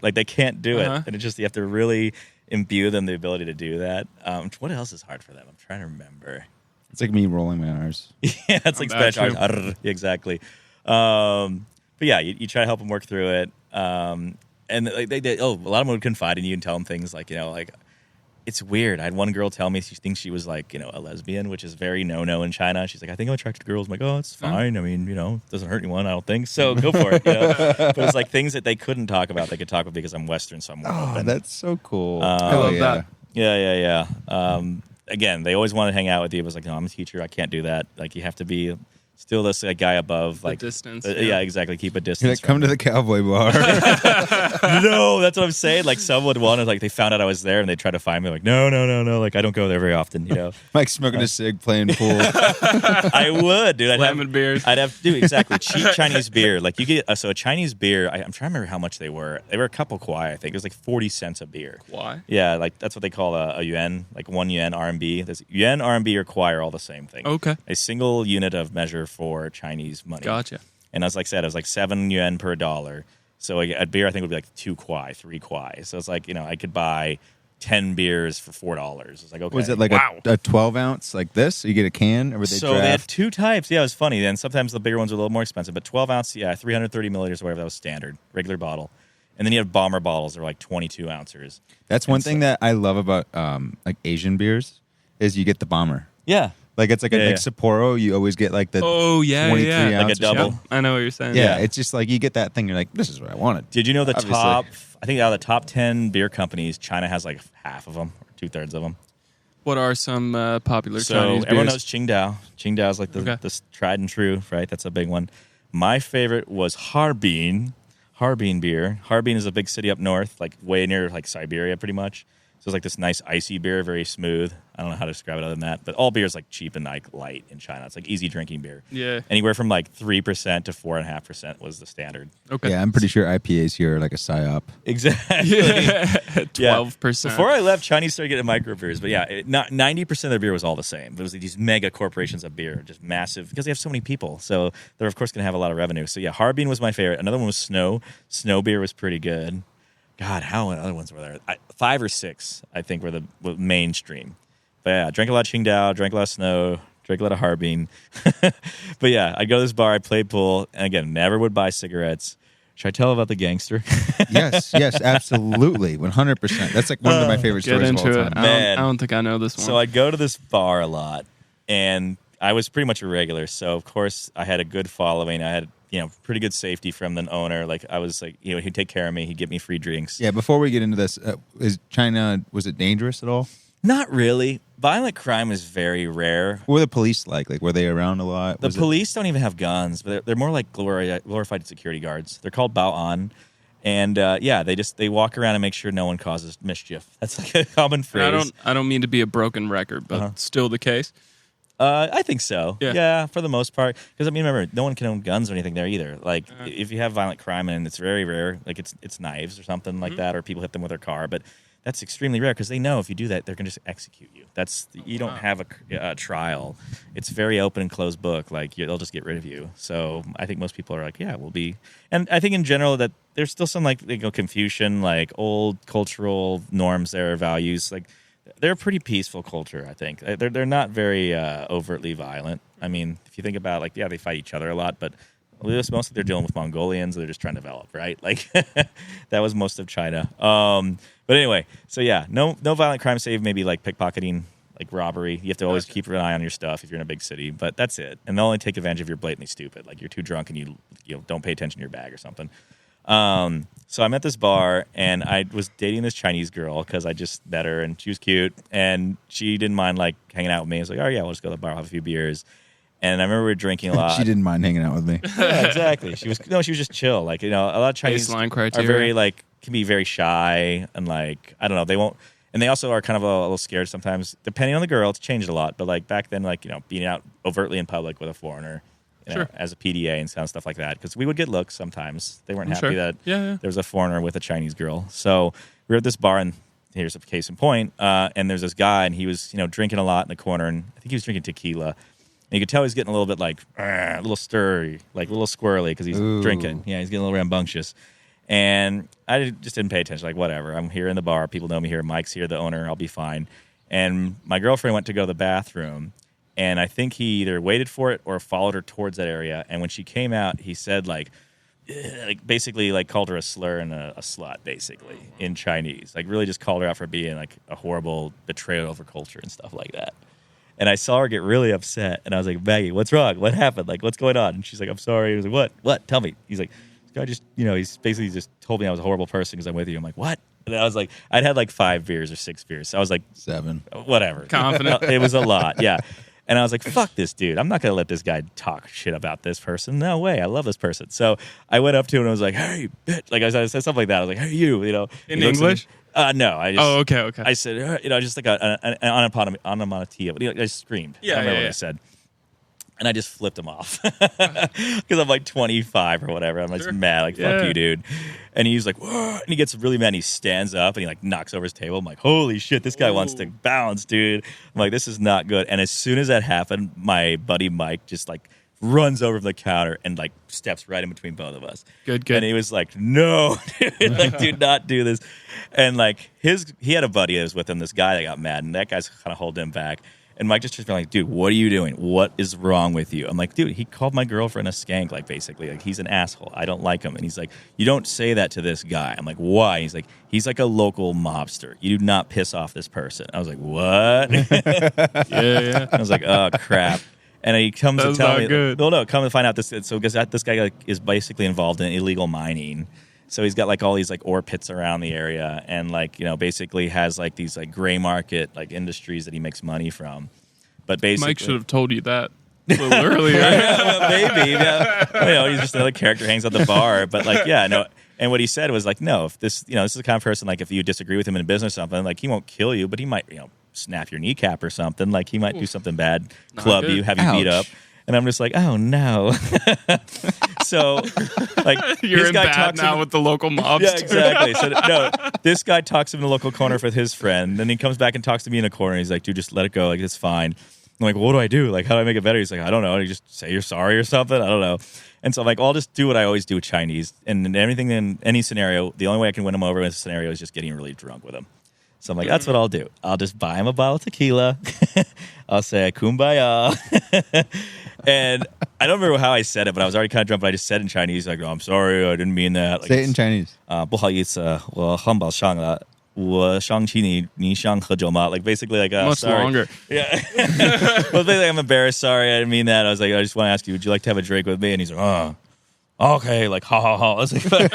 Speaker 4: like they can't do it, and it's just you have to really imbue them the ability to do that. What else is hard for them? I'm trying to remember.
Speaker 5: It's like me rolling my R's.
Speaker 4: Yeah, it's like Spanish R's. Exactly. But yeah, you try to help them work through it. And like a lot of them would confide in you and tell them things like, like, it's weird. I had one girl tell me she thinks she was like, a lesbian, which is very no in China. She's like, I think I'm attracted to girls. I'm like, oh, it's fine. I mean, it doesn't hurt anyone, I don't think. So go for it. But it's like things that they couldn't talk about, they could talk about because I'm Western, so I'm more open.
Speaker 5: That's so cool.
Speaker 1: I love that.
Speaker 4: Yeah. Again, they always want to hang out with you. It was like, no, I'm a teacher. I can't do that. Like, you have to be still this guy above, like
Speaker 1: distance.
Speaker 4: Yeah, exactly. Keep a distance.
Speaker 5: Come to the cowboy bar.
Speaker 4: No, that's what I'm saying. Like, some would want to, like, they found out I was there and they tried to find me. Like, no. Like, I don't go there very often.
Speaker 5: Mike smoking a cig, playing pool.
Speaker 4: I would, dude.
Speaker 1: Slamming beers.
Speaker 4: I'd have to do exactly cheap Chinese beer. Like, you get a Chinese beer. I'm trying to remember how much they were. They were a couple kwai. I think it was like 40 cents a beer.
Speaker 1: Kwai?
Speaker 4: Yeah, like that's what they call a yuan, like 1 yuan RMB. There's yuan, RMB, or kwai are all the same thing.
Speaker 1: Okay.
Speaker 4: A single unit of measure for Chinese money.
Speaker 1: Gotcha.
Speaker 4: And as I said, it was like 7 yuan per dollar. So a beer, I think, would be like 2 kwai, 3 kwai. So it's like, I could buy 10 beers for $4. It's like, okay.
Speaker 5: Was it like a 12 ounce like this? You get a can, or were they
Speaker 4: So they had
Speaker 5: draft?
Speaker 4: 2 types. Yeah, it was funny. Then sometimes the bigger ones were a little more expensive, but 12 ounce, 330 milliliters, or whatever, that was standard, regular bottle. And then you have bomber bottles. They're like 22 ounces.
Speaker 5: That's one thing that I love about like Asian beers is you get the bomber.
Speaker 4: Yeah.
Speaker 5: Like it's like like Sapporo, you always get like the 23
Speaker 1: yeah.
Speaker 5: ounce
Speaker 4: Like a double.
Speaker 1: Yep, I know what you're saying.
Speaker 5: Yeah, it's just like you get that thing. You're like, this is what I wanted.
Speaker 4: Did you know the
Speaker 5: Obviously.
Speaker 4: top? I think out of the top 10 beer companies, China has like half of them, or 2/3 of them.
Speaker 1: What are some popular
Speaker 4: So
Speaker 1: Chinese
Speaker 4: everyone
Speaker 1: beers?
Speaker 4: knows Qingdao. Qingdao is like the tried and true, right? That's a big one. My favorite was Harbin. Harbin beer. Harbin is a big city up north, like way near like Siberia, pretty much. So it's like this nice icy beer, very smooth. I don't know how to describe it other than that. But all beer is like cheap and like light in China. It's like easy drinking beer.
Speaker 1: Yeah.
Speaker 4: Anywhere from like 3% to 4.5% was the standard.
Speaker 1: Okay.
Speaker 5: Yeah, I'm pretty sure IPAs here are like a psyop.
Speaker 4: Exactly.
Speaker 1: 12%.
Speaker 4: Before I left, Chinese started getting microbrews. But yeah, 90% of their beer was all the same. It was like these mega corporations of beer, just massive, because they have so many people. So they're, of course, going to have a lot of revenue. So yeah, Harbin was my favorite. Another one was Snow. Snow beer was pretty good. God, how many other ones were there? 5 or 6, I think, were the mainstream. But yeah, drank a lot of Qingdao, drank a lot of Snow, drank a lot of Harbin. But yeah, I'd go to this bar, I'd play pool, and again, never would buy cigarettes. Should I tell about the gangster?
Speaker 5: Yes, absolutely, 100%. That's like one of my favorite
Speaker 1: Get
Speaker 5: stories of
Speaker 1: into
Speaker 5: all
Speaker 1: it.
Speaker 5: time.
Speaker 4: Man.
Speaker 1: I don't think I know this one.
Speaker 4: So I'd go to this bar a lot, and I was pretty much a regular. So, of course, I had a good following. I had pretty good safety from the owner. Like, I was like, he'd take care of me. He'd give me free drinks.
Speaker 5: Yeah, before we get into this, is China, was it dangerous at all?
Speaker 4: Not really. Violent crime is very rare.
Speaker 5: What were the police like? Like, were they around a lot?
Speaker 4: The police don't even have guns, but they're more like glorified security guards. They're called Bao'an. And they walk around and make sure no one causes mischief. That's like a common phrase.
Speaker 1: I don't mean to be a broken record, but still the case.
Speaker 4: I think so.
Speaker 1: Yeah.
Speaker 4: Yeah, for the most part. Because, I mean, remember, no one can own guns or anything there either. Like, if you have violent crime, and it's very rare, like it's knives or something like that, or people hit them with their car. But that's extremely rare because they know if you do that, they're going to just execute you. You don't have a trial. It's very open and closed book. Like they'll just get rid of you. So I think most people are like, yeah, we'll be. And I think in general that there's still some like Confucian, like old cultural norms there, values. Like they're a pretty peaceful culture. I think they're not very overtly violent. I mean, if you think about like, yeah, they fight each other a lot, but mostly they're dealing with Mongolians. They're just trying to develop, right? Like that was most of China. But anyway, so yeah, no violent crime save maybe like pickpocketing, like robbery. You have to always keep an eye on your stuff if you're in a big city, but that's it. And they'll only take advantage if you're blatantly stupid, like you're too drunk and you don't pay attention to your bag or something. So I'm at this bar and I was dating this Chinese girl because I just met her and she was cute and she didn't mind like hanging out with me. I was like, oh yeah, we'll just go to the bar, have a few beers. And I remember we were drinking a lot.
Speaker 5: She didn't mind hanging out with me.
Speaker 4: Yeah, exactly. She was just chill. Like, a lot of Chinese
Speaker 1: Baseline
Speaker 4: are
Speaker 1: criteria.
Speaker 4: very like can be very shy and like I don't know, they won't, and they also are kind of a little scared sometimes. Depending on the girl, it's changed a lot. But like back then, like being out overtly in public with a foreigner, as a PDA and stuff like that, because we would get looks sometimes. They weren't happy that there was a foreigner with a Chinese girl. So we were at this bar, and here's a case in point. And there's this guy, and he was drinking a lot in the corner, and I think he was drinking tequila. And you could tell he's getting a little bit like a little stirry, like a little squirrely because he's drinking. Yeah, he's getting a little rambunctious. And I just didn't pay attention. Like, whatever. I'm here in the bar. People know me here. Mike's here, the owner. I'll be fine. And my girlfriend went to go to the bathroom. And I think he either waited for it or followed her towards that area. And when she came out, he said, basically called her a slur and a slut, basically, in Chinese. Like, really just called her out for being, like, a horrible betrayal of her culture and stuff like that. And I saw her get really upset. And I was like, Maggie, what's wrong? What happened? Like, what's going on? And she's like, I'm sorry. I was like, what? What? Tell me. He's like, this guy just, he's basically just told me I was a horrible person because I'm with you. I'm like, what? And I was like, I'd had like 5 beers or 6 beers. So I was like,
Speaker 5: 7.
Speaker 4: Whatever.
Speaker 1: Confident.
Speaker 4: It was a lot. Yeah. And I was like, fuck this dude. I'm not going to let this guy talk shit about this person. No way. I love this person. So I went up to him and I was like, hey, bitch. Like I said something like that. I was like, hey, you,
Speaker 1: In English?
Speaker 4: No. I just,
Speaker 1: okay.
Speaker 4: I said, just like an onomatopoeia. I just screamed.
Speaker 1: Yeah,
Speaker 4: I don't remember what I said. And I just flipped him off because I'm like 25 or whatever. I'm just mad, like, fuck you, dude. And he's like, whoa. And he gets really mad. And he stands up and he like knocks over his table. I'm like, holy shit, this guy wants to bounce, dude. I'm like, this is not good. And as soon as that happened, my buddy Mike just like runs over from the counter and like steps right in between both of us.
Speaker 1: Good.
Speaker 4: And he was like, no, dude, like, do not do this. And like he had a buddy that was with him, this guy that got mad, and that guy's kind of holding him back. And Mike just like, dude, what are you doing? What is wrong with you? I'm like, dude, he called my girlfriend a skank, like, basically. Like, he's an asshole. I don't like him. And he's like, you don't say that to this guy. I'm like, why? He's like, he's like a local mobster. You do not piss off this person. I was like, what?
Speaker 1: Yeah.
Speaker 4: I was like, oh, crap. And he comes to tell me,
Speaker 1: good.
Speaker 4: No, come to find out this. So because this guy like, is basically involved in illegal mining. So he's got like all these like ore pits around the area, and like basically has like these like gray market like industries that he makes money from. But basically,
Speaker 1: Mike should have told you that a little earlier.
Speaker 4: Maybe, yeah. He's just another character, hangs out the bar. But like, yeah, no. And what he said was like, no, if this, this is the kind of person like if you disagree with him in business or something, like he won't kill you, but he might, snap your kneecap or something. Like he might do something bad, club you, have you beat up. And I'm just like, oh no. So, like,
Speaker 1: You're
Speaker 4: this
Speaker 1: in
Speaker 4: guy
Speaker 1: bad
Speaker 4: talks
Speaker 1: now
Speaker 4: him,
Speaker 1: with the local mobster.
Speaker 4: Yeah, exactly. So no, this guy talks him in the local corner with his friend. Then he comes back and talks to me in a corner. He's like, dude, just let it go. Like, it's fine. I'm like, what do I do? Like, how do I make it better? He's like, I don't know. You just say you're sorry or something. I don't know. And so I'm like, I'll just do what I always do with Chinese. And in everything, in any scenario, the only way I can win him over in this scenario is just getting really drunk with him. So I'm like, that's what I'll do. I'll just buy him a bottle of tequila. I'll say, kumbaya. And I don't remember how I said it, but I was already kind of drunk, but I just said it in Chinese. Like, oh, I'm sorry, I didn't mean that. Like,
Speaker 5: Say it in Chinese.
Speaker 4: 不好意思，我很抱歉了。我想起你，你想喝酒吗? Like basically like
Speaker 1: Much
Speaker 4: sorry.
Speaker 1: longer.
Speaker 4: Yeah. Well, basically I'm embarrassed. Sorry, I didn't mean that. I was like, I just want to ask you, would you like to have a drink with me? And he's like, okay, like ha ha ha. I was like,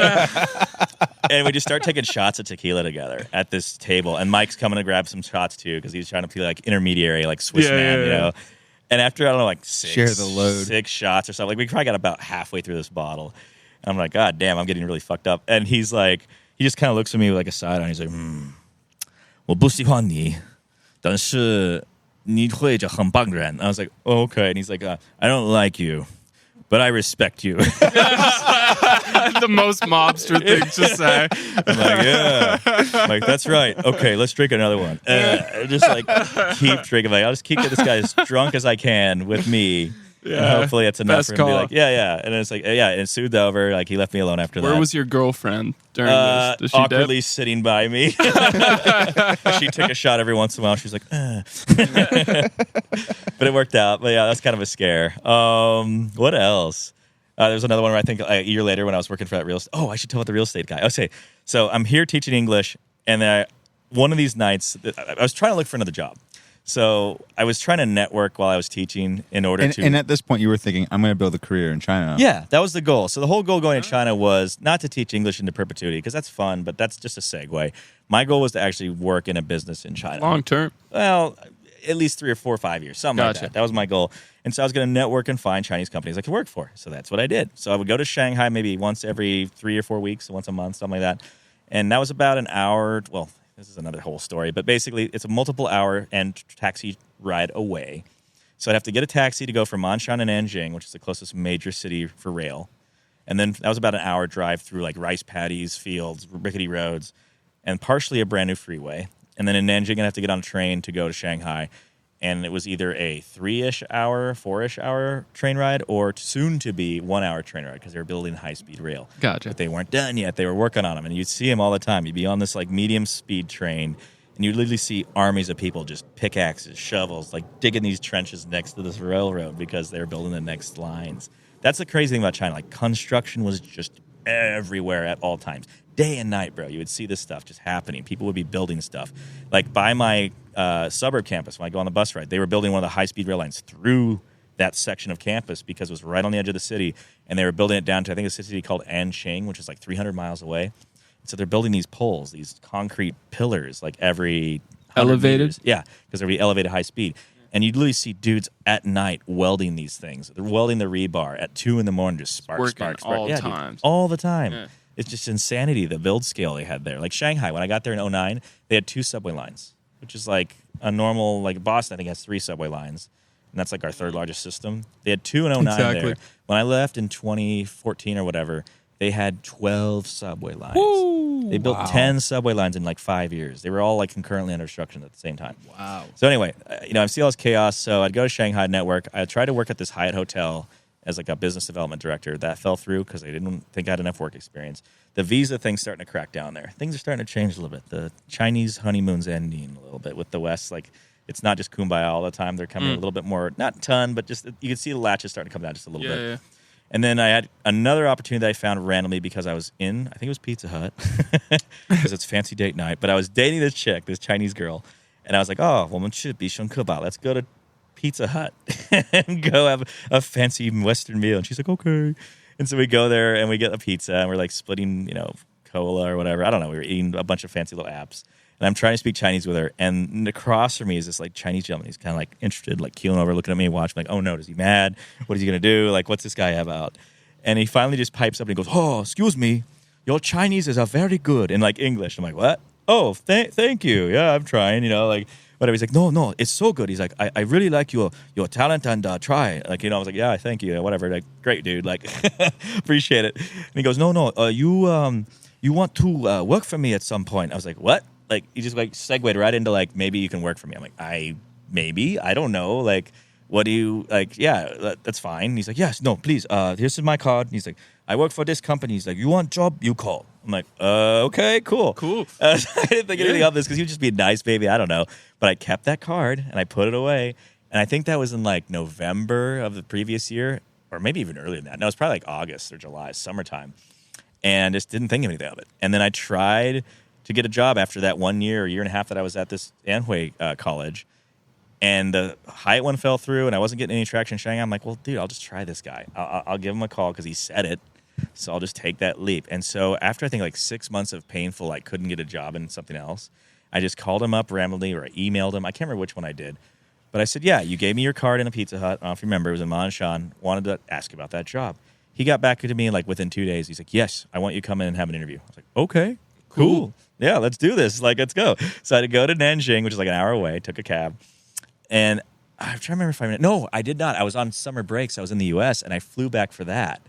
Speaker 4: and we just start taking shots of tequila together at this table. And Mike's coming to grab some shots too because he's trying to be like intermediary, like Swiss man, you know. And after I don't know, like
Speaker 5: share the load,
Speaker 4: 6 shots or something, like we probably got about halfway through this bottle. And I'm like, God damn, I'm getting really fucked up. And he's like. He just kind of looks at me with like a side eye. He's like, 我不喜欢你，但是你会就很棒人. I was like, oh, okay. And he's like, I don't like you, but I respect you.
Speaker 1: The most mobster thing to say.
Speaker 4: I'm like, yeah. I'm like, that's right. Okay, let's drink another one. Just like keep drinking. Like, I'll just keep getting this guy as drunk as I can with me. And hopefully it's enough
Speaker 1: best
Speaker 4: for him to be
Speaker 1: call.
Speaker 4: like, yeah. And it's like, yeah, and it soothed over. Like, he left me alone after that.
Speaker 1: Where was your girlfriend during this? Does she
Speaker 4: Awkwardly
Speaker 1: dip?
Speaker 4: sitting by me. She took a shot every once in a while. She's like, but it worked out. But yeah, that's kind of a scare. What else? There's another one where I think a year later when I was working for that real estate. Oh, I should tell about the real estate guy. Okay, so I'm here teaching English, and then one of these nights, I was trying to look for another job. So I was trying to network while I was teaching in order to...
Speaker 5: And at this point, you were thinking, I'm going to build a career in China.
Speaker 4: Yeah, that was the goal. So the whole goal going to China was not to teach English into perpetuity, because that's fun, but that's just a segue. My goal was to actually work in a business in China.
Speaker 1: Long term.
Speaker 4: Well, at least 3 or 4 or 5 years, something like
Speaker 1: Gotcha.
Speaker 4: that. That was my goal. And so I was going to network and find Chinese companies I could work for. So that's what I did. So I would go to Shanghai maybe once every 3 or 4 weeks, once a month, something like that. And that was about an hour. Well, this is another whole story. But basically, it's a multiple hour and taxi ride away. So I'd have to get a taxi to go from Ma'anshan and Nanjing, which is the closest major city for rail. And then that was about an hour drive through like rice paddies, fields, rickety roads, and partially a brand new freeway. And then in Nanjing, I'd have to get on a train to go to Shanghai. And it was either a 3-ish hour, 4-ish hour train ride, or soon to be 1 hour train ride because they were building high-speed rail.
Speaker 1: Gotcha.
Speaker 4: But they weren't done yet. They were working on them. And you'd see them all the time. You'd be on this like medium-speed train, and you'd literally see armies of people just pickaxes, shovels, like digging these trenches next to this railroad because they were building the next lines. That's the crazy thing about China. Like, construction was just everywhere at all times. Day and night, bro. You would see this stuff just happening. People would be building stuff. Like, by my suburb campus, when I go on the bus ride, they were building one of the high-speed rail lines through that section of campus because it was right on the edge of the city, and they were building it down to, I think, a city called Anqing, which is like 300 miles away. So they're building these poles, these concrete pillars, like every 100
Speaker 1: Elevated?
Speaker 4: meters. Yeah, because they're elevated high speed. And you'd literally see dudes at night welding these things. They're welding the rebar at 2 a.m, just spark,
Speaker 1: Working
Speaker 4: spark, spark.
Speaker 1: all
Speaker 4: Yeah, dude,
Speaker 1: times.
Speaker 4: all the time.
Speaker 1: Yeah.
Speaker 4: It's just insanity, the build scale they had there. Like Shanghai, when I got there in 2009, they had 2 subway lines, which is like a normal, like Boston, I think, has 3 subway lines. And that's like our 3rd largest system. They had 2 in 2009
Speaker 1: Exactly.
Speaker 4: there. When I left in 2014 or whatever, they had 12 subway lines.
Speaker 1: Woo!
Speaker 4: They built 10 subway lines in like 5 years. They were all like concurrently under construction at the same time.
Speaker 1: Wow.
Speaker 4: So anyway, I've seen all this chaos. So I'd go to Shanghai Network. I tried to work at this Hyatt hotel as like a business development director. That fell through because they didn't think I had enough work experience. The visa thing's starting to crack down there. Things are starting to change a little bit. The Chinese honeymoon's ending a little bit with the West. Like, it's not just kumbaya all the time. They're coming a little bit more, not ton, but just you can see the latches starting to come down just a little bit.
Speaker 1: Yeah.
Speaker 4: And then I had another opportunity that I found randomly because I was in, I think it was Pizza Hut, because it's fancy date night. But I was dating this chick, this Chinese girl, and I was like, oh, 我们去必胜客吧. Let's go to Pizza Hut and go have a fancy Western meal. And she's like, okay. And so we go there and we get a pizza and we're like splitting, cola or whatever. I don't know. We were eating a bunch of fancy little apps. And I'm trying to speak Chinese with her. And across from me is this like Chinese gentleman. He's kind of like interested, like keeling over, looking at me, watching, like, oh no, is he mad? What is he going to do? Like, what's this guy about? And he finally just pipes up and he goes, oh, excuse me. Your Chinese is very good in like English. I'm like, what? Oh, thank you. Yeah, I'm trying, like whatever. He's like, no, it's so good. He's like, I really like your talent and try. Like, I was like, yeah, thank you. Whatever. Like, great, dude. Like, appreciate it. And he goes, no, you want to work for me at some point. I was like, what? Like, he just like segued right into like, maybe you can work for me. I'm like, I don't know. Like, what do you like? Yeah, that's fine. He's like, yes, no, please. Here's my card. And he's like, I work for this company. He's like, you want job? You call. I'm like, okay, cool. I didn't think anything of this because he would just be a nice baby. I don't know. But I kept that card and I put it away. And I think that was in like November of the previous year, or maybe even earlier than that. No, it was probably like August or July, summertime. And just didn't think anything of it. And then I tried to get a job after that 1 year or year and a half that I was at this Anhui college. And the Hyatt one fell through, and I wasn't getting any traction in Shanghai. I'm like, well, dude, I'll just try this guy. I'll give him a call because he said it. So I'll just take that leap. And so after I think like 6 months of painful, like couldn't get a job in something else, I just called him up randomly or I emailed him. I can't remember which one I did. But I said, yeah, you gave me your card in a Pizza Hut. I don't know if you remember. It was in Ma'anshan. Wanted to ask about that job. He got back to me like within 2 days. He's like, yes, I want you to come in and have an interview. I was like, okay, cool. Yeah, let's do this. Like, let's go. So I had to go to Nanjing, which is like an hour away, took a cab. And I'm trying to remember if I went. No, I did not. I was on summer breaks. I was in the U.S. and I flew back for that.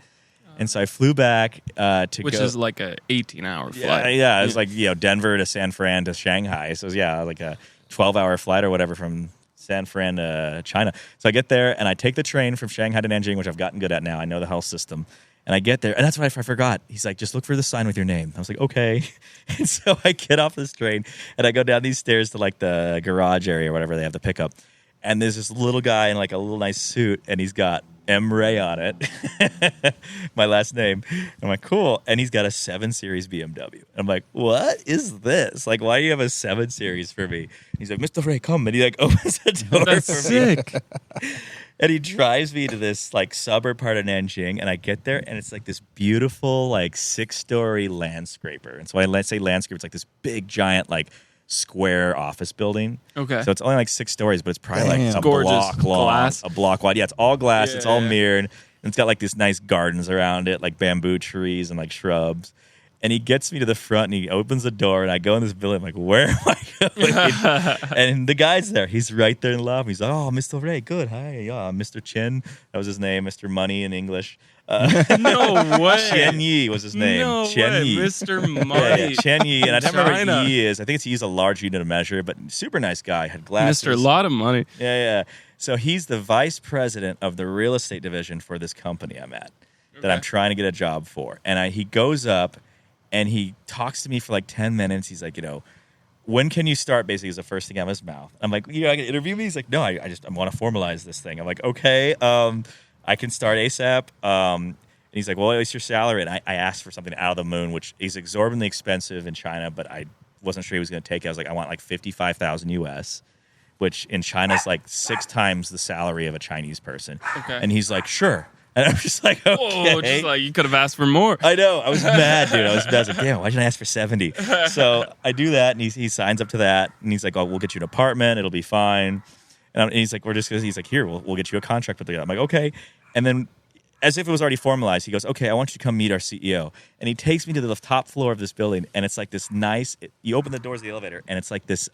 Speaker 4: And so I flew back to
Speaker 1: Which
Speaker 4: go.
Speaker 1: is like a 18-hour
Speaker 4: Yeah,
Speaker 1: flight.
Speaker 4: yeah. It was like, Denver to San Fran to Shanghai. So it was, like a 12-hour flight or whatever from San Fran to China. So I get there and I take the train from Shanghai to Nanjing, which I've gotten good at now. I know the whole system. And I get there, and that's what I forgot. He's like, just look for the sign with your name. I was like, okay. And so I get off this train, and I go down these stairs to, like, the garage area or whatever they have the pickup. And there's this little guy in, like, a little nice suit, and he's got M. Ray on it, my last name. I'm like, cool. And he's got a 7 Series BMW. I'm like, what is this? Like, why do you have a 7 Series for me? He's like, Mr. Ray, come. And he, like, opens the door
Speaker 1: That's
Speaker 4: for
Speaker 1: sick.
Speaker 4: me. And he drives me to this like suburb part of Nanjing, and I get there, and it's like this beautiful like 6-story landscraper. And so when I say landscaper, it's like this big giant like square office building.
Speaker 1: Okay.
Speaker 4: So it's only like 6 stories, but it's probably like
Speaker 5: Damn.
Speaker 4: a
Speaker 1: Gorgeous
Speaker 4: block long,
Speaker 1: glass.
Speaker 4: a block wide. Yeah, it's all glass.
Speaker 1: Yeah,
Speaker 4: it's all
Speaker 1: yeah.
Speaker 4: mirrored. And it's got like these nice gardens around it, like bamboo trees and like shrubs. And he gets me to the front, and he opens the door, and I go in this building. I'm like, where am I going? And the guy's there. He's right there in love. He's like, oh, Mr. Ray, good. Hi, Mr. Chin. That was his name, Mr. Money in English.
Speaker 1: No way.
Speaker 4: Chen Yi was his name.
Speaker 1: No
Speaker 4: Chen
Speaker 1: way.
Speaker 4: Yi.
Speaker 1: Mr.
Speaker 4: Yeah,
Speaker 1: Money.
Speaker 4: Chen Yi. And I don't remember
Speaker 1: China.
Speaker 4: what Yi is. I think he's a large unit of measure, but super nice guy. Had glasses.
Speaker 1: Mr. Lot of Money.
Speaker 4: Yeah. So he's the vice president of the real estate division for this company I'm at that I'm trying to get a job for. And he goes up and he talks to me for like 10 minutes. He's like, when can you start? Basically, is the first thing out of his mouth. I'm like, I can interview me? He's like, no, I want to formalize this thing. I'm like, okay, I can start ASAP. And he's like, well, what's your salary? And I asked for something out of the moon, which is exorbitantly expensive in China, but I wasn't sure he was going to take it. I was like, I want like 55,000 US, which in China is like 6 times the salary of a Chinese person.
Speaker 1: Okay.
Speaker 4: And he's like, sure. And I'm just like, okay.
Speaker 1: Whoa, just like you could have asked for more.
Speaker 4: I know. I was mad, dude. I was like, damn, why didn't I ask for 70? So I do that, and he signs up to that, and he's like, oh, we'll get you an apartment. It'll be fine. And he's like, he's like, here, we'll get you a contract with the guy. I'm like, okay. And then as if it was already formalized, he goes, okay, I want you to come meet our CEO. And he takes me to the top floor of this building, and it's like this nice, you open the doors of the elevator, and it's like this,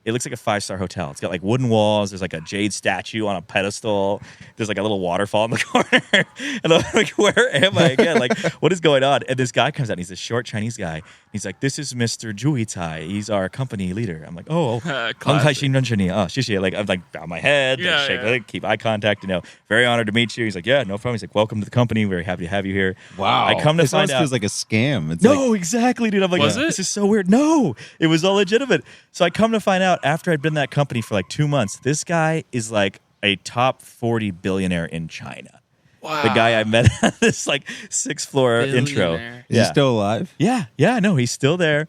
Speaker 4: it looks like a 5-star hotel. It's got like wooden walls. There's like a jade statue on a pedestal. There's like a little waterfall in the corner. And I'm like, where am I again? Like, what is going on? And this guy comes out, and he's this short Chinese guy. He's like, this is Mr. Zhu Yitai. He's our company leader. I'm like, oh,
Speaker 1: Classic.
Speaker 4: like, I'm like, bow my head,
Speaker 1: Yeah,
Speaker 4: shake,
Speaker 1: yeah.
Speaker 4: keep eye contact. Very honored to meet you. He's like, yeah, no problem. He's like, welcome to the company. Very happy to have you here.
Speaker 5: Wow.
Speaker 4: I come to
Speaker 5: this
Speaker 4: find
Speaker 5: almost
Speaker 4: out.
Speaker 5: feels like a scam. It's
Speaker 4: No,
Speaker 5: like,
Speaker 4: exactly, dude. I'm like,
Speaker 1: Was
Speaker 4: this
Speaker 1: it?
Speaker 4: is so weird. No, it was all legitimate. So I come to find out after I'd been in that company for like 2 months, this guy is like a top 40 billionaire in China.
Speaker 1: Wow.
Speaker 4: The guy I met at this like 6th floor intro.
Speaker 1: Billionaire.
Speaker 5: is he still alive?
Speaker 4: Yeah, no, he's still there.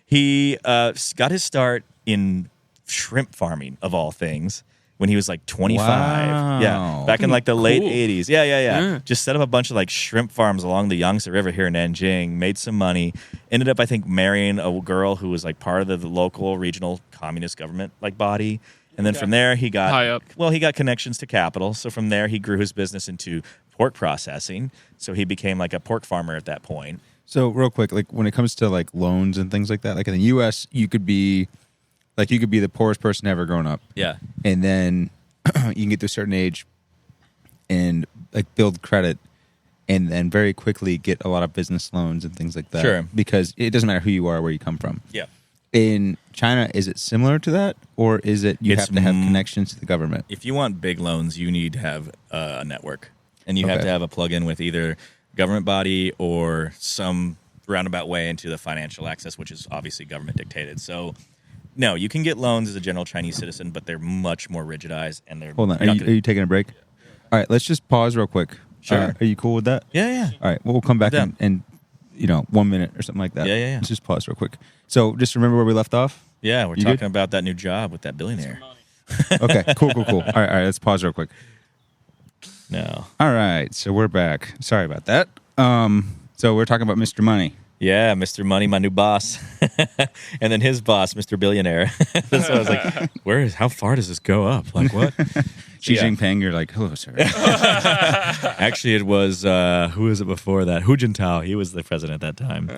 Speaker 4: He got his start in shrimp farming, of all things, when he was like 25.
Speaker 5: Wow.
Speaker 4: Yeah, back in like the late
Speaker 1: Cool.
Speaker 4: 80s. Yeah.
Speaker 1: Yeah.
Speaker 4: Just set up a bunch of like shrimp farms along the Yangtze River here in Nanjing, made some money, ended up, I think, marrying a girl who was like part of the local regional communist government like body. And then from there, he got
Speaker 1: High up.
Speaker 4: Well, he got connections to capital. So from there, he grew his business into pork processing. So he became like a pork farmer at that point.
Speaker 5: So real quick, like when it comes to like loans and things like that, like in the U.S., you could be the poorest person ever grown up,
Speaker 4: Yeah.
Speaker 5: and then you can get to a certain age and like build credit, and then very quickly get a lot of business loans and things like that.
Speaker 4: Sure.
Speaker 5: Because it doesn't matter who you are, or where you come from.
Speaker 4: Yeah.
Speaker 5: In China, is it similar to that, or is it you
Speaker 4: It's
Speaker 5: have to have connections to the government?
Speaker 4: If you want big loans, you need to have a network, and you have
Speaker 5: Okay.
Speaker 4: to have a plug-in with either government body or some roundabout way into the financial access, which is obviously government dictated. So, no, you can get loans as a general Chinese citizen, but they're much more rigidized, and they're
Speaker 5: Hold on,
Speaker 4: you're not
Speaker 5: are
Speaker 4: gonna-
Speaker 5: you taking a break? All right, let's just pause real quick.
Speaker 4: Sure.
Speaker 5: Are you cool with that?
Speaker 4: Yeah.
Speaker 5: All right, well, we'll come back
Speaker 4: Down.
Speaker 5: in 1 minute or something like that.
Speaker 4: Yeah.
Speaker 5: Let's just pause real quick. So just remember where we left off?
Speaker 4: Yeah, we're
Speaker 5: You
Speaker 4: talking
Speaker 5: good?
Speaker 4: about that new job with that billionaire.
Speaker 5: Okay, cool. All right, let's pause real quick.
Speaker 4: No.
Speaker 5: All right, so we're back. Sorry about that. So we're talking about Mr. Money.
Speaker 4: Yeah, Mr. Money, my new boss. And then his boss, Mr. Billionaire. That's what I was like, how far does this go up? Like, what?
Speaker 5: Xi
Speaker 4: Yeah.
Speaker 5: Jinping, you're like, hello, sir.
Speaker 4: Actually, it was, who was it before that? Hu Jintao. He was the president at that time.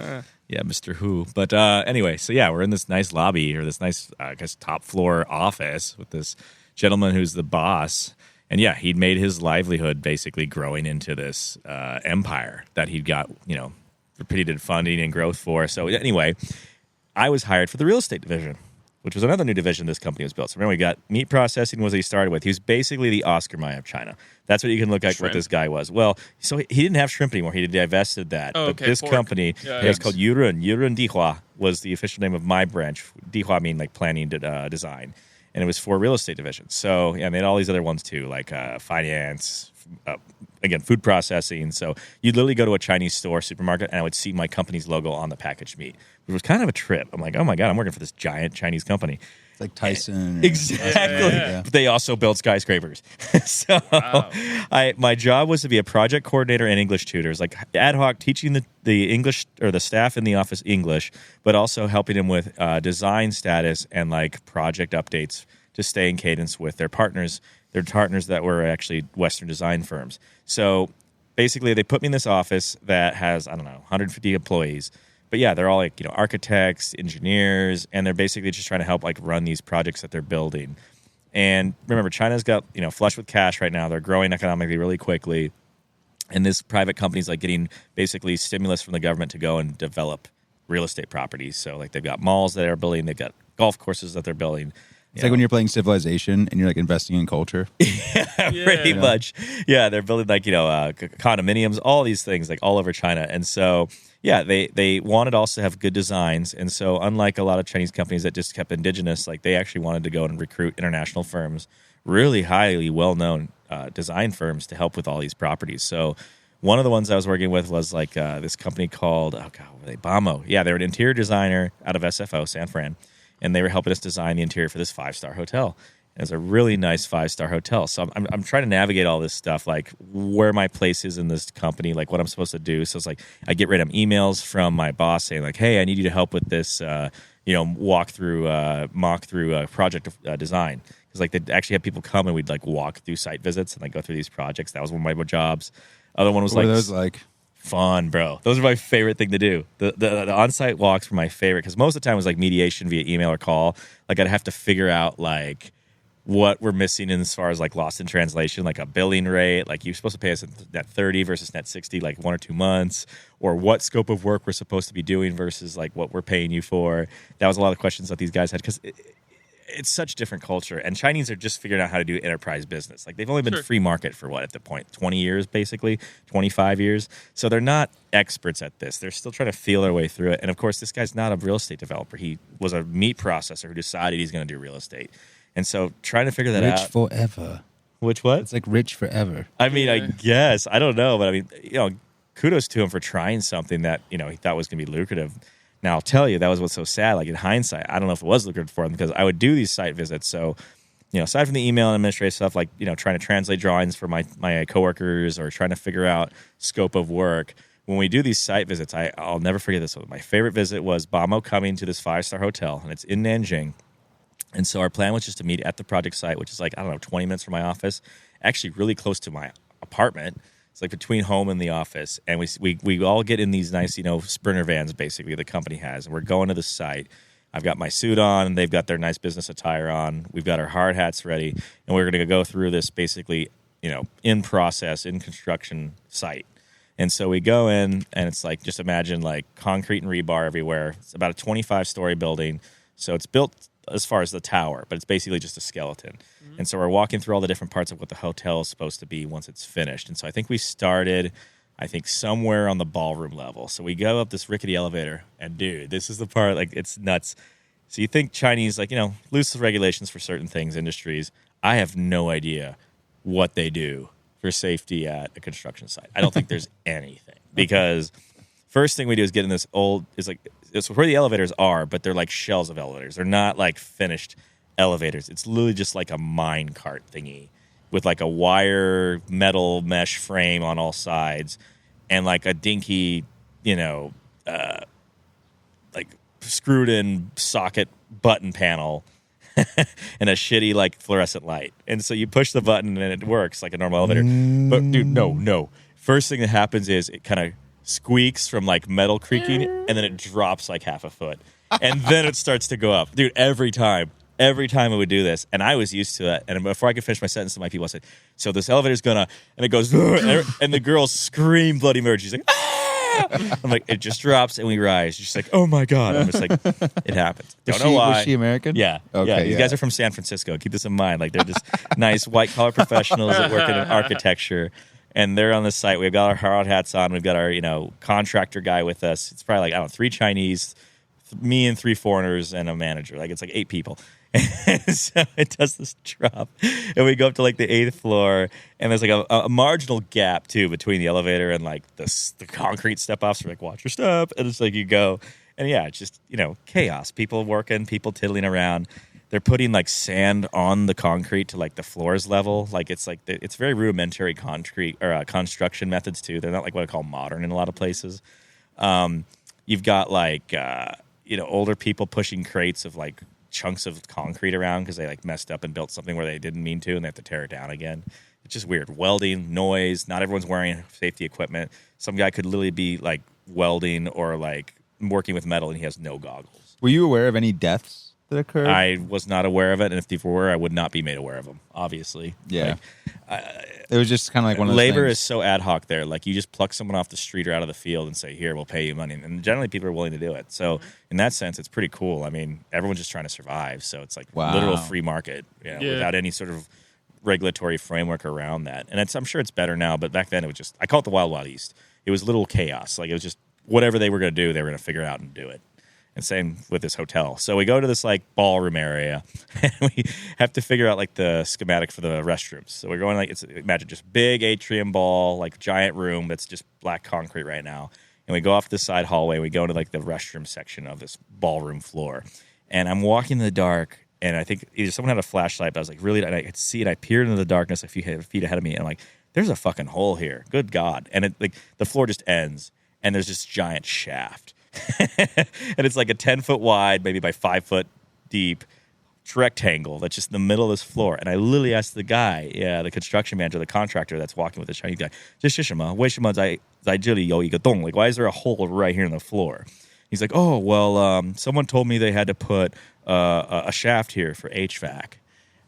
Speaker 4: Yeah, Mr. Hu. But anyway, so yeah, we're in this nice lobby or this nice, I guess, top floor office with this gentleman who's the boss. And yeah, he'd made his livelihood basically growing into this empire that he'd got, repeated funding and growth for. So anyway, I was hired for the real estate division, which was another new division this company was built. So remember, we got meat processing was what he started with. He was basically the Oscar Mayer of China. That's what you can look at what this guy was. Well, so he didn't have shrimp anymore. He divested that.
Speaker 1: Oh,
Speaker 4: but this company, it's called Yurun. Yurun Dihua was the official name of my branch. Dihua mean like planning design. And it was for real estate division. So, and they had all these other ones too, like finance, again, food processing. So you'd literally go to a Chinese store, supermarket, and I would see my company's logo on the packaged meat, which was kind of a trip. I'm like, oh my God, I'm working for this giant Chinese company.
Speaker 5: It's like Tyson.
Speaker 4: Exactly. But they also build skyscrapers. So my job was to be a project coordinator and English tutors, like ad hoc teaching the English or the staff in the office English, but also helping them with design status and like project updates to stay in cadence with their partners that were actually Western design firms. So basically they put me in this office that has, 150 employees. But yeah, they're all like, architects, engineers, and they're basically just trying to help like run these projects that they're building. And remember, China's got, flush with cash right now. They're growing economically really quickly. And this private company's like getting basically stimulus from the government to go and develop real estate properties. So like they've got malls that they're building, they've got golf courses that they're building.
Speaker 5: It's like when you're playing Civilization and you're like investing in culture.
Speaker 4: Pretty much. Yeah, they're building like, condominiums, all these things like all over China. And so, yeah, they wanted also to have good designs. And so unlike a lot of Chinese companies that just kept indigenous, like they actually wanted to go and recruit international firms, really highly well-known design firms to help with all these properties. So one of the ones I was working with was like this company called, what were they? BAMO. Yeah, they're an interior designer out of SFO, San Fran. And they were helping us design the interior for this 5-star hotel. It's a really nice 5-star hotel. So I'm trying to navigate all this stuff, like where my place is in this company, like what I'm supposed to do. So it's like I get random emails from my boss saying like, hey, I need you to help with this, mock through project design. Because like they'd actually have people come and we'd like walk through site visits and like go through these projects. That was one of my jobs. Other one was
Speaker 5: what are those like?
Speaker 4: Fun, bro. Those are my favorite thing to do. The on-site walks were my favorite because most of the time it was like mediation via email or call. Like I'd have to figure out like what we're missing in as far as like lost in translation, like a billing rate. Like you're supposed to pay us net 30 versus net 60, like 1 or 2 months, or what scope of work we're supposed to be doing versus like what we're paying you for. That was a lot of questions that these guys had because it's such different culture, and Chinese are just figuring out how to do enterprise business. Like they've only been free market for what at the point 20 years, basically 25 years. So they're not experts at this. They're still trying to feel their way through it. And of course, this guy's not a real estate developer. He was a meat processor who decided he's going to do real estate. And so trying to figure that out.
Speaker 5: Rich forever.
Speaker 4: Which what?
Speaker 5: It's like rich forever.
Speaker 4: I mean, I guess I don't know, but I mean, kudos to him for trying something that he thought was going to be lucrative. Now, I'll tell you, that was what's so sad. Like, in hindsight, I don't know if it was lucrative for them because I would do these site visits. So, aside from the email and administrative stuff, like, trying to translate drawings for my coworkers or trying to figure out scope of work, when we do these site visits, I'll never forget this one. My favorite visit was BAMO coming to this 5-star hotel, and it's in Nanjing. And so our plan was just to meet at the project site, which is like, 20 minutes from my office, actually really close to my apartment. It's like between home and the office. And we all get in these nice, Sprinter vans, basically, the company has. And we're going to the site. I've got my suit on, and they've got their nice business attire on. We've got our hard hats ready. And we're going to go through this basically, in process, in construction site. And so we go in, and it's like, just imagine like concrete and rebar everywhere. It's about a 25-story building. So it's built as far as the tower, but it's basically just a skeleton. Mm-hmm. And so we're walking through all the different parts of what the hotel is supposed to be once it's finished. And so I think we started, somewhere on the ballroom level. So we go up this rickety elevator, and dude, this is the part, like, it's nuts. So you think Chinese, like, loose regulations for certain things, industries. I have no idea what they do for safety at a construction site. I don't think there's anything, because first thing we do is get in this it's where the elevators are, but they're like shells of elevators. They're not like finished elevators. It's literally just like a mine cart thingy with like a wire metal mesh frame on all sides and like a dinky, like screwed in socket button panel and a shitty like fluorescent light. And so you push the button and it works like a normal elevator. But dude, no. First thing that happens is it kind of squeaks from like metal creaking, and then it drops like half a foot, and then it starts to go up, dude. Every time every time we would do this, and I was used to it. And before I could finish my sentence to my people, I said, so this elevator's gonna, and it goes, and the girls scream bloody murder. She's like, ah! I'm like, it just drops and we rise. She's like, oh my God. I'm just like, it happens. Don't know why.
Speaker 5: Was she American?
Speaker 4: Yeah.
Speaker 5: Okay,
Speaker 4: yeah. These
Speaker 5: yeah.
Speaker 4: guys are from San Francisco. Keep this in mind. Like, they're just nice white-collar professionals that work in architecture. And they're on the site. We've got our hard hats on. We've got our, contractor guy with us. It's probably like, I don't know, 3 Chinese, me and 3 foreigners, and a manager. Like, it's like 8 people. And so it does this drop. And we go up to like the 8th floor. And there's like a marginal gap, too, between the elevator and like the concrete step-offs. So we're like, watch your step. And it's like you go. And yeah, it's just, chaos. People working, people tiddling around. They're putting like sand on the concrete to like the floors level. Like it's very rudimentary concrete or construction methods too. They're not like what I call modern in a lot of places. You've got like older people pushing crates of like chunks of concrete around because they like messed up and built something where they didn't mean to, and they have to tear it down again. It's just weird. Welding, noise. Not everyone's wearing safety equipment. Some guy could literally be like welding or like working with metal, and he has no goggles.
Speaker 5: Were you aware of any deaths that occurred?
Speaker 4: I was not aware of it, and if they were, I would not be made aware of them, obviously.
Speaker 5: Yeah. It was just kind of like one of those
Speaker 4: labor
Speaker 5: things.
Speaker 4: is so ad hoc there. Like, you just pluck someone off the street or out of the field and say, here, we'll pay you money. And generally, people are willing to do it. So, in that sense, it's pretty cool. I mean, everyone's just trying to survive. So, it's like literal free market without any sort of regulatory framework around that. And I'm sure it's better now, but back then, it was just, I call it the Wild Wild East. It was little chaos. Like, it was just whatever they were going to do, they were going to figure out and do it. And same with this hotel. So we go to this like ballroom area, and we have to figure out like the schematic for the restrooms. So we're going imagine just big atrium ball, like giant room that's just black concrete right now. And we go off the side hallway. We go to like the restroom section of this ballroom floor. And I'm walking in the dark, and I think either someone had a flashlight, but I was like, really? And I could see it. I peered into the darkness a few feet ahead of me, and I'm like, there's a fucking hole here. Good God. And it like the floor just ends, and there's this giant shaft. And it's like a 10-foot wide, maybe by 5 foot deep rectangle that's just in the middle of this floor. And I literally asked the guy, the construction manager, the contractor that's walking with the Chinese guy, like, why is there a hole right here in the floor? He's like, oh, well, someone told me they had to put a shaft here for HVAC.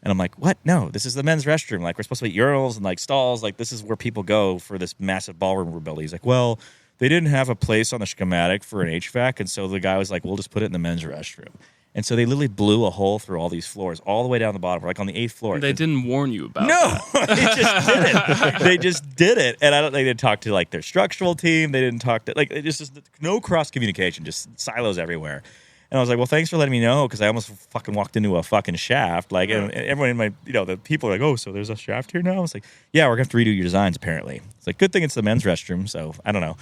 Speaker 4: And I'm like, what? No, this is the men's restroom. Like, we're supposed to be urinals and like stalls. Like, this is where people go for this massive ballroom we're building. He's like, well, they didn't have a place on the schematic for an HVAC, and so the guy was like, we'll just put it in the men's restroom. And so they literally blew a hole through all these floors, all the way down the bottom. We're like on the 8th floor.
Speaker 1: They didn't warn you about
Speaker 4: that. They just did it. They just did it. And I don't think they didn't talk to like their structural team. They didn't talk to, like, it just no cross communication, just silos everywhere. And I was like, well, thanks for letting me know, because I almost fucking walked into a fucking shaft. Like, and everyone in my, the people are like, oh, so there's a shaft here now? I was like, yeah, we're going to have to redo your designs, apparently. It's like, good thing it's the men's restroom, so I don't know.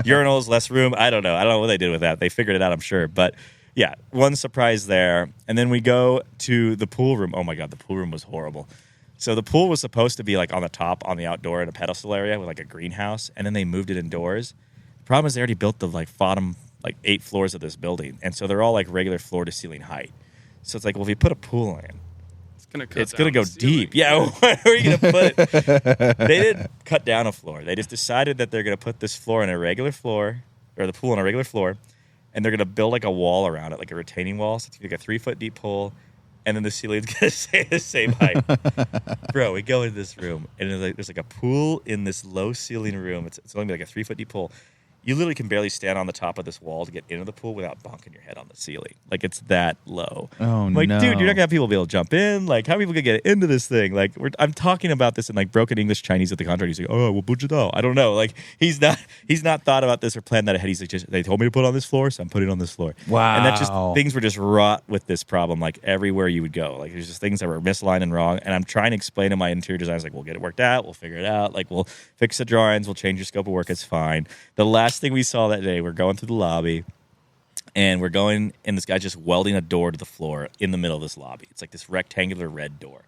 Speaker 4: Urinals, less room, I don't know. I don't know what they did with that. They figured it out, I'm sure. But, yeah, one surprise there. And then we go to the pool room. Oh, my God, the pool room was horrible. So the pool was supposed to be, like, on the top, on the outdoor in a pedestal area with, like, a greenhouse, and then they moved it indoors. The problem is they already built the, like, bottom 8 floors of this building, and so they're all like regular floor to ceiling height. So it's like, well, if you put a pool in, it's gonna go deep. Yeah, where are you gonna put it? They didn't cut down a floor. They just decided that they're gonna put this floor in a regular floor, or the pool in a regular floor, and they're gonna build like a wall around it, like a retaining wall. So it's like a 3-foot deep pool, and then the ceiling's gonna stay the same height. Bro, we go into this room, and there's like a pool in this low ceiling room. It's only like a 3-foot deep pool. You literally can barely stand on the top of this wall to get into the pool without bonking your head on the ceiling. Like, it's that low.
Speaker 5: Oh,
Speaker 4: like,
Speaker 5: no.
Speaker 4: dude, you're not going to have people be able to jump in. Like, how are people going to get into this thing? Like, I'm talking about this in, like, broken English Chinese with the contractor. He's like, oh, well, budget. I don't know. Like, he's not thought about this or planned that ahead. He's like, they told me to put it on this floor, so I'm putting it on this floor.
Speaker 5: Wow.
Speaker 4: And that just, things were just wrought with this problem, like, everywhere you would go. Like, there's just things that were misaligned and wrong. And I'm trying to explain to my interior designers, like, we'll get it worked out. We'll figure it out. Like, we'll fix the drawings. We'll change your scope of work. It's fine. The last thing we saw that day, we're going through the lobby, and this guy's just welding a door to the floor in the middle of this lobby. It's like this rectangular red door,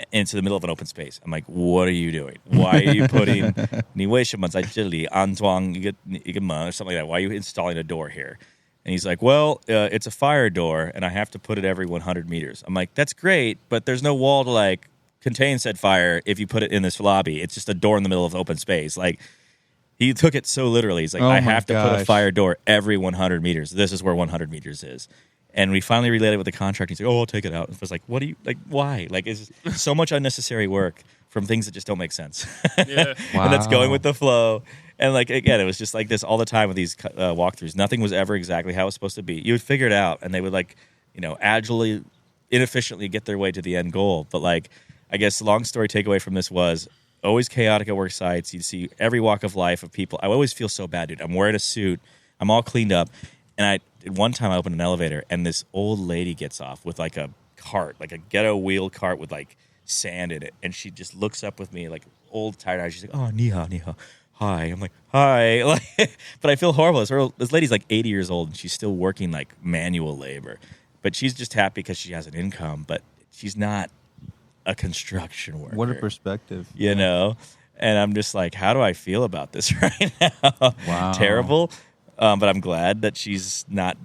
Speaker 4: and it's in the middle of an open space. I'm like, what are you doing? Why are you putting or something like that? Why are you installing a door here? And he's like, well, it's a fire door, and I have to put it every 100 meters. I'm like, that's great, but there's no wall to like contain said fire if you put it in this lobby. It's just a door in the middle of open space. Like, he took it so literally. He's like, I have to put a fire door every 100 meters. This is where 100 meters is. And we finally relayed it with the contractor. He's like, "Oh, I'll take it out." It was like, "What do you like? Why? Like, it's so much unnecessary work from things that just don't make sense."
Speaker 1: Yeah.
Speaker 4: And that's going
Speaker 5: Wow.
Speaker 4: with the flow. And like again, it was just like this all the time with these walkthroughs. Nothing was ever exactly how it was supposed to be. You would figure it out, and they would like, agilely, inefficiently get their way to the end goal. But like, I guess long story takeaway from this was always chaotic at work sites. You'd see every walk of life of people. I always feel so bad, dude. I'm wearing a suit. I'm all cleaned up, and one time I opened an elevator, and this old lady gets off with like a cart, like a ghetto wheel cart with like sand in it, and she just looks up with me like old tired eyes. She's like, "Oh, ni hao, ni hao. Hi." I'm like, "Hi." Like, but I feel horrible. This lady's like 80 years old, and she's still working like manual labor, but she's just happy because she has an income, but she's not a construction worker.
Speaker 5: What a perspective.
Speaker 4: And I'm just like, how do I feel about this right now?
Speaker 5: Wow.
Speaker 4: Terrible. But I'm glad that she's not,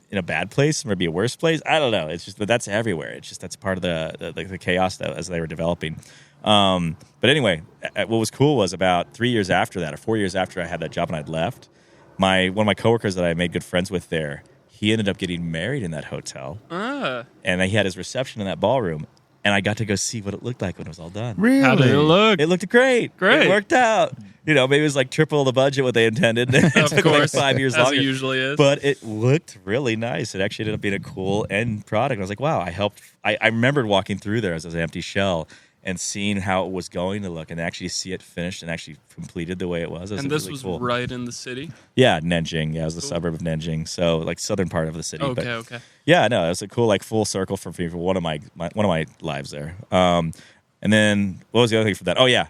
Speaker 4: in a bad place, maybe a worse place. I don't know. It's just, but that's everywhere. It's just, that's part of the chaos that as they were developing. But anyway, what was cool was about 3 years after that, or 4 years after I had that job and I'd left, one of my coworkers that I made good friends with there, he ended up getting married in that hotel. And he had his reception in that ballroom. And I got to go see what it looked like when it was all done.
Speaker 5: Really?
Speaker 1: How did it look?
Speaker 4: It looked great.
Speaker 1: Great.
Speaker 4: It worked out. Maybe it was like triple the budget what they intended. It
Speaker 1: Of
Speaker 4: took
Speaker 1: course,
Speaker 4: like 5 years
Speaker 1: as
Speaker 4: longer.
Speaker 1: it usually is.
Speaker 4: But it looked really nice. It actually ended up being a cool end product. I was like, wow, I helped. I remembered walking through there as an empty shell and seeing how it was going to look and actually see it finished and actually completed the way it was.
Speaker 1: And this
Speaker 4: really
Speaker 1: was
Speaker 4: cool.
Speaker 1: right in the city?
Speaker 4: Yeah, Nanjing. Yeah, it was the suburb of Nanjing. So like southern part of the city. But
Speaker 1: Okay.
Speaker 4: yeah, no, it was a cool like full circle for me for one of my lives there. And then what was the other thing for that? Oh yeah,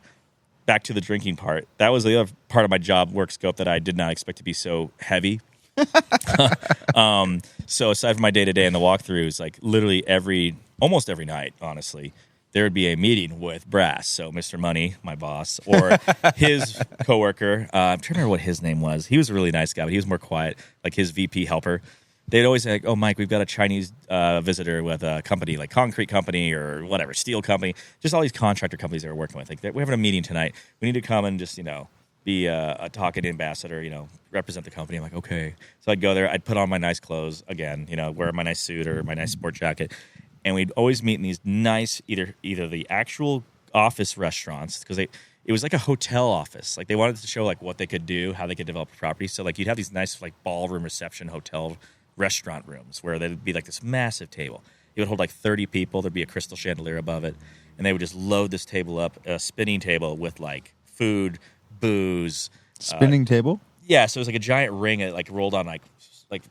Speaker 4: back to the drinking part. That was the other part of my job work scope that I did not expect to be so heavy. So aside from my day to day and the walkthroughs, like literally almost every night, honestly, there would be a meeting with Brass. So Mr. Money, my boss, or his coworker. I'm trying to remember what his name was. He was a really nice guy, but he was more quiet, like his VP helper. They'd always say, like, "Oh, Mike, we've got a Chinese visitor with a company, like concrete company or whatever, steel company, just all these contractor companies that we're working with. Like, we're having a meeting tonight. We need to come and just, be a talking ambassador, represent the company." I'm like, okay. So I'd go there. I'd put on my nice clothes again, wear my nice suit or my nice sport jacket. And we'd always meet in these nice, either the actual office restaurants, because it was like a hotel office. Like they wanted to show like what they could do, how they could develop a property. So like you'd have these nice like ballroom reception hotel restaurant rooms where there'd be like this massive table. It would hold like 30 people. There'd be a crystal chandelier above it. And they would just load this table up, a spinning table with like food, booze.
Speaker 5: Spinning table?
Speaker 4: Yeah, so it was like a giant ring that like rolled on like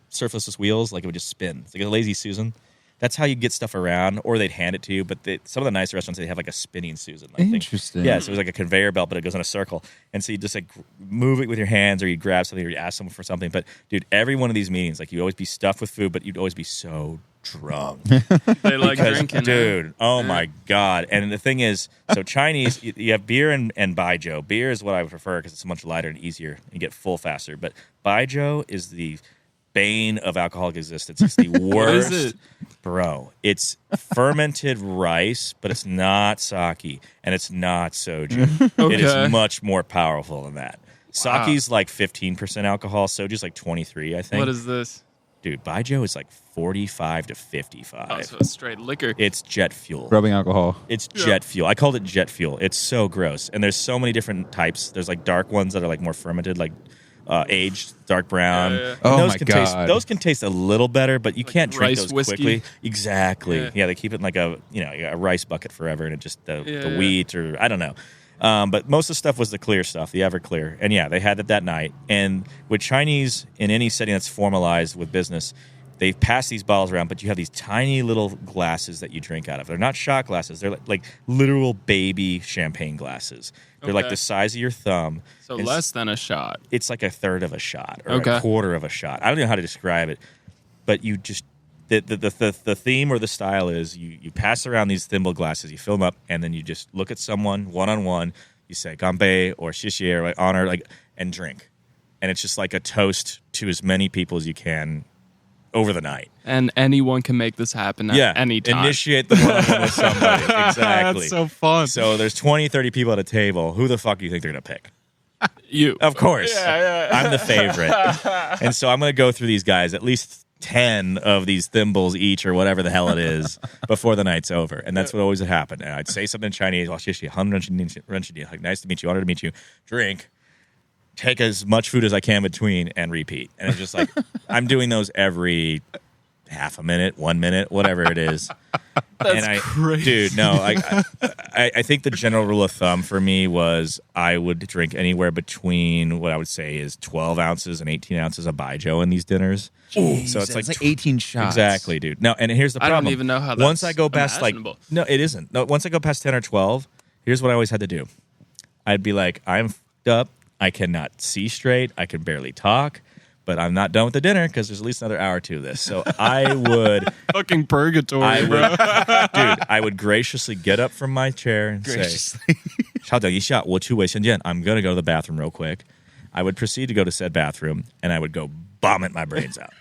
Speaker 4: surfaceless wheels. Like it would just spin. It's like a lazy Susan. That's how you get stuff around, or they'd hand it to you. But some of the nice restaurants, they have like a spinning Susan. Like
Speaker 5: Interesting.
Speaker 4: Yeah, so it was like a conveyor belt, but it goes in a circle. And so you just like move it with your hands, or you grab something, or you ask someone for something. But dude, every one of these meetings, like you'd always be stuffed with food, but you'd always be so drunk.
Speaker 1: They like
Speaker 4: Because,
Speaker 1: drinking.
Speaker 4: dude, oh my God. And the thing is, so Chinese, you have beer and baijiu. Beer is what I would prefer because it's much lighter and easier. You get full faster. But baijiu is the bane of alcoholic existence. It's the worst.
Speaker 1: is it?
Speaker 4: Bro, it's fermented rice, but it's not sake, and it's not soju.
Speaker 1: Okay.
Speaker 4: It is much more powerful than that. Sake's like 15% alcohol. Soju's like 23, I think.
Speaker 1: What is this?
Speaker 4: Dude, baijiu is like 45 to 55.
Speaker 1: Oh, so it's straight liquor.
Speaker 4: It's jet fuel.
Speaker 5: Rubbing alcohol.
Speaker 4: It's jet fuel. I called it jet fuel. It's so gross. And there's so many different types. There's like dark ones that are like more fermented, like aged, dark brown.
Speaker 1: Yeah, yeah.
Speaker 4: And
Speaker 5: Oh,
Speaker 4: those
Speaker 5: my
Speaker 4: can
Speaker 5: God.
Speaker 4: those can taste a little better, but you
Speaker 1: Like
Speaker 4: can't drink
Speaker 1: rice
Speaker 4: those
Speaker 1: whiskey?
Speaker 4: quickly. Exactly.
Speaker 1: Yeah.
Speaker 4: Yeah, they keep it in like a rice bucket forever, and it just the
Speaker 1: Yeah.
Speaker 4: wheat or I don't know. But most of the stuff was the clear stuff, the Everclear. And yeah, they had it that night. And with Chinese, in any setting that's formalized with business, they pass these bottles around, but you have these tiny little glasses that you drink out of. They're not shot glasses. They're like literal baby champagne glasses. They're like
Speaker 1: Okay.
Speaker 4: the size of your thumb.
Speaker 1: So
Speaker 4: And
Speaker 1: less than a shot.
Speaker 4: it's like a third of a shot or
Speaker 1: Okay.
Speaker 4: a quarter of a shot. I don't know how to describe it, but you just the theme or the style is you pass around these thimble glasses, you fill them up, and then you just look at someone one on one. You say "ganbei" or "xie or like honor, like and drink, and it's just like a toast to as many people as you can over the night.
Speaker 1: And anyone can make this happen at any time.
Speaker 4: Initiate the one-on-one with somebody. Exactly.
Speaker 1: That's so fun.
Speaker 4: So there's 20, 30 people at a table. Who the fuck do you think they're going to pick?
Speaker 1: You.
Speaker 4: Of course.
Speaker 1: Yeah.
Speaker 4: I'm the favorite. And so I'm going to go through these guys at least 10 of these thimbles each or whatever the hell it is before the night's over. And that's what always would happen. And I'd say something in Chinese, like, nice to meet you, honored to meet you, drink, take as much food as I can between, and repeat. And it's just like, I'm doing those every half a minute, 1 minute, whatever it is.
Speaker 1: That's crazy.
Speaker 4: Dude, no, I think the general rule of thumb for me was I would drink anywhere between what I would say is 12 ounces and 18 ounces of Baijiu in these dinners.
Speaker 5: Jeez,
Speaker 4: so it's like
Speaker 5: 18 shots.
Speaker 4: Exactly, dude. No, and here's the problem.
Speaker 1: I don't even know how that's
Speaker 4: once I go past
Speaker 1: imaginable.
Speaker 4: no, it isn't. No, once I go past 10 or 12, here's what I always had to do. I'd be like, I'm f***ed up. I cannot see straight. I can barely talk. But I'm not done with the dinner because there's at least another hour to this. So I would
Speaker 1: fucking purgatory, bro.
Speaker 4: Dude, I would graciously get up from my chair and say, 稍等一下，我去卫生间. I'm going to go to the bathroom real quick. I would proceed to go to said bathroom, and I would go vomit my brains out.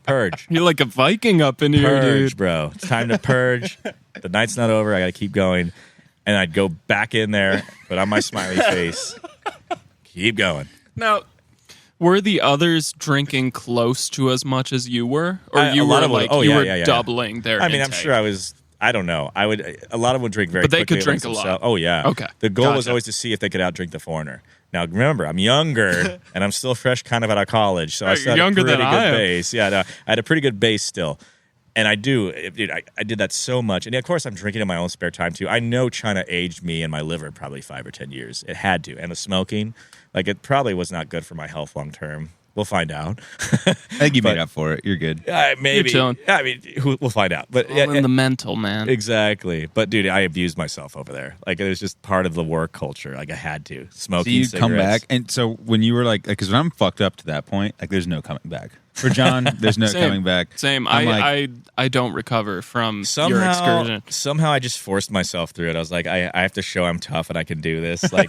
Speaker 4: Purge.
Speaker 1: You're like a Viking up in here,
Speaker 4: Purge,
Speaker 1: dude.
Speaker 4: bro. It's time to purge. The night's not over. I got to keep going. And I'd go back in there, put on my smiley face. Keep going.
Speaker 1: Now, were the others drinking close to as much as you were, or you were like doubling their?
Speaker 4: I mean,
Speaker 1: intake?
Speaker 4: I'm sure I was. I don't know. I would. A lot of them would drink very.
Speaker 1: But they
Speaker 4: quickly
Speaker 1: could drink
Speaker 4: amongst
Speaker 1: a lot.
Speaker 4: themselves. Oh yeah.
Speaker 1: Okay.
Speaker 4: The goal was
Speaker 1: Gotcha.
Speaker 4: always to see if they could outdrink the foreigner. Now remember, I'm younger and I'm still fresh, kind of out of college, so I still had a
Speaker 1: Younger
Speaker 4: pretty
Speaker 1: than
Speaker 4: good
Speaker 1: I am.
Speaker 4: base. Yeah, no, I had a pretty good base still. And I do, dude, I did that so much. And of course, I'm drinking in my own spare time, too. I know China aged me and my liver probably 5 or 10 years. It had to. And the smoking, like, it probably was not good for my health long term. We'll find out.
Speaker 5: I think you made up for it. You're good.
Speaker 4: Maybe.
Speaker 1: You're chilling.
Speaker 4: I mean, we'll find out. But
Speaker 1: All in the mental, man.
Speaker 4: exactly. But, dude, I abused myself over there. Like, it was just part of the work culture. Like, I had to. Smoking
Speaker 5: So you
Speaker 4: cigarettes.
Speaker 5: come back, and so when you were like, because when I'm fucked up to that point, like, there's no coming back. For John, there's no
Speaker 1: Same.
Speaker 5: coming back.
Speaker 1: Same.
Speaker 5: I'm like,
Speaker 1: I don't recover from your excursion.
Speaker 4: Somehow I just forced myself through it. I was like, I have to show I'm tough and I can do this. Like,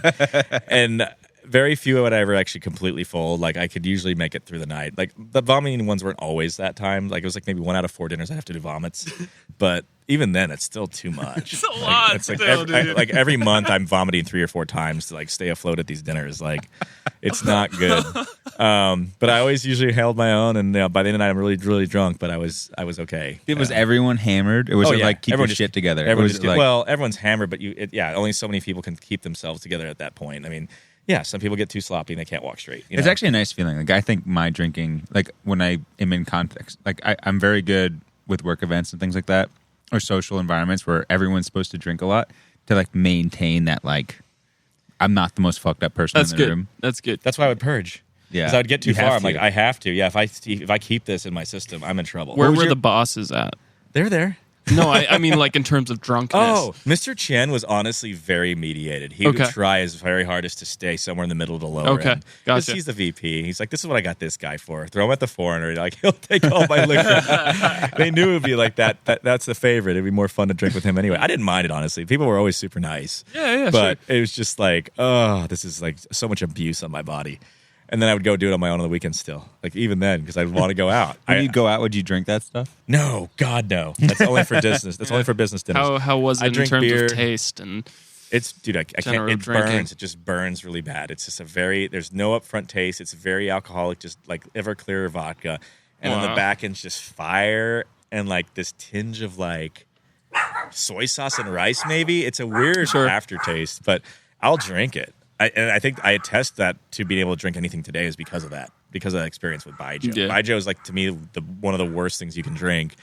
Speaker 4: and very few would ever actually completely fold. Like, I could usually make it through the night. Like, the vomiting ones weren't always that time. Like, it was like maybe 1 out of 4 dinners I have to do vomits. But even then, it's still too much.
Speaker 1: It's a lot
Speaker 4: It's like
Speaker 1: still, dude.
Speaker 4: like every month I'm vomiting 3 or 4 times to like stay afloat at these dinners. Like, it's not good. But I always usually held my own, and by the end of the night I'm really, really drunk. But I was okay.
Speaker 5: it was everyone hammered. It was like keep your
Speaker 4: Everyone
Speaker 5: shit together.
Speaker 4: Everyone
Speaker 5: It was
Speaker 4: just,
Speaker 5: like,
Speaker 4: well, everyone's hammered, but only so many people can keep themselves together at that point. I mean, yeah, some people get too sloppy and they can't walk straight.
Speaker 5: it's actually a nice feeling. Like, I think my drinking, like when I am in context, like I'm very good with work events and things like that, or social environments where everyone's supposed to drink a lot, to like maintain that, like, I'm not the most fucked up person
Speaker 1: That's
Speaker 5: in the
Speaker 1: good.
Speaker 5: room.
Speaker 1: That's good.
Speaker 4: That's why I would purge.
Speaker 5: Yeah,
Speaker 4: Because I would get too
Speaker 5: You have
Speaker 4: far. I'm
Speaker 5: to.
Speaker 4: like, I have to. Yeah, if I keep this in my system, I'm in trouble.
Speaker 1: Where were the bosses at?
Speaker 4: They're there.
Speaker 1: No, I mean like in terms of drunkenness.
Speaker 4: Oh, Mr. Chen was honestly very mediated. He would
Speaker 1: Okay.
Speaker 4: try his very hardest to stay somewhere in the middle to lower
Speaker 1: Okay,
Speaker 4: end. 'Cause
Speaker 1: gotcha.
Speaker 4: he's the VP. He's like, this is what I got this guy for. Throw him at the foreigner. Like, he'll take all my liquor. They knew it would be like that. That's the favorite. It'd be more fun to drink with him anyway. I didn't mind it, honestly. People were always super nice.
Speaker 1: Yeah,
Speaker 4: But it was just like, oh, this is like so much abuse on my body. And then I would go do it on my own on the weekend still. Like, even then, because I'd want to go out.
Speaker 5: When you go out, would you drink that stuff?
Speaker 4: No, God, no. That's only for business. That's only for business dinners.
Speaker 1: How was
Speaker 4: I
Speaker 1: it in
Speaker 4: drink
Speaker 1: terms
Speaker 4: beer.
Speaker 1: of taste and
Speaker 4: It's, dude, I can't.
Speaker 1: General
Speaker 4: It
Speaker 1: drinking.
Speaker 4: burns. It just burns really bad. It's just there's no upfront taste. It's very alcoholic, just like Everclear vodka, and on the
Speaker 1: Wow.
Speaker 4: back end's just fire and like this tinge of like soy sauce and rice. Maybe it's a weird
Speaker 1: Sure.
Speaker 4: aftertaste, but I'll drink it. And I think I attest that to being able to drink anything today is because of that. Because of that experience with Baijiu.
Speaker 1: Yeah.
Speaker 4: Baijiu is like, to me, one of the worst things you can drink,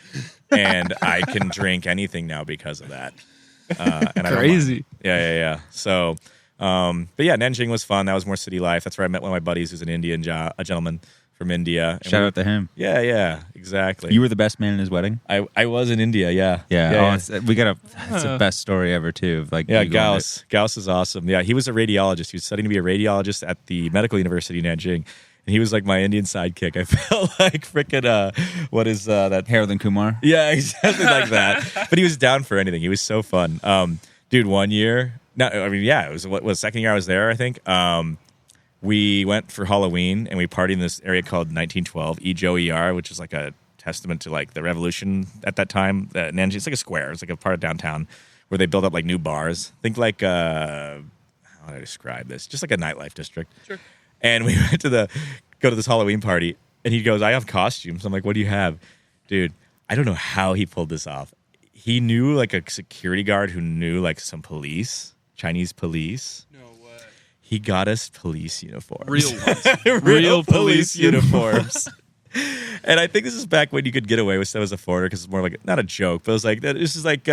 Speaker 4: and I can drink anything now because of that. And I don't mind.
Speaker 1: crazy?
Speaker 4: Yeah. So, but yeah, Nanjing was fun. That was more city life. That's where I met one of my buddies who's an Indian, a gentleman from India. And
Speaker 5: Shout out to him.
Speaker 4: Yeah, exactly.
Speaker 5: You were the best man in his wedding.
Speaker 4: I was in India, yeah.
Speaker 5: Yeah. It's the best story ever too. Of like,
Speaker 4: Yeah,
Speaker 5: you going
Speaker 4: Gauss is awesome. Yeah, he was a radiologist. He was studying to be a radiologist at the Medical University in Nanjing. And he was like my Indian sidekick. I felt like freaking, what is that?
Speaker 5: to Harold and Kumar.
Speaker 4: Yeah, exactly like that. But he was down for anything. He was so fun. Dude, one year, it was what was second year I was there, I think. We went for Halloween and we partied in this area called 1912, EJOER, which is like a testament to like the revolution at that time. Nanjing, it's like a square. It's like a part of downtown where they built up like new bars. Think like, how do I describe this? Just like a nightlife district. Sure. And we went to the go to this Halloween party, and he goes, I have costumes. I'm like, what do you have? Dude, I don't know how he pulled this off. He knew like a security guard who knew like some police, Chinese police.
Speaker 1: No way.
Speaker 4: He got us police uniforms.
Speaker 1: Real ones.
Speaker 4: Real police uniforms. And I think this is back when you could get away with stuff as a foreigner because it's more like, not a joke, but it was like, this is like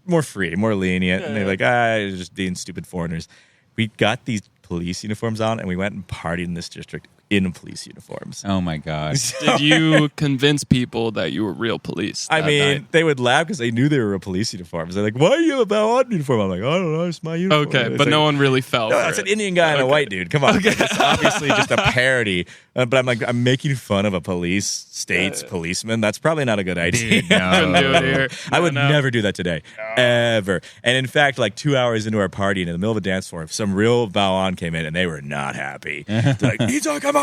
Speaker 4: more free, more lenient. And they're like, just being stupid foreigners. We got these police uniforms on and we went and partied in this district in police uniforms.
Speaker 5: Oh my god!
Speaker 1: Did you convince people that you were real police?
Speaker 4: I
Speaker 1: that
Speaker 4: mean,
Speaker 1: night?
Speaker 4: they would laugh because they knew they were police uniforms. They're like, "Why are you a on uniform?" I'm like, "I don't know, it's my uniform."
Speaker 1: Okay,
Speaker 4: It's
Speaker 1: but
Speaker 4: like,
Speaker 1: no one really fell.
Speaker 4: No,
Speaker 1: for
Speaker 4: that's
Speaker 1: it.
Speaker 4: an Indian guy and a white dude. Come on, it's obviously just a parody. But I'm like, I'm making fun of a state's policeman. That's probably not a good idea.
Speaker 1: Couldn't do it here.
Speaker 4: I would
Speaker 1: No.
Speaker 4: never do that today, ever. And in fact, like 2 hours into our party, in the middle of a dance floor, some real Baoan came in and they were not happy. They're like, Nisa, come on.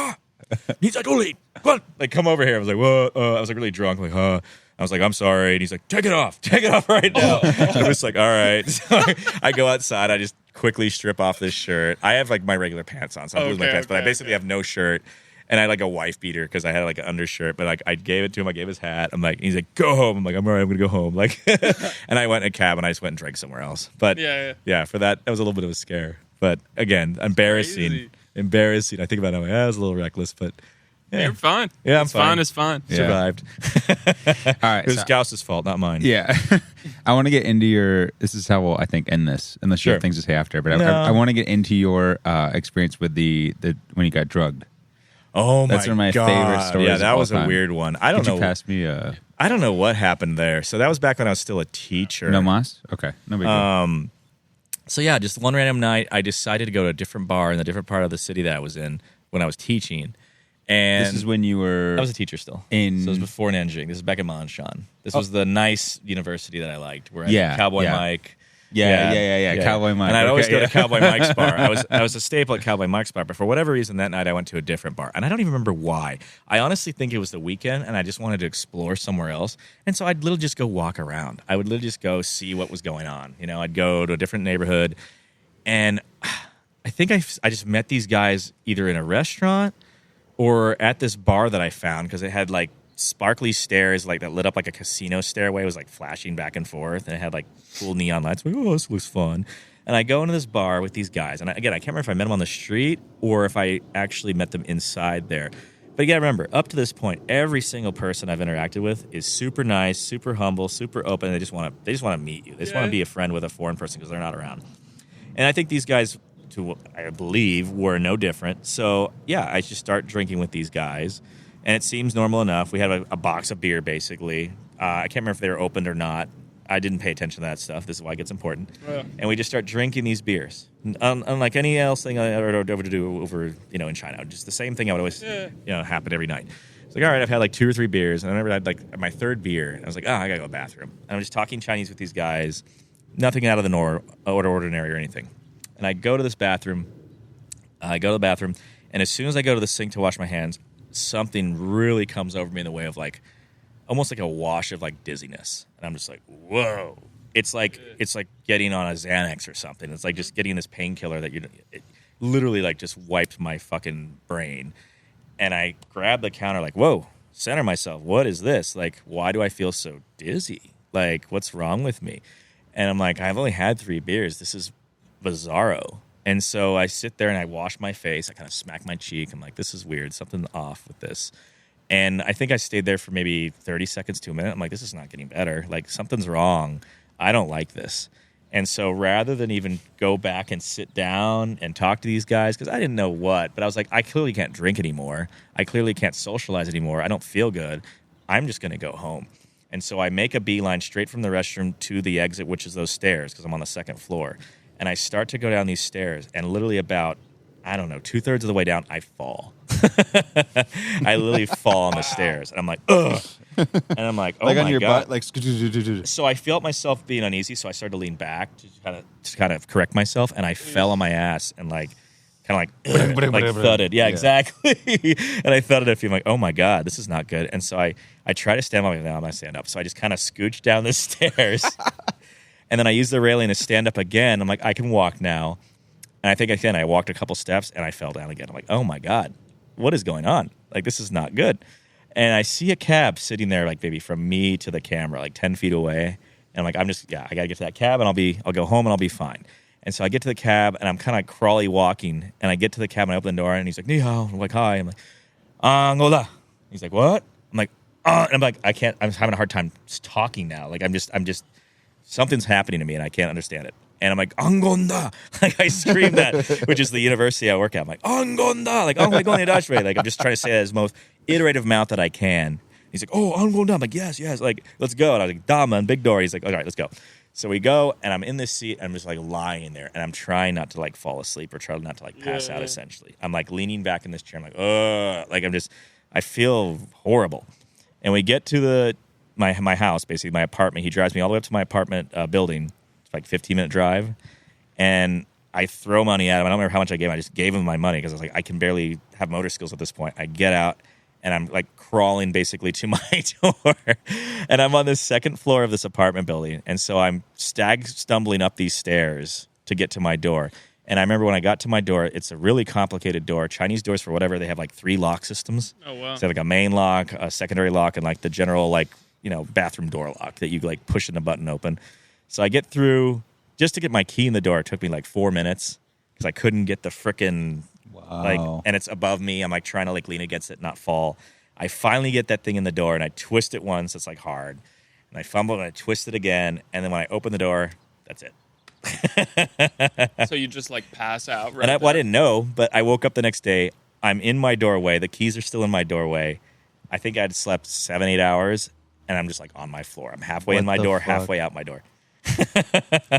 Speaker 4: Nisa, go lead. Come on. Like, come over here. I was like, what? I was like really drunk. Like, I was like, I'm sorry. And he's like, take it off right now. I was like, all right. So I go outside. I just quickly strip off this shirt. I have like my regular pants on, so I'm losing my pants, but I basically have no shirt. And I had like a wife beater because I had like an undershirt, but like I gave it to him. I gave his hat. I'm like, he's like, go home. I'm like, I'm all right. I'm gonna go home. Like, and I went in a cab and I just went and drank somewhere else. But yeah, for that was a little bit of a scare. But again, embarrassing.
Speaker 1: Crazy.
Speaker 4: I think about it. I'm like, I was a little reckless, but yeah,
Speaker 1: You're fine.
Speaker 4: Yeah, I'm
Speaker 1: it's
Speaker 4: fine.
Speaker 1: It's fine.
Speaker 5: Yeah.
Speaker 4: Survived.
Speaker 5: All right,
Speaker 4: It was
Speaker 5: so-
Speaker 4: Gauss's fault, not mine.
Speaker 5: Yeah. I want to get into your. This is how we'll, I think, end this, unless you
Speaker 4: Sure.
Speaker 5: have things to say after. But
Speaker 4: No.
Speaker 5: I want to get into your experience with the when you got drugged.
Speaker 4: Oh my god,
Speaker 5: That's one of my favorite stories
Speaker 4: Yeah,
Speaker 5: of
Speaker 4: that
Speaker 5: all
Speaker 4: was a
Speaker 5: time.
Speaker 4: weird one. I don't
Speaker 5: Could
Speaker 4: know.
Speaker 5: you pass me
Speaker 4: I don't know what happened there. So that was back when I was still a teacher.
Speaker 5: no mas? Okay, no big deal.
Speaker 4: So yeah, just one random night, I decided to go to a different bar in a different part of the city that I was in when I was teaching. And
Speaker 5: This is when you were.
Speaker 4: I was a teacher still. So
Speaker 5: in-
Speaker 4: it was before Nanjing. This is back in Ma'anshan. This was the nice university that I liked, where I
Speaker 5: Yeah,
Speaker 4: had Cowboy
Speaker 5: yeah.
Speaker 4: Mike.
Speaker 5: Yeah. Cowboy Mike.
Speaker 4: And I'd always
Speaker 5: Okay,
Speaker 4: go
Speaker 5: yeah.
Speaker 4: to Cowboy Mike's bar. I was a staple at Cowboy Mike's bar, but for whatever reason that night I went to a different bar. And I don't even remember why. I honestly think it was the weekend and I just wanted to explore somewhere else. And so I'd literally just go walk around. I would literally just go see what was going on. You know, I'd go to a different neighborhood. And I think I just met these guys either in a restaurant or at this bar that I found because it had like sparkly stairs like that lit up like a casino stairway. It was like flashing back and forth, and it had like cool neon lights. Like, oh, this looks fun. And I go into this bar with these guys, and again, I can't remember if I met them on the street or if I actually met them inside there. But you gotta remember, up to this point, every single person I've interacted with is super nice, super humble, super open. They just want to meet you. They just want to be a friend with a foreign person because they're not around. And I think these guys, I believe, were no different. So yeah, I just start drinking with these guys. And it seems normal enough. We had a box of beer, basically. I can't remember if they were opened or not. I didn't pay attention to that stuff. This is why it gets important.
Speaker 1: Yeah.
Speaker 4: And we just start drinking these beers. Unlike any else thing I would ever do over, in China. Just the same thing I would always, happen every night. It's like, all right, I've had like 2 or 3 beers. And I remember I had like my 3rd beer. And I was like, I got to go to the bathroom. And I'm just talking Chinese with these guys. Nothing out of the ordinary or anything. And I go to this bathroom. I go to the bathroom. And as soon as I go to the sink to wash my hands, something really comes over me in the way of like almost like a wash of like dizziness, and I'm just like, whoa. It's like getting on a Xanax or something. It's like just getting this painkiller that it literally like just wiped my fucking brain. And I grab the counter like, whoa, center myself. What is this? Like, why do I feel so dizzy? Like, what's wrong with me? And I'm like, I've only had 3 beers. This is bizarro. And so I sit there and I wash my face. I kind of smack my cheek. I'm like, this is weird. Something off with this. And I think I stayed there for maybe 30 seconds to a minute. I'm like, this is not getting better. Like, something's wrong. I don't like this. And so rather than even go back and sit down and talk to these guys, because I didn't know what, but I was like, I clearly can't drink anymore. I clearly can't socialize anymore. I don't feel good. I'm just going to go home. And so I make a beeline straight from the restroom to the exit, which is those stairs, because I'm on the 2nd floor. And I start to go down these stairs, and literally about, 2/3 of the way down, I fall. I literally fall on the stairs, and I'm like, ugh. And I'm like, oh
Speaker 5: like
Speaker 4: my
Speaker 5: on your
Speaker 4: God.
Speaker 5: butt, like.
Speaker 4: So I felt myself being uneasy, so I started to lean back to kind of correct myself, and I fell on my ass and like thudded. Yeah, exactly. And I thudded a few. I'm like, oh my God, this is not good. And so I try to stand up. I'm like, no, I'm not stand up. So I just kind of scooch down the stairs. And then I use the railing to stand up again. I'm like, I can walk now. And I think, again, I walked a couple steps and I fell down again. I'm like, oh my God. what is going on? Like, this is not good. And I see a cab sitting there, like maybe from me to the camera, like 10 feet away. And I'm like, I got to get to that cab, and I'll go home, and I'll be fine. And so I get to the cab, and I'm kind of crawly walking, and I get to the cab, and I open the door, and he's like, ni hao. I'm like, hi. I'm like, Angola. He's like, what? I'm like, and I'm like, I'm having a hard time talking now. Like, I'm just, something's happening to me, and I can't understand it. And I'm like, Angonda. Like, I scream that, which is the university I work at. I'm like, Angonda. Like, oh my God, like, I'm just trying to say that as most iterative mouth that I can. He's like, oh, Angonda. I'm like, yes. Like, let's go. And I was like, Dama, big door. He's like, all right, let's go. So we go, and I'm in this seat, and I'm just, like, lying there, and I'm trying not to, like, fall asleep or try not to, like, pass out, essentially. I'm, like, leaning back in this chair. I'm like, ugh. Like, I feel horrible. And we get to my house, basically, my apartment. He drives me all the way up to my apartment building. It's like a 15-minute drive. And I throw money at him. I don't remember how much I gave him. I just gave him my money because I was like, I can barely have motor skills at this point. I get out, and I'm, like, crawling basically to my door. And I'm on the second floor of this apartment building. And so I'm stumbling up these stairs to get to my door. And I remember when I got to my door, it's a really complicated door. Chinese doors, for whatever, they have, like, 3 lock systems.
Speaker 1: Oh, wow.
Speaker 4: So they have, like, a main lock, a secondary lock, and, like, the general, like, bathroom door lock that you, like, push in the button open. So I get through, just to get my key in the door, it took me, like, 4 minutes because I couldn't get the frickin', like, and it's above me. I'm, like, trying to, like, lean against it, not fall. I finally get that thing in the door, and I twist it once. It's, like, hard. And I fumble, and I twist it again. And then when I open the door, that's it.
Speaker 1: So you just, like, pass out right
Speaker 4: And I
Speaker 1: there?
Speaker 4: didn't know, but I woke up the next day. I'm in my doorway. The keys are still in my doorway. I think I'd slept 7-8 hours, and I'm just, like, on my floor. I'm halfway
Speaker 3: What
Speaker 4: in my
Speaker 3: the
Speaker 4: door,
Speaker 3: fuck?
Speaker 4: halfway out my door.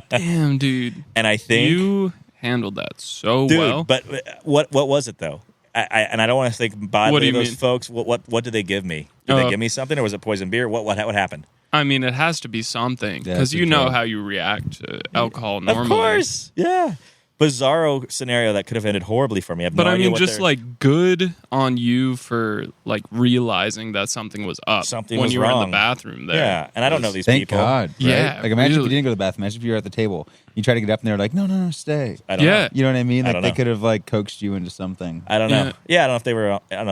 Speaker 1: Damn, dude.
Speaker 4: And I think...
Speaker 1: You handled that so
Speaker 4: Dude,
Speaker 1: well.
Speaker 4: but what was it, though? I don't want to think
Speaker 1: What
Speaker 4: badly
Speaker 1: do you
Speaker 4: of those
Speaker 1: mean?
Speaker 4: folks. What did they give me? Did they give me something, or was it poison beer? What happened?
Speaker 1: I mean, it has to be something
Speaker 3: Yeah,
Speaker 1: because
Speaker 3: it's a
Speaker 1: you know
Speaker 3: drug.
Speaker 1: how you react to alcohol normally.
Speaker 4: Of course, yeah. Bizarro scenario that could have ended horribly for me. I have
Speaker 1: But
Speaker 4: no
Speaker 1: I
Speaker 4: idea
Speaker 1: mean,
Speaker 4: what
Speaker 1: just
Speaker 4: they're-
Speaker 1: like good on you for like realizing that something was up
Speaker 4: Something
Speaker 1: when
Speaker 4: was
Speaker 1: you were in
Speaker 4: wrong.
Speaker 1: the bathroom there.
Speaker 4: yeah. And I don't know these
Speaker 3: Thank
Speaker 4: people.
Speaker 3: God. Right?
Speaker 1: Yeah,
Speaker 3: Like, imagine if
Speaker 1: really.
Speaker 3: you didn't go to the bathroom. Imagine if you were at the table. You try to get up, and they're like, no, stay.
Speaker 4: I don't
Speaker 1: Yeah.
Speaker 4: know.
Speaker 3: You know what I mean?
Speaker 4: I
Speaker 3: Like,
Speaker 4: don't
Speaker 3: they
Speaker 4: know.
Speaker 3: could have, like, coaxed you into something.
Speaker 4: I don't know.
Speaker 1: Yeah.
Speaker 4: Yeah, I don't know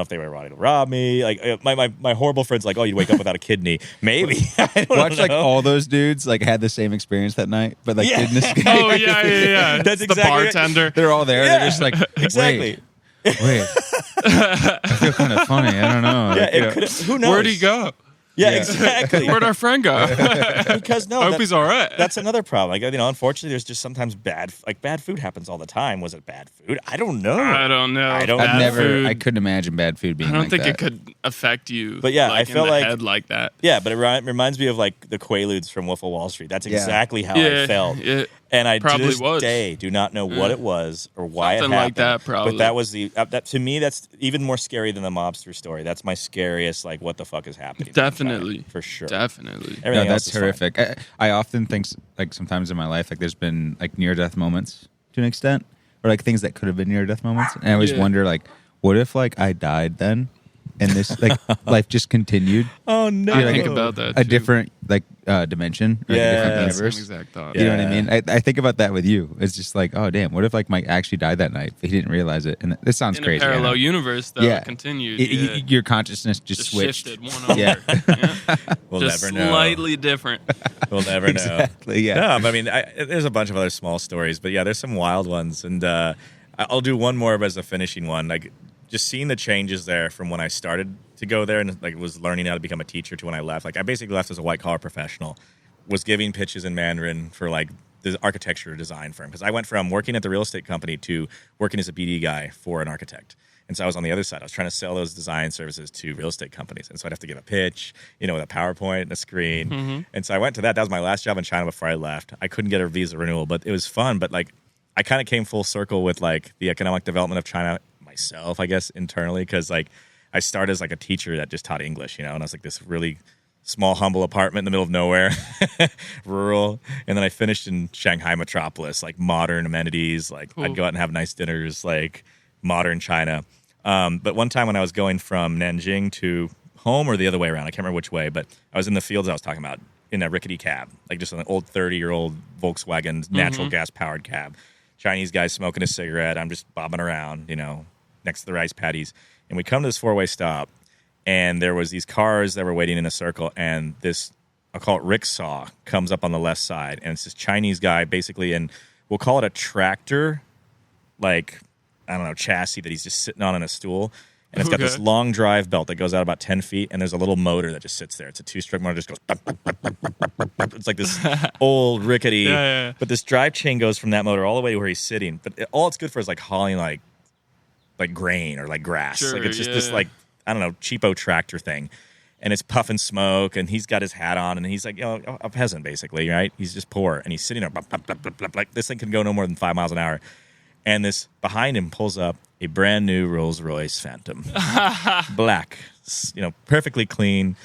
Speaker 4: if they were wanting to rob me. Like my horrible friends, like, oh, you'd wake up without a kidney. Maybe. I don't
Speaker 3: Watch,
Speaker 4: know.
Speaker 3: like, all those dudes, like, had the same experience that night, but, like,
Speaker 4: Yeah.
Speaker 3: didn't escape.
Speaker 1: Oh yeah.
Speaker 4: That's
Speaker 1: It's
Speaker 4: exactly
Speaker 1: the
Speaker 4: right.
Speaker 1: bartender.
Speaker 3: They're all there.
Speaker 4: Yeah.
Speaker 3: They're just like,
Speaker 4: Exactly.
Speaker 3: Wait. I feel kind of funny. I don't know.
Speaker 4: Yeah,
Speaker 3: Like, you know.
Speaker 4: it could. Who knows?
Speaker 1: Where'd he go?
Speaker 4: Yeah,
Speaker 3: Yeah.
Speaker 4: exactly.
Speaker 1: Where'd our friend go?
Speaker 4: Because no,
Speaker 1: I hope
Speaker 4: that-
Speaker 1: he's all right.
Speaker 4: That's another problem. Like, unfortunately, there's just sometimes bad food happens all the time. Was it bad food? I don't know.
Speaker 1: I don't know.
Speaker 4: I don't-
Speaker 1: Bad
Speaker 3: I
Speaker 1: food.
Speaker 3: couldn't imagine bad food being
Speaker 1: I don't
Speaker 3: like
Speaker 1: think
Speaker 3: that.
Speaker 1: it could affect you.
Speaker 4: But yeah,
Speaker 1: like,
Speaker 4: I feel
Speaker 1: in the
Speaker 4: like-
Speaker 1: head like that.
Speaker 4: Yeah, but it reminds me of like the Quaaludes from Wolf of Wall Street. That's
Speaker 3: Yeah.
Speaker 4: exactly how
Speaker 1: Yeah,
Speaker 4: I felt.
Speaker 1: it
Speaker 4: And I to
Speaker 1: probably
Speaker 4: this
Speaker 1: was.
Speaker 4: day do not know what it was or why
Speaker 1: Something
Speaker 4: it
Speaker 1: like
Speaker 4: happened.
Speaker 1: that, probably.
Speaker 4: But that was that to me. That's even more scary than the mobster story. That's my scariest. Like, what the fuck is happening?
Speaker 1: Definitely.
Speaker 4: for sure.
Speaker 1: Definitely.
Speaker 4: Everything
Speaker 3: No,
Speaker 4: else
Speaker 3: that's
Speaker 4: is fine.
Speaker 3: horrific. I often think, like, sometimes in my life, like, there's been, like, near-death moments to an extent, or, like, things that could have been near-death moments. And I always
Speaker 1: Yeah.
Speaker 3: wonder, like, what if, like, I died then, and this, like, life just continued?
Speaker 4: Oh no!
Speaker 1: I
Speaker 3: like,
Speaker 1: think about that.
Speaker 3: A
Speaker 1: too.
Speaker 3: different, like, dimension, or, like, a
Speaker 4: Yeah.
Speaker 3: different
Speaker 1: Same
Speaker 3: universe.
Speaker 1: exact thought.
Speaker 3: You know what I
Speaker 4: Yeah.
Speaker 3: mean? I think about that with you. It's just like, oh, damn, what if, like, Mike actually died that night, but he didn't realize it? And this sounds
Speaker 1: In
Speaker 3: crazy.
Speaker 1: a
Speaker 3: I know.
Speaker 1: parallel universe, though,
Speaker 3: Yeah.
Speaker 1: it continued.
Speaker 3: Your consciousness just switched.
Speaker 1: shifted one over.
Speaker 3: Yeah.
Speaker 4: We'll
Speaker 1: Just
Speaker 4: never know.
Speaker 1: slightly different.
Speaker 4: We'll never know.
Speaker 3: Exactly, yeah.
Speaker 4: No, but I mean, there's a bunch of other small stories, but yeah, there's some wild ones, and I'll do one more as a finishing one. Like, just seeing the changes there from when I started to go there and like was learning how to become a teacher to when I left. Like, I basically left as a white collar professional, was giving pitches in Mandarin for like the architecture design firm, because I went from working at the real estate company to working as a BD guy for an architect. And so I was on the other side. I was trying to sell those design services to real estate companies. And so I'd have to give a pitch, with a PowerPoint and a screen. And so I went to that. That was my last job in China before I left. I couldn't get a visa renewal, but it was fun. But like, I kind of came full circle with like the economic development of China myself, I guess, internally. Because like, I started as like a teacher that just taught English, and I was like this really small, humble apartment in the middle of nowhere, rural. And then I finished in Shanghai metropolis, like modern amenities. Like,
Speaker 1: Cool.
Speaker 4: I'd go out and have nice dinners, like modern China. But one time when I was going from Nanjing to home, or the other way around, I can't remember which way, but I was in the fields I was talking about in a rickety cab, like just an old 30-year-old Volkswagen natural gas powered cab. Chinese guy smoking a cigarette. I'm just bobbing around, next to the rice paddies. And we come to this 4-way stop, and there was these cars that were waiting in a circle, and this, I'll call it rickshaw, comes up on the left side, and it's this Chinese guy basically, and we'll call it a tractor, like, I don't know, chassis that he's just sitting on in a stool. And it's got this long drive belt that goes out about 10 feet, and there's a little motor that just sits there. It's a 2-stroke motor, just goes. It's like this old rickety. But this drive chain goes from that motor all the way to where he's sitting. But all it's good for is like hauling like grain or like grass.
Speaker 1: Sure,
Speaker 4: like it's just this like, I don't know, cheapo tractor thing. And it's puffing smoke, and he's got his hat on, and he's like, a peasant basically, right? He's just poor, and he's sitting there, like this thing can go no more than 5 miles an hour. And this behind him pulls up a brand new Rolls-Royce Phantom, black, perfectly clean,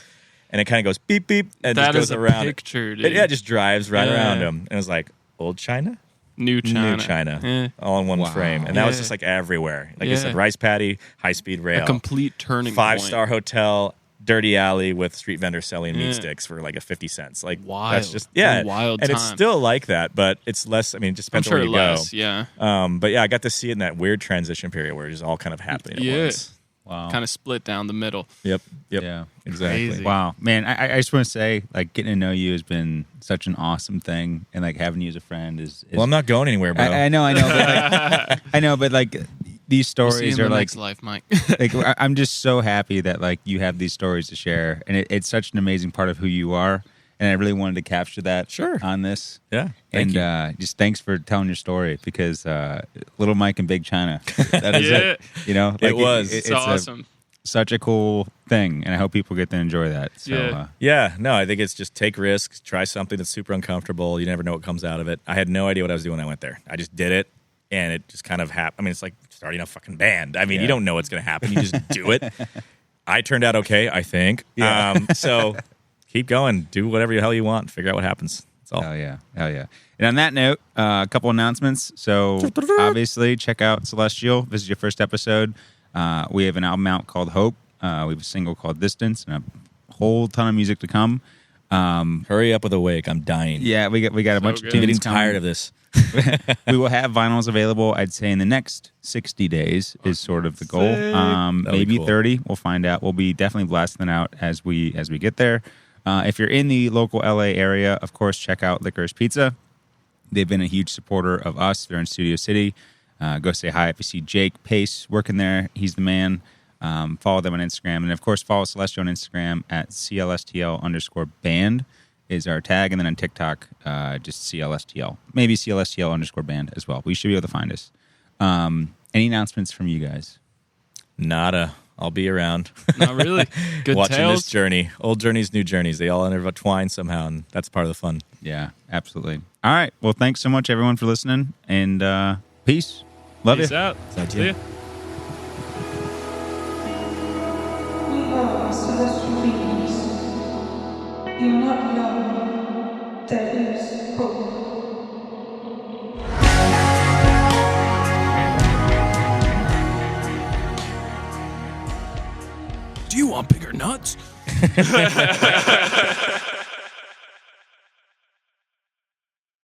Speaker 4: and it kind of goes beep beep and
Speaker 1: that
Speaker 4: just goes around.
Speaker 1: Picture, dude.
Speaker 4: It just drives right around him, and it's like old China,
Speaker 1: New China,
Speaker 4: all in one frame, and that was just like everywhere. Like I said, rice paddy, high speed rail,
Speaker 1: a complete turning
Speaker 4: 5-star hotel. Dirty alley with street vendors selling meat sticks for like 50 cents. Like
Speaker 1: wild.
Speaker 4: That's just
Speaker 1: wild
Speaker 4: and
Speaker 1: time.
Speaker 4: it's still like that, but it's less. I mean, it just depends
Speaker 1: I'm sure
Speaker 4: on where you
Speaker 1: less,
Speaker 4: go.
Speaker 1: Yeah.
Speaker 4: But yeah, I got to see it in that weird transition period where it was all kind of happening at once.
Speaker 3: Wow.
Speaker 1: Kind of split down the middle.
Speaker 4: Yep.
Speaker 3: Yeah.
Speaker 4: Exactly.
Speaker 1: Crazy.
Speaker 3: Wow, man! I just want to say, like, getting to know you has been such an awesome thing, and like having you as a friend is.
Speaker 4: Well, I'm not going anywhere, bro.
Speaker 3: I know, but like these
Speaker 1: We'll
Speaker 3: stories
Speaker 1: see you in
Speaker 3: are
Speaker 1: the
Speaker 3: like,
Speaker 1: next life, Mike.
Speaker 3: like I'm just so happy that like you have these stories to share, and it's such an amazing part of who you are, and I really wanted to capture that on this.
Speaker 4: Yeah,
Speaker 3: and just thanks for telling your story because Little Mike and Big China, that is it. You know, like,
Speaker 4: it was.
Speaker 1: It's awesome.
Speaker 3: Such a cool thing, and I hope people get to enjoy that. So,
Speaker 4: no, I think it's just take risks, try something that's super uncomfortable. You never know what comes out of it. I had no idea what I was doing when I went there. I just did it, and it just kind of happened. I mean, it's like starting a fucking band. I mean, you don't know what's going to happen. You just do it. I turned out okay, I think. So keep going. Do whatever the hell you want. Figure out what happens. That's all.
Speaker 3: Hell yeah. And on that note, a couple announcements. So obviously, check out Celestial. This is your first episode. We have an album out called Hope. We have a single called Distance, and a whole ton of music to come.
Speaker 4: Hurry up with Awake. I'm dying.
Speaker 3: Yeah, we got a bunch of
Speaker 1: good.
Speaker 3: tunes.
Speaker 4: I'm getting
Speaker 3: coming.
Speaker 4: tired of this.
Speaker 3: We will have vinyls available, I'd say, in the next 60 days is sort of the goal. Maybe
Speaker 4: cool.
Speaker 3: 30. We'll find out. We'll be definitely blasting out as we get there. If you're in the local LA area, of course, check out Licorice Pizza. They've been a huge supporter of us. They're in Studio City. Go say hi if you see Jake Pace working there. He's the man. Follow them on Instagram. And, of course, follow Celestial on Instagram at CLSTL_band is our tag. And then on TikTok, just CLSTL. Maybe CLSTL_band as well. We should be able to find us. Any announcements from you guys?
Speaker 4: Nada. I'll be around.
Speaker 1: Not really. Good
Speaker 4: Watching
Speaker 1: tales.
Speaker 4: this journey. Old journeys, new journeys. They all intertwine somehow, and that's part of the fun.
Speaker 3: Yeah, absolutely. All right. Well, thanks so much, everyone, for listening. And peace. Love
Speaker 1: Peace
Speaker 3: you.
Speaker 1: out. See ya.
Speaker 2: We are celestial beings. You are not alone. There is hope.
Speaker 1: Do you want bigger nuts?